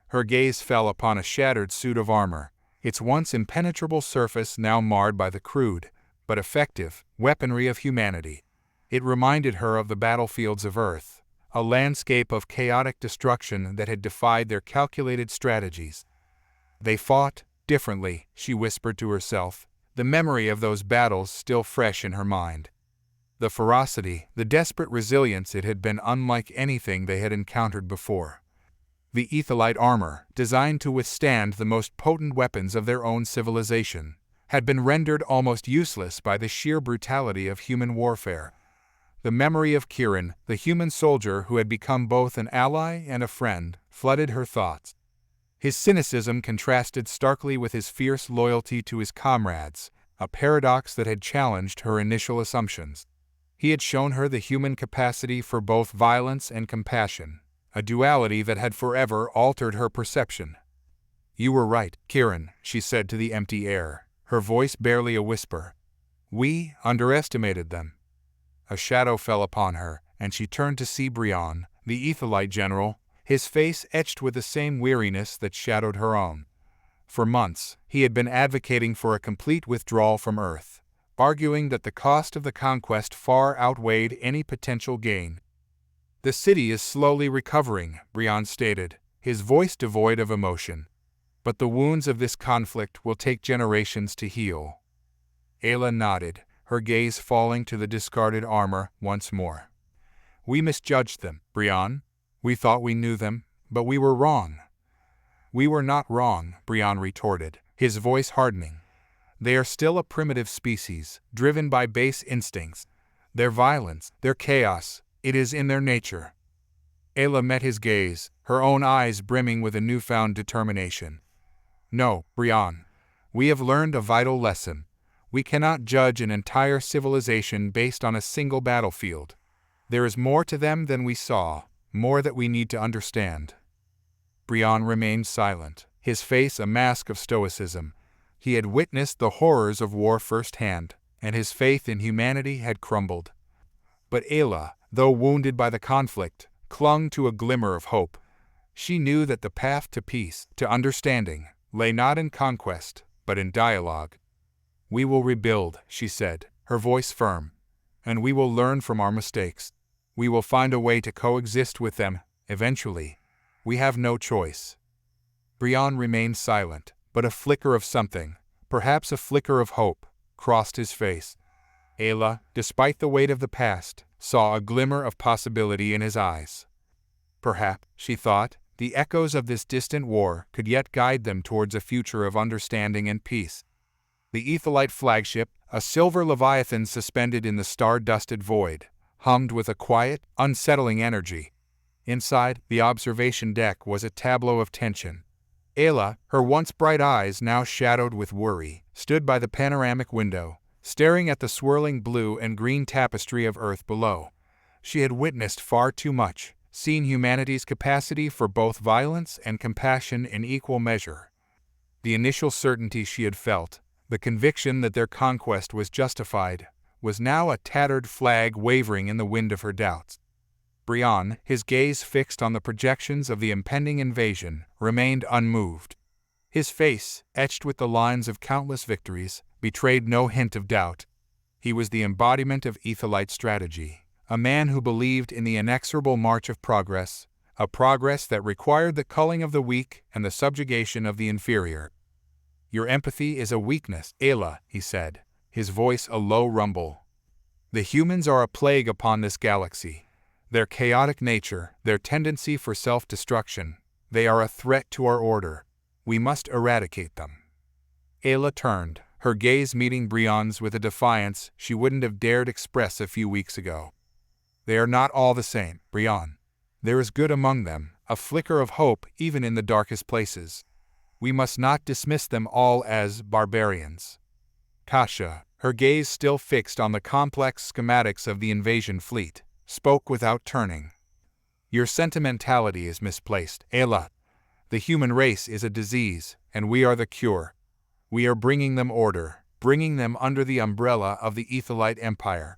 Her gaze fell upon a shattered suit of armor, its once impenetrable surface now marred by the crude, but effective, weaponry of humanity. It reminded her of the battlefields of Earth, a landscape of chaotic destruction that had defied their calculated strategies. They fought differently, she whispered to herself, the memory of those battles still fresh in her mind. The ferocity, the desperate resilience, it had been unlike anything they had encountered before. The Aethelite armor, designed to withstand the most potent weapons of their own civilization, had been rendered almost useless by the sheer brutality of human warfare. The memory of Kieran, the human soldier who had become both an ally and a friend, flooded her thoughts. His cynicism contrasted starkly with his fierce loyalty to his comrades, a paradox that had challenged her initial assumptions. He had shown her the human capacity for both violence and compassion, a duality that had forever altered her perception. "You were right, Kieran," she said to the empty air, her voice barely a whisper. "We underestimated them." A shadow fell upon her, and she turned to see Brion, the Aethelite general, his face etched with the same weariness that shadowed her own. For months, he had been advocating for a complete withdrawal from Earth, arguing that the cost of the conquest far outweighed any potential gain. "The city is slowly recovering," Brion stated, his voice devoid of emotion. "But the wounds of this conflict will take generations to heal." Aella nodded, her gaze falling to the discarded armor once more. "We misjudged them, Brion. We thought we knew them, but we were wrong." "We were not wrong," Brion retorted, his voice hardening. "They are still a primitive species, driven by base instincts. Their violence, their chaos, it is in their nature." Aella met his gaze, her own eyes brimming with a newfound determination. "No, Brion. We have learned a vital lesson. We cannot judge an entire civilization based on a single battlefield. There is more to them than we saw, more that we need to understand." Brion remained silent, his face a mask of stoicism. He had witnessed the horrors of war firsthand, and his faith in humanity had crumbled. But Aella, though wounded by the conflict, clung to a glimmer of hope. She knew that the path to peace, to understanding, lay not in conquest, but in dialogue. "We will rebuild," she said, her voice firm. "And we will learn from our mistakes. We will find a way to coexist with them, eventually. We have no choice." Brion remained silent, but a flicker of something, perhaps a flicker of hope, crossed his face. Aella, despite the weight of the past, saw a glimmer of possibility in his eyes. Perhaps, she thought, the echoes of this distant war could yet guide them towards a future of understanding and peace. The Aethelite flagship, a silver leviathan suspended in the star-dusted void, hummed with a quiet, unsettling energy. Inside, the observation deck was a tableau of tension. Aella, her once bright eyes now shadowed with worry, stood by the panoramic window, staring at the swirling blue and green tapestry of Earth below. She had witnessed far too much, seen humanity's capacity for both violence and compassion in equal measure. The initial certainty she had felt, the conviction that their conquest was justified, was now a tattered flag wavering in the wind of her doubts. Brion, his gaze fixed on the projections of the impending invasion, remained unmoved. His face, etched with the lines of countless victories, betrayed no hint of doubt. He was the embodiment of Aethelite strategy, a man who believed in the inexorable march of progress, a progress that required the culling of the weak and the subjugation of the inferior. "Your empathy is a weakness, Aella," he said, his voice a low rumble. "The humans are a plague upon this galaxy. Their chaotic nature, their tendency for self-destruction, they are a threat to our order. We must eradicate them." Aella turned, her gaze meeting Brion's with a defiance she wouldn't have dared express a few weeks ago. "They are not all the same, Brion. There is good among them, a flicker of hope even in the darkest places. We must not dismiss them all as barbarians." Cassia, her gaze still fixed on the complex schematics of the invasion fleet, spoke without turning. "Your sentimentality is misplaced, Aella. The human race is a disease, and we are the cure. We are bringing them order, bringing them under the umbrella of the Aethelite Empire.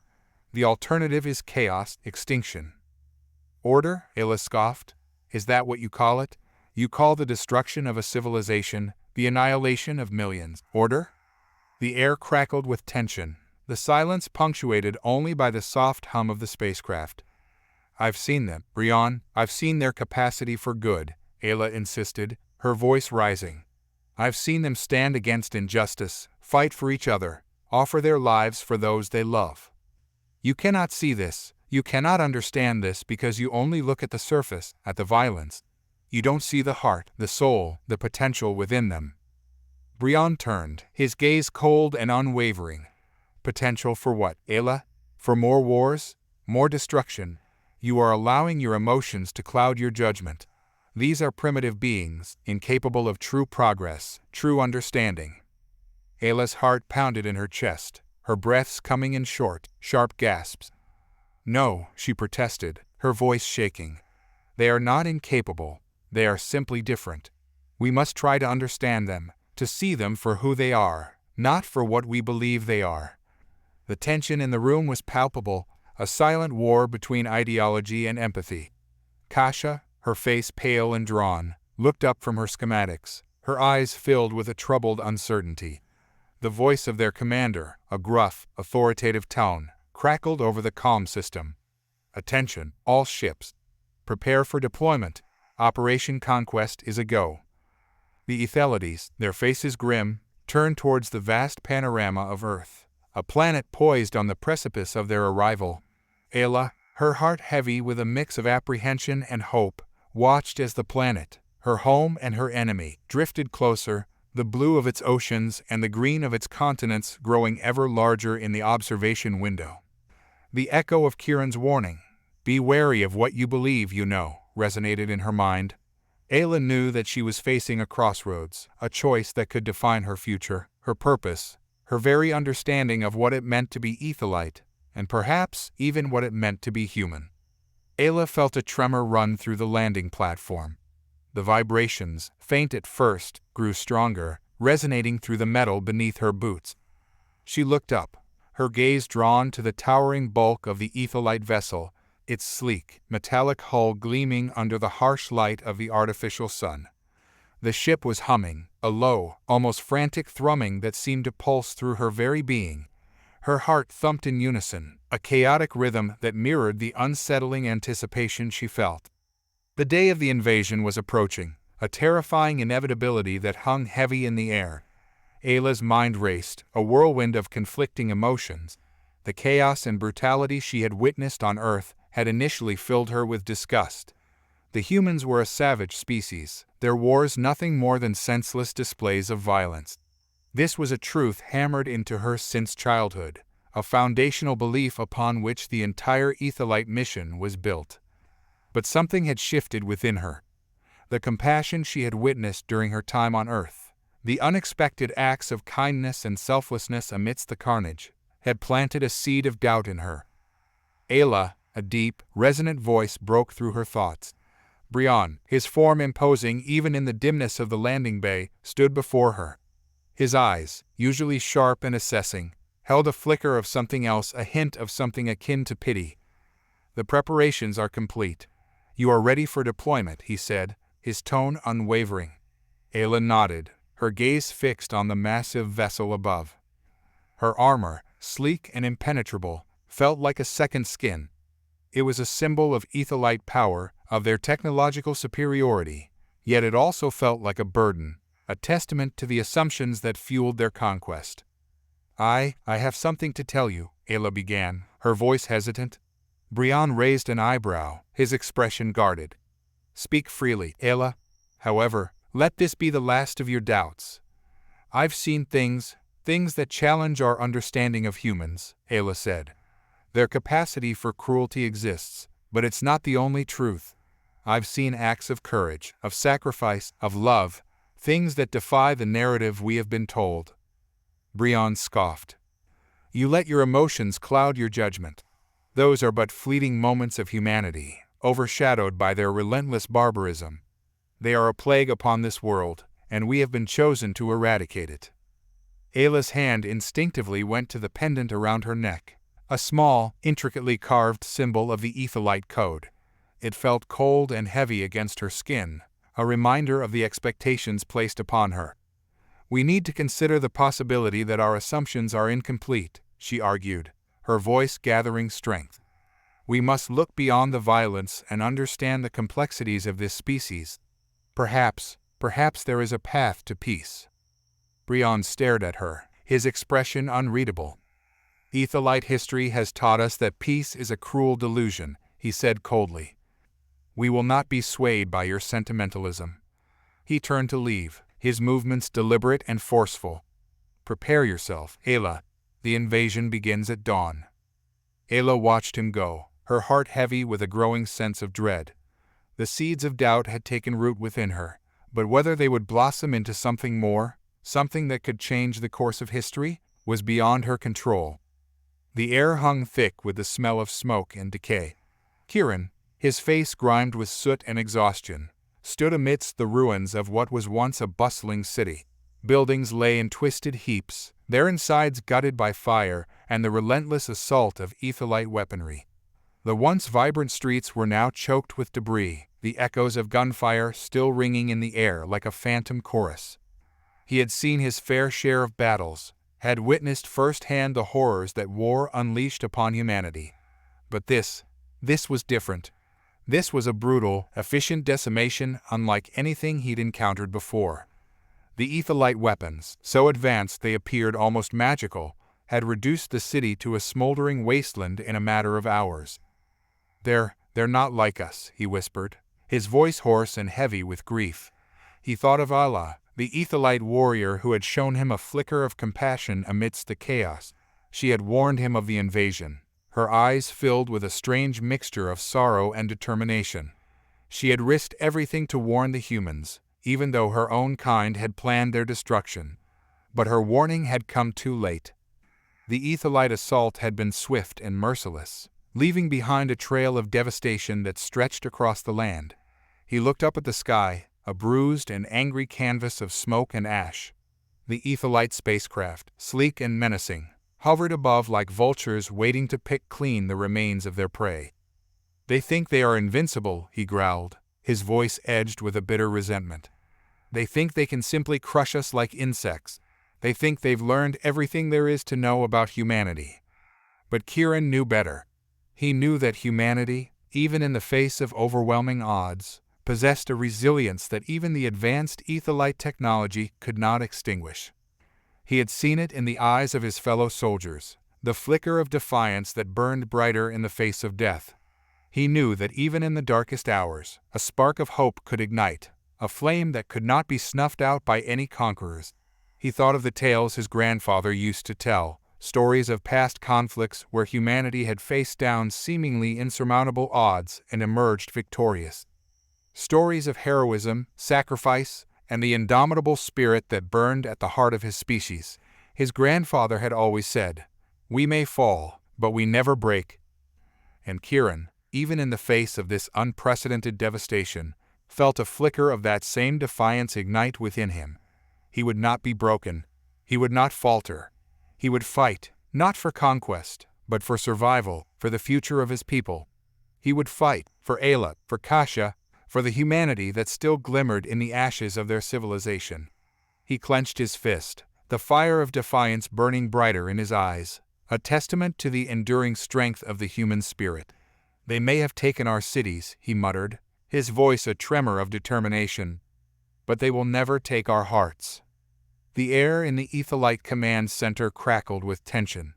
The alternative is chaos, extinction." "Order?" Aella scoffed. "Is that what you call it? You call the destruction of a civilization, the annihilation of millions, order?" The air crackled with tension, the silence punctuated only by the soft hum of the spacecraft. "I've seen them, Brion. I've seen their capacity for good," Aella insisted, her voice rising. "I've seen them stand against injustice, fight for each other, offer their lives for those they love. You cannot see this, you cannot understand this because you only look at the surface, at the violence. You don't see the heart, the soul, the potential within them. Brion turned, his gaze cold and unwavering. Potential for what, Aella? For more wars? More destruction? You are allowing your emotions to cloud your judgment. These are primitive beings, incapable of true progress, true understanding. Aella's heart pounded in her chest, her breaths coming in short, sharp gasps. No, she protested, her voice shaking. They are not incapable, they are simply different. We must try to understand them, to see them for who they are, not for what we believe they are. The tension in the room was palpable, a silent war between ideology and empathy. Cassia, her face pale and drawn, looked up from her schematics, her eyes filled with a troubled uncertainty. The voice of their commander, a gruff, authoritative tone, crackled over the comm system. Attention, all ships. Prepare for deployment. Operation Conquest is a go. The Aethelites, their faces grim, turned towards the vast panorama of Earth, a planet poised on the precipice of their arrival. Aella, her heart heavy with a mix of apprehension and hope, watched as the planet, her home and her enemy, drifted closer, the blue of its oceans and the green of its continents growing ever larger in the observation window. The echo of Kieran's warning, "Be wary of what you believe you know," resonated in her mind. Aella knew that she was facing a crossroads, a choice that could define her future, her purpose, her very understanding of what it meant to be Aethelite, and perhaps even what it meant to be human. Aella felt a tremor run through the landing platform. The vibrations, faint at first, grew stronger, resonating through the metal beneath her boots. She looked up, her gaze drawn to the towering bulk of the Aethelite vessel, its sleek, metallic hull gleaming under the harsh light of the artificial sun. The ship was humming, a low, almost frantic thrumming that seemed to pulse through her very being. Her heart thumped in unison, a chaotic rhythm that mirrored the unsettling anticipation she felt. The day of the invasion was approaching, a terrifying inevitability that hung heavy in the air. Aella's mind raced, a whirlwind of conflicting emotions. The chaos and brutality she had witnessed on Earth had initially filled her with disgust. The humans were a savage species, their wars nothing more than senseless displays of violence. This was a truth hammered into her since childhood, a foundational belief upon which the entire Aethelite mission was built. But something had shifted within her. The compassion she had witnessed during her time on Earth, the unexpected acts of kindness and selflessness amidst the carnage, had planted a seed of doubt in her. Aella, a deep, resonant voice broke through her thoughts. Brion, his form imposing even in the dimness of the landing bay, stood before her. His eyes, usually sharp and assessing, held a flicker of something else, a hint of something akin to pity. "The preparations are complete. You are ready for deployment," he said, his tone unwavering. Aella nodded, her gaze fixed on the massive vessel above. Her armor, sleek and impenetrable, felt like a second skin. It was a symbol of Aethelite power, of their technological superiority, yet it also felt like a burden, a testament to the assumptions that fueled their conquest. I have something to tell you," Aella began, her voice hesitant. Brion raised an eyebrow, his expression guarded. "Speak freely, Aella. However, let this be the last of your doubts. I've seen things that challenge our understanding of humans," Aella said. "Their capacity for cruelty exists, but it's not the only truth. I've seen acts of courage, of sacrifice, of love, things that defy the narrative we have been told." Brion scoffed. "You let your emotions cloud your judgment. Those are but fleeting moments of humanity, overshadowed by their relentless barbarism. They are a plague upon this world, and we have been chosen to eradicate it." Aella's hand instinctively went to the pendant around her neck, a small, intricately carved symbol of the Aethelite code. It felt cold and heavy against her skin, a reminder of the expectations placed upon her. "We need to consider the possibility that our assumptions are incomplete," she argued, her voice gathering strength. "We must look beyond the violence and understand the complexities of this species. Perhaps there is a path to peace." Brion stared at her, his expression unreadable. "Aethelite history has taught us that peace is a cruel delusion," he said coldly. We will not be swayed by your sentimentalism." He turned to leave, his movements deliberate and forceful. "Prepare yourself, Aella. The invasion begins at dawn." Aella watched him go, her heart heavy with a growing sense of dread. The seeds of doubt had taken root within her, but whether they would blossom into something more, something that could change the course of history, was beyond her control. The air hung thick with the smell of smoke and decay. Kieran, his face grimed with soot and exhaustion, stood amidst the ruins of what was once a bustling city. Buildings lay in twisted heaps, their insides gutted by fire and the relentless assault of Aethelite weaponry. The once vibrant streets were now choked with debris, the echoes of gunfire still ringing in the air like a phantom chorus. He had seen his fair share of battles, had witnessed firsthand the horrors that war unleashed upon humanity. But this was different. This was a brutal, efficient decimation unlike anything he'd encountered before. The Aethelite weapons, so advanced they appeared almost magical, had reduced the city to a smoldering wasteland in a matter of hours. They're not like us," he whispered, his voice hoarse and heavy with grief. He thought of Aella, the Aethelite warrior who had shown him a flicker of compassion amidst the chaos. She had warned him of the invasion, her eyes filled with a strange mixture of sorrow and determination. She had risked everything to warn the humans, even though her own kind had planned their destruction. But her warning had come too late. The Aethelite assault had been swift and merciless, leaving behind a trail of devastation that stretched across the land. He looked up at the sky, a bruised and angry canvas of smoke and ash. The Aethelite spacecraft, sleek and menacing, hovered above like vultures waiting to pick clean the remains of their prey. "They think they are invincible," he growled, his voice edged with a bitter resentment. "They think they can simply crush us like insects. They think they've learned everything there is to know about humanity." But Kieran knew better. He knew that humanity, even in the face of overwhelming odds, possessed a resilience that even the advanced Aethelite technology could not extinguish. He had seen it in the eyes of his fellow soldiers, the flicker of defiance that burned brighter in the face of death. He knew that even in the darkest hours, a spark of hope could ignite, a flame that could not be snuffed out by any conquerors. He thought of the tales his grandfather used to tell, stories of past conflicts where humanity had faced down seemingly insurmountable odds and emerged victorious. Stories of heroism, sacrifice, and the indomitable spirit that burned at the heart of his species. His grandfather had always said, "We may fall, but we never break." And Kieran, even in the face of this unprecedented devastation, felt a flicker of that same defiance ignite within him. He would not be broken. He would not falter. He would fight, not for conquest, but for survival, for the future of his people. He would fight for Aella, for Cassia, for the humanity that still glimmered in the ashes of their civilization. He clenched his fist, the fire of defiance burning brighter in his eyes, a testament to the enduring strength of the human spirit. "They may have taken our cities," he muttered, his voice a tremor of determination, "but they will never take our hearts." The air in the Aethelite command center crackled with tension.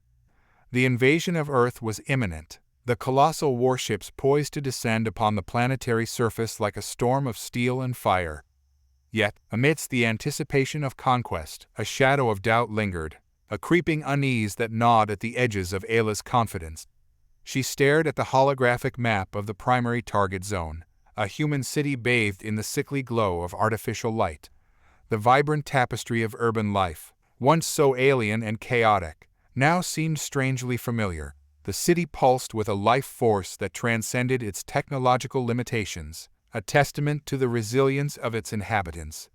The invasion of Earth was imminent, the colossal warships poised to descend upon the planetary surface like a storm of steel and fire. Yet, amidst the anticipation of conquest, a shadow of doubt lingered, a creeping unease that gnawed at the edges of Aella's confidence. She stared at the holographic map of the primary target zone, a human city bathed in the sickly glow of artificial light. The vibrant tapestry of urban life, once so alien and chaotic, now seemed strangely familiar. The city pulsed with a life force that transcended its technological limitations, a testament to the resilience of its inhabitants.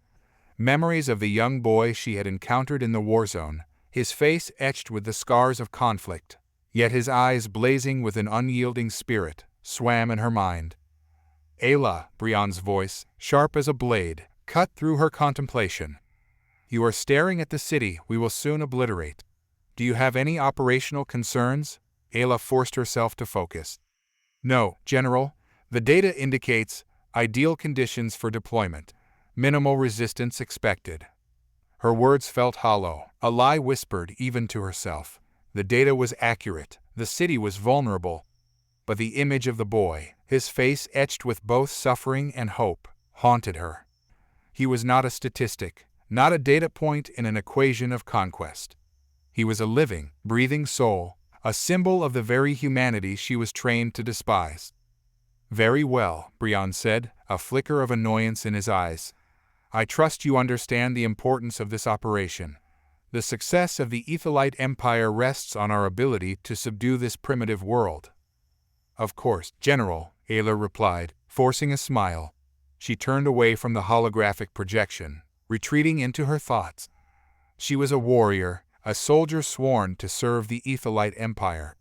Memories of the young boy she had encountered in the war zone, his face etched with the scars of conflict, yet his eyes blazing with an unyielding spirit, swam in her mind. "Aella," Brion's voice, sharp as a blade, cut through her contemplation. "You are staring at the city we will soon obliterate. Do you have any operational concerns?" Aella forced herself to focus. "No, General. The data indicates ideal conditions for deployment. Minimal resistance expected." Her words felt hollow, a lie whispered even to herself. The data was accurate, the city was vulnerable. but the image of the boy, his face etched with both suffering and hope, haunted her. He was not a statistic, not a data point in an equation of conquest. He was a living, breathing soul, a symbol of the very humanity she was trained to despise. "Very well," Brion said, a flicker of annoyance in his eyes. "I trust you understand the importance of this operation. The success of the Aethelite Empire rests on our ability to subdue this primitive world." "Of course, General," Aella replied, forcing a smile. She turned away from the holographic projection, retreating into her thoughts. She was a warrior, a soldier sworn to serve the Aethelite Empire.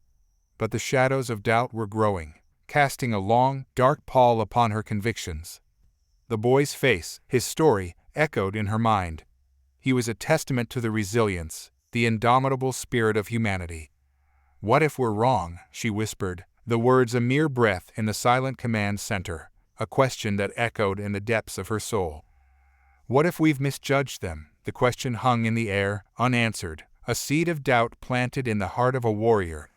But the shadows of doubt were growing, casting a long, dark pall upon her convictions. The boy's face, his story, echoed in her mind. He was a testament to the resilience, the indomitable spirit of humanity. "What if we're wrong?" she whispered, the words a mere breath in the silent command center, a question that echoed in the depths of her soul. "What if we've misjudged them?" The question hung in the air, unanswered, a seed of doubt planted in the heart of a warrior.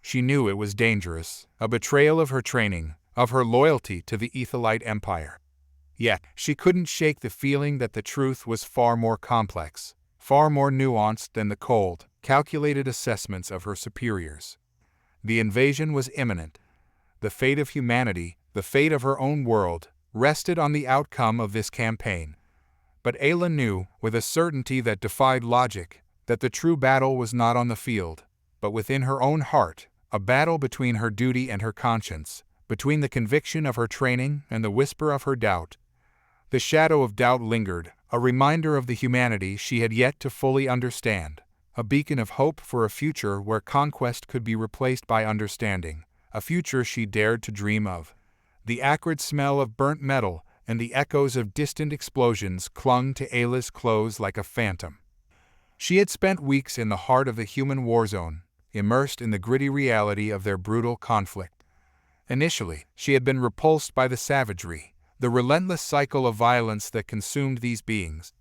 She knew it was dangerous, a betrayal of her training, of her loyalty to the Aethelite Empire. Yet, she couldn't shake the feeling that the truth was far more complex, far more nuanced than the cold, calculated assessments of her superiors. The invasion was imminent. The fate of humanity, the fate of her own world, rested on the outcome of this campaign. But Aella knew, with a certainty that defied logic, that the true battle was not on the field, but within her own heart, a battle between her duty and her conscience, between the conviction of her training and the whisper of her doubt. The shadow of doubt lingered, a reminder of the humanity she had yet to fully understand, a beacon of hope for a future where conquest could be replaced by understanding, a future she dared to dream of. The acrid smell of burnt metal and the echoes of distant explosions clung to Aella's clothes like a phantom. She had spent weeks in the heart of the human war zone, immersed in the gritty reality of their brutal conflict. Initially, she had been repulsed by the savagery, the relentless cycle of violence that consumed these beings.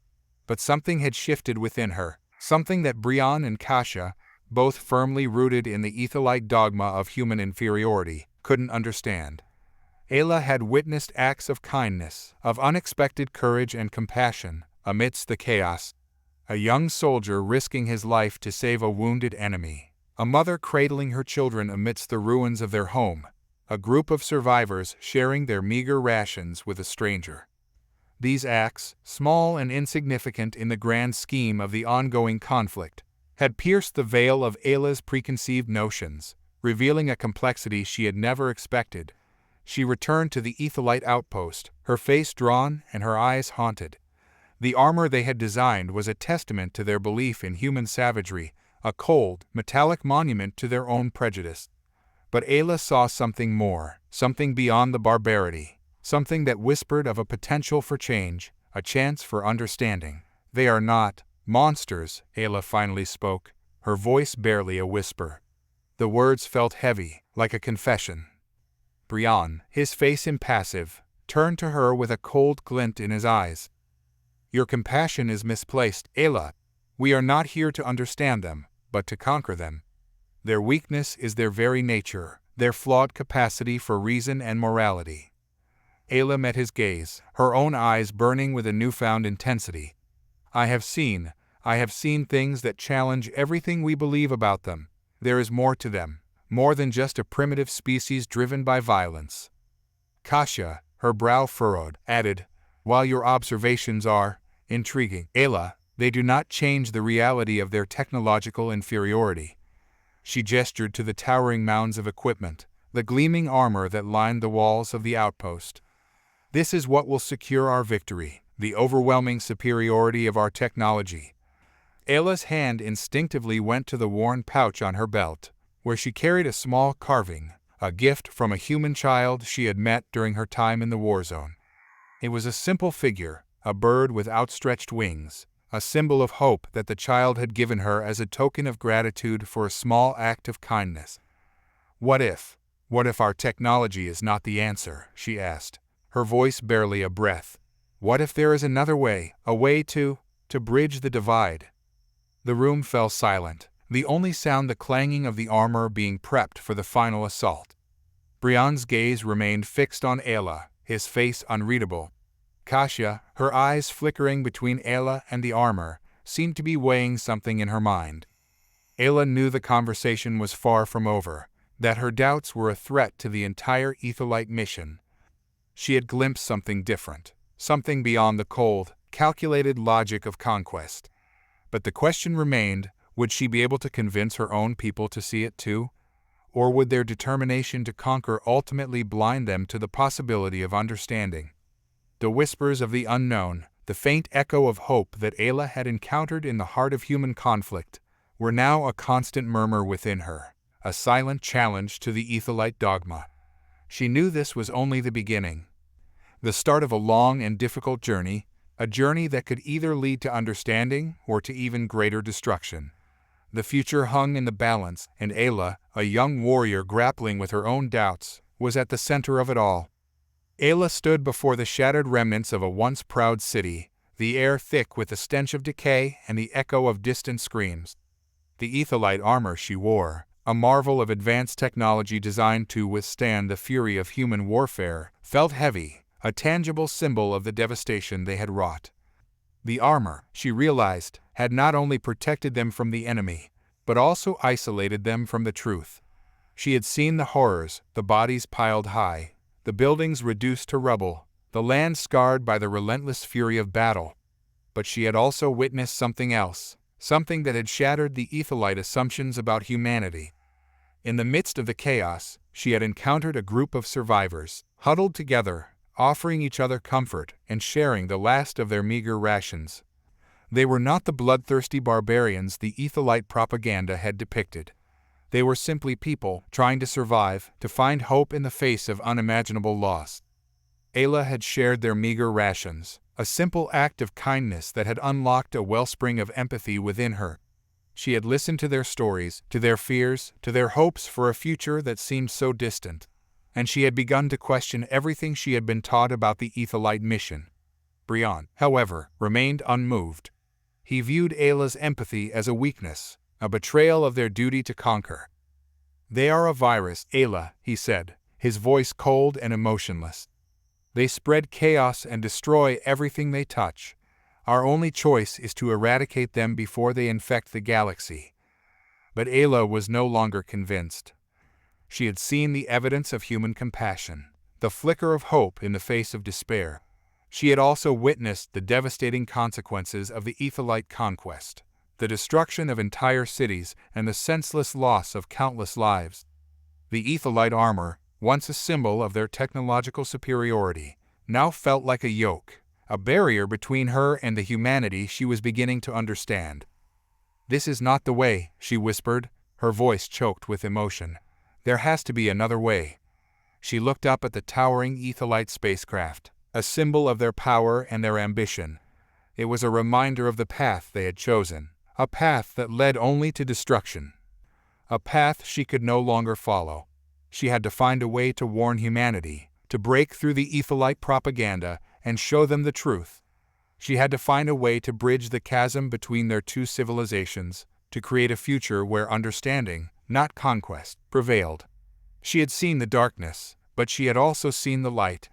But something had shifted within her, something that Brion and Cassia, both firmly rooted in the Aethelite dogma of human inferiority, couldn't understand. Aella had witnessed acts of kindness, of unexpected courage and compassion, amidst the chaos. A young soldier risking his life to save a wounded enemy, a mother cradling her children amidst the ruins of their home, a group of survivors sharing their meager rations with a stranger. These acts, small and insignificant in the grand scheme of the ongoing conflict, had pierced the veil of Aella's preconceived notions, revealing a complexity she had never expected. She returned to the Aethelite outpost, her face drawn and her eyes haunted. The armor they had designed was a testament to their belief in human savagery, a cold, metallic monument to their own prejudice. But Aella saw something more, something beyond the barbarity, something that whispered of a potential for change, a chance for understanding. "They are not monsters," Aella finally spoke, her voice barely a whisper. The words felt heavy, like a confession. Brion, his face impassive, turned to her with a cold glint in his eyes. "Your compassion is misplaced, Aella. We are not here to understand them, but to conquer them. Their weakness is their very nature, their flawed capacity for reason and morality." Aella met his gaze, her own eyes burning with a newfound intensity. I have seen things that challenge everything we believe about them. There is more to them, more than just a primitive species driven by violence." Cassia, her brow furrowed, added, "While your observations are intriguing, Aella, they do not change the reality of their technological inferiority." She gestured to the towering mounds of equipment, the gleaming armor that lined the walls of the outpost. "This is what will secure our victory, the overwhelming superiority of our technology." Aella's hand instinctively went to the worn pouch on her belt, where she carried a small carving, a gift from a human child she had met during her time in the war zone. It was a simple figure, a bird with outstretched wings, a symbol of hope that the child had given her as a token of gratitude for a small act of kindness. What if our technology is not the answer?" she asked, her voice barely a breath. "What if there is another way, a way to bridge the divide?" The room fell silent, the only sound the clanging of the armor being prepped for the final assault. Brion's gaze remained fixed on Aella, his face unreadable. Cassia, her eyes flickering between Aella and the armor, seemed to be weighing something in her mind. Aella knew the conversation was far from over, that her doubts were a threat to the entire Aethelite mission. She had glimpsed something different, something beyond the cold, calculated logic of conquest. But the question remained, would she be able to convince her own people to see it too? Or would their determination to conquer ultimately blind them to the possibility of understanding? The whispers of the unknown, the faint echo of hope that Aella had encountered in the heart of human conflict, were now a constant murmur within her, a silent challenge to the Aethelite dogma. She knew this was only the beginning, the start of a long and difficult journey, a journey that could either lead to understanding or to even greater destruction. The future hung in the balance, and Aella, a young warrior grappling with her own doubts, was at the center of it all. Aella stood before the shattered remnants of a once proud city, the air thick with the stench of decay and the echo of distant screams. The Aethelite armor she wore, a marvel of advanced technology designed to withstand the fury of human warfare, felt heavy, a tangible symbol of the devastation they had wrought. The armor, she realized, had not only protected them from the enemy, but also isolated them from the truth. She had seen the horrors, the bodies piled high, the buildings reduced to rubble, the land scarred by the relentless fury of battle. But she had also witnessed something else, something that had shattered the Aethelite assumptions about humanity. In the midst of the chaos, she had encountered a group of survivors, huddled together, offering each other comfort and sharing the last of their meager rations. They were not the bloodthirsty barbarians the Aethelite propaganda had depicted. They were simply people trying to survive, to find hope in the face of unimaginable loss. Aella had shared their meager rations, a simple act of kindness that had unlocked a wellspring of empathy within her. She had listened to their stories, to their fears, to their hopes for a future that seemed so distant, and she had begun to question everything she had been taught about the Aethelite mission. Brion, however, remained unmoved. He viewed Aella's empathy as a weakness, a betrayal of their duty to conquer. "They are a virus, Aella," he said, his voice cold and emotionless. "They spread chaos and destroy everything they touch. Our only choice is to eradicate them before they infect the galaxy." But Aella was no longer convinced. She had seen the evidence of human compassion, the flicker of hope in the face of despair. She had also witnessed the devastating consequences of the Aethelite conquest, the destruction of entire cities and the senseless loss of countless lives. The Aethelite armor, once a symbol of their technological superiority, now felt like a yoke, a barrier between her and the humanity she was beginning to understand. "This is not the way," she whispered, her voice choked with emotion. "There has to be another way." She looked up at the towering Aethelite spacecraft, a symbol of their power and their ambition. It was a reminder of the path they had chosen, a path that led only to destruction. A path she could no longer follow. She had to find a way to warn humanity, to break through the Aethelite propaganda and show them the truth. She had to find a way to bridge the chasm between their two civilizations, to create a future where understanding, not conquest, prevailed. She had seen the darkness, but she had also seen the light,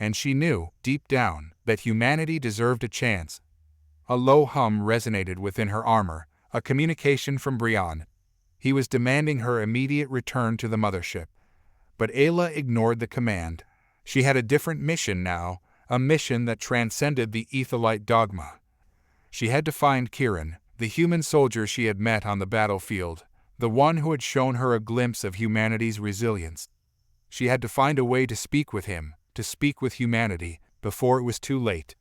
and she knew, deep down, that humanity deserved a chance. A low hum resonated within her armor, a communication from Brion. He was demanding her immediate return to the mothership. But Aella ignored the command. She had a different mission now, a mission that transcended the Aethelite dogma. She had to find Kieran, the human soldier she had met on the battlefield, the one who had shown her a glimpse of humanity's resilience. She had to find a way to speak with him, to speak with humanity, before it was too late.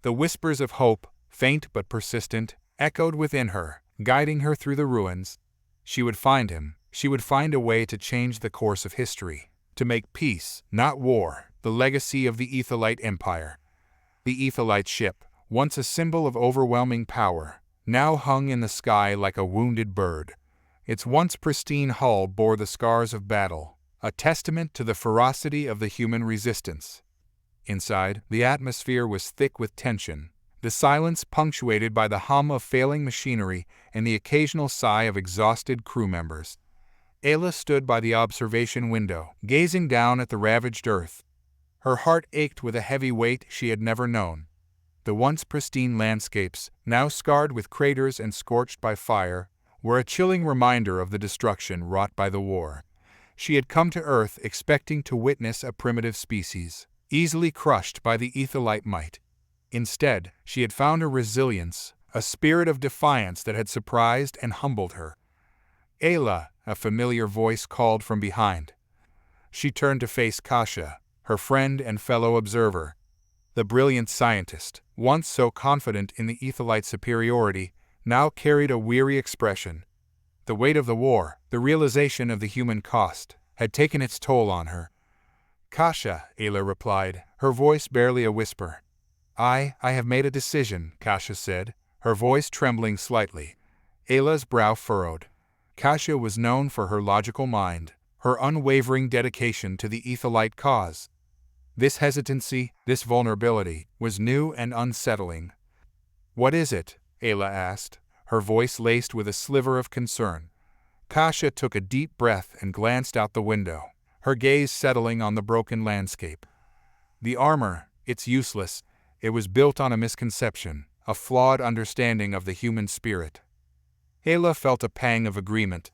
The whispers of hope, faint but persistent, echoed within her, guiding her through the ruins. She would find him. She would find a way to change the course of history, to make peace, not war, the legacy of the Aethelite Empire. The Aethelite ship, once a symbol of overwhelming power, now hung in the sky like a wounded bird. Its once pristine hull bore the scars of battle, a testament to the ferocity of the human resistance. Inside, the atmosphere was thick with tension, the silence punctuated by the hum of failing machinery and the occasional sigh of exhausted crew members. Aella stood by the observation window, gazing down at the ravaged earth. Her heart ached with a heavy weight she had never known. The once pristine landscapes, now scarred with craters and scorched by fire, were a chilling reminder of the destruction wrought by the war. She had come to Earth expecting to witness a primitive species, easily crushed by the Aethelite might. Instead, she had found a resilience, a spirit of defiance that had surprised and humbled her. "Aella," a familiar voice called from behind. She turned to face Cassia, her friend and fellow observer. The brilliant scientist, once so confident in the Aethelite superiority, now carried a weary expression. The weight of the war, the realization of the human cost, had taken its toll on her. "Cassia," Aella replied, her voice barely a whisper. I have made a decision," Cassia said, her voice trembling slightly. Aella's brow furrowed. Cassia was known for her logical mind, her unwavering dedication to the Aethelite cause. This hesitancy, this vulnerability, was new and unsettling. "What is it?" Aella asked, her voice laced with a sliver of concern. Cassia took a deep breath and glanced out the window, her gaze settling on the broken landscape. "The armor, it's useless. It was built on a misconception, a flawed understanding of the human spirit." Aella felt a pang of agreement.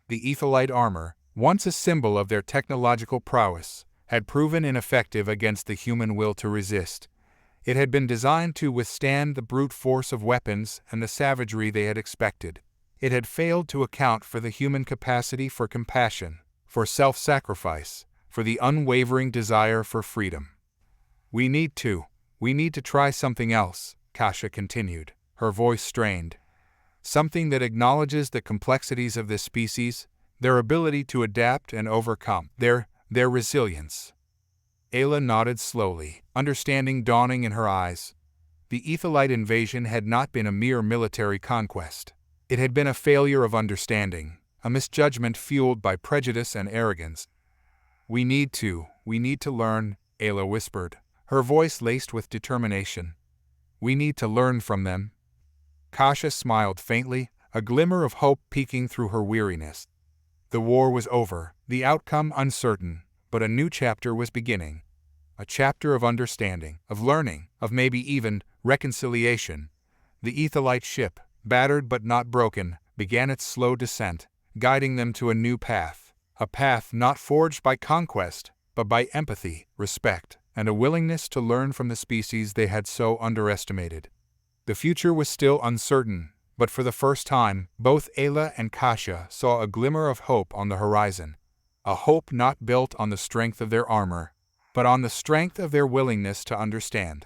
The Aethelite armor, once a symbol of their technological prowess, had proven ineffective against the human will to resist. It had been designed to withstand the brute force of weapons and the savagery they had expected. It had failed to account for the human capacity for compassion, for self-sacrifice, for the unwavering desire for freedom. We need to try something else," Cassia continued, her voice strained. "Something that acknowledges the complexities of this species, their ability to adapt and overcome, their resilience." Aella nodded slowly, understanding dawning in her eyes. The Aethelite invasion had not been a mere military conquest. It had been a failure of understanding, a misjudgment fueled by prejudice and arrogance. We need to learn," Aella whispered, her voice laced with determination. "We need to learn from them." Cassia smiled faintly, a glimmer of hope peeking through her weariness. The war was over, the outcome uncertain, but a new chapter was beginning. A chapter of understanding, of learning, of maybe even reconciliation. The Aethelite ship, battered but not broken, began its slow descent, guiding them to a new path. A path not forged by conquest, but by empathy, respect, and a willingness to learn from the species they had so underestimated. The future was still uncertain, but for the first time, both Aella and Cassia saw a glimmer of hope on the horizon. A hope not built on the strength of their armor, but on the strength of their willingness to understand.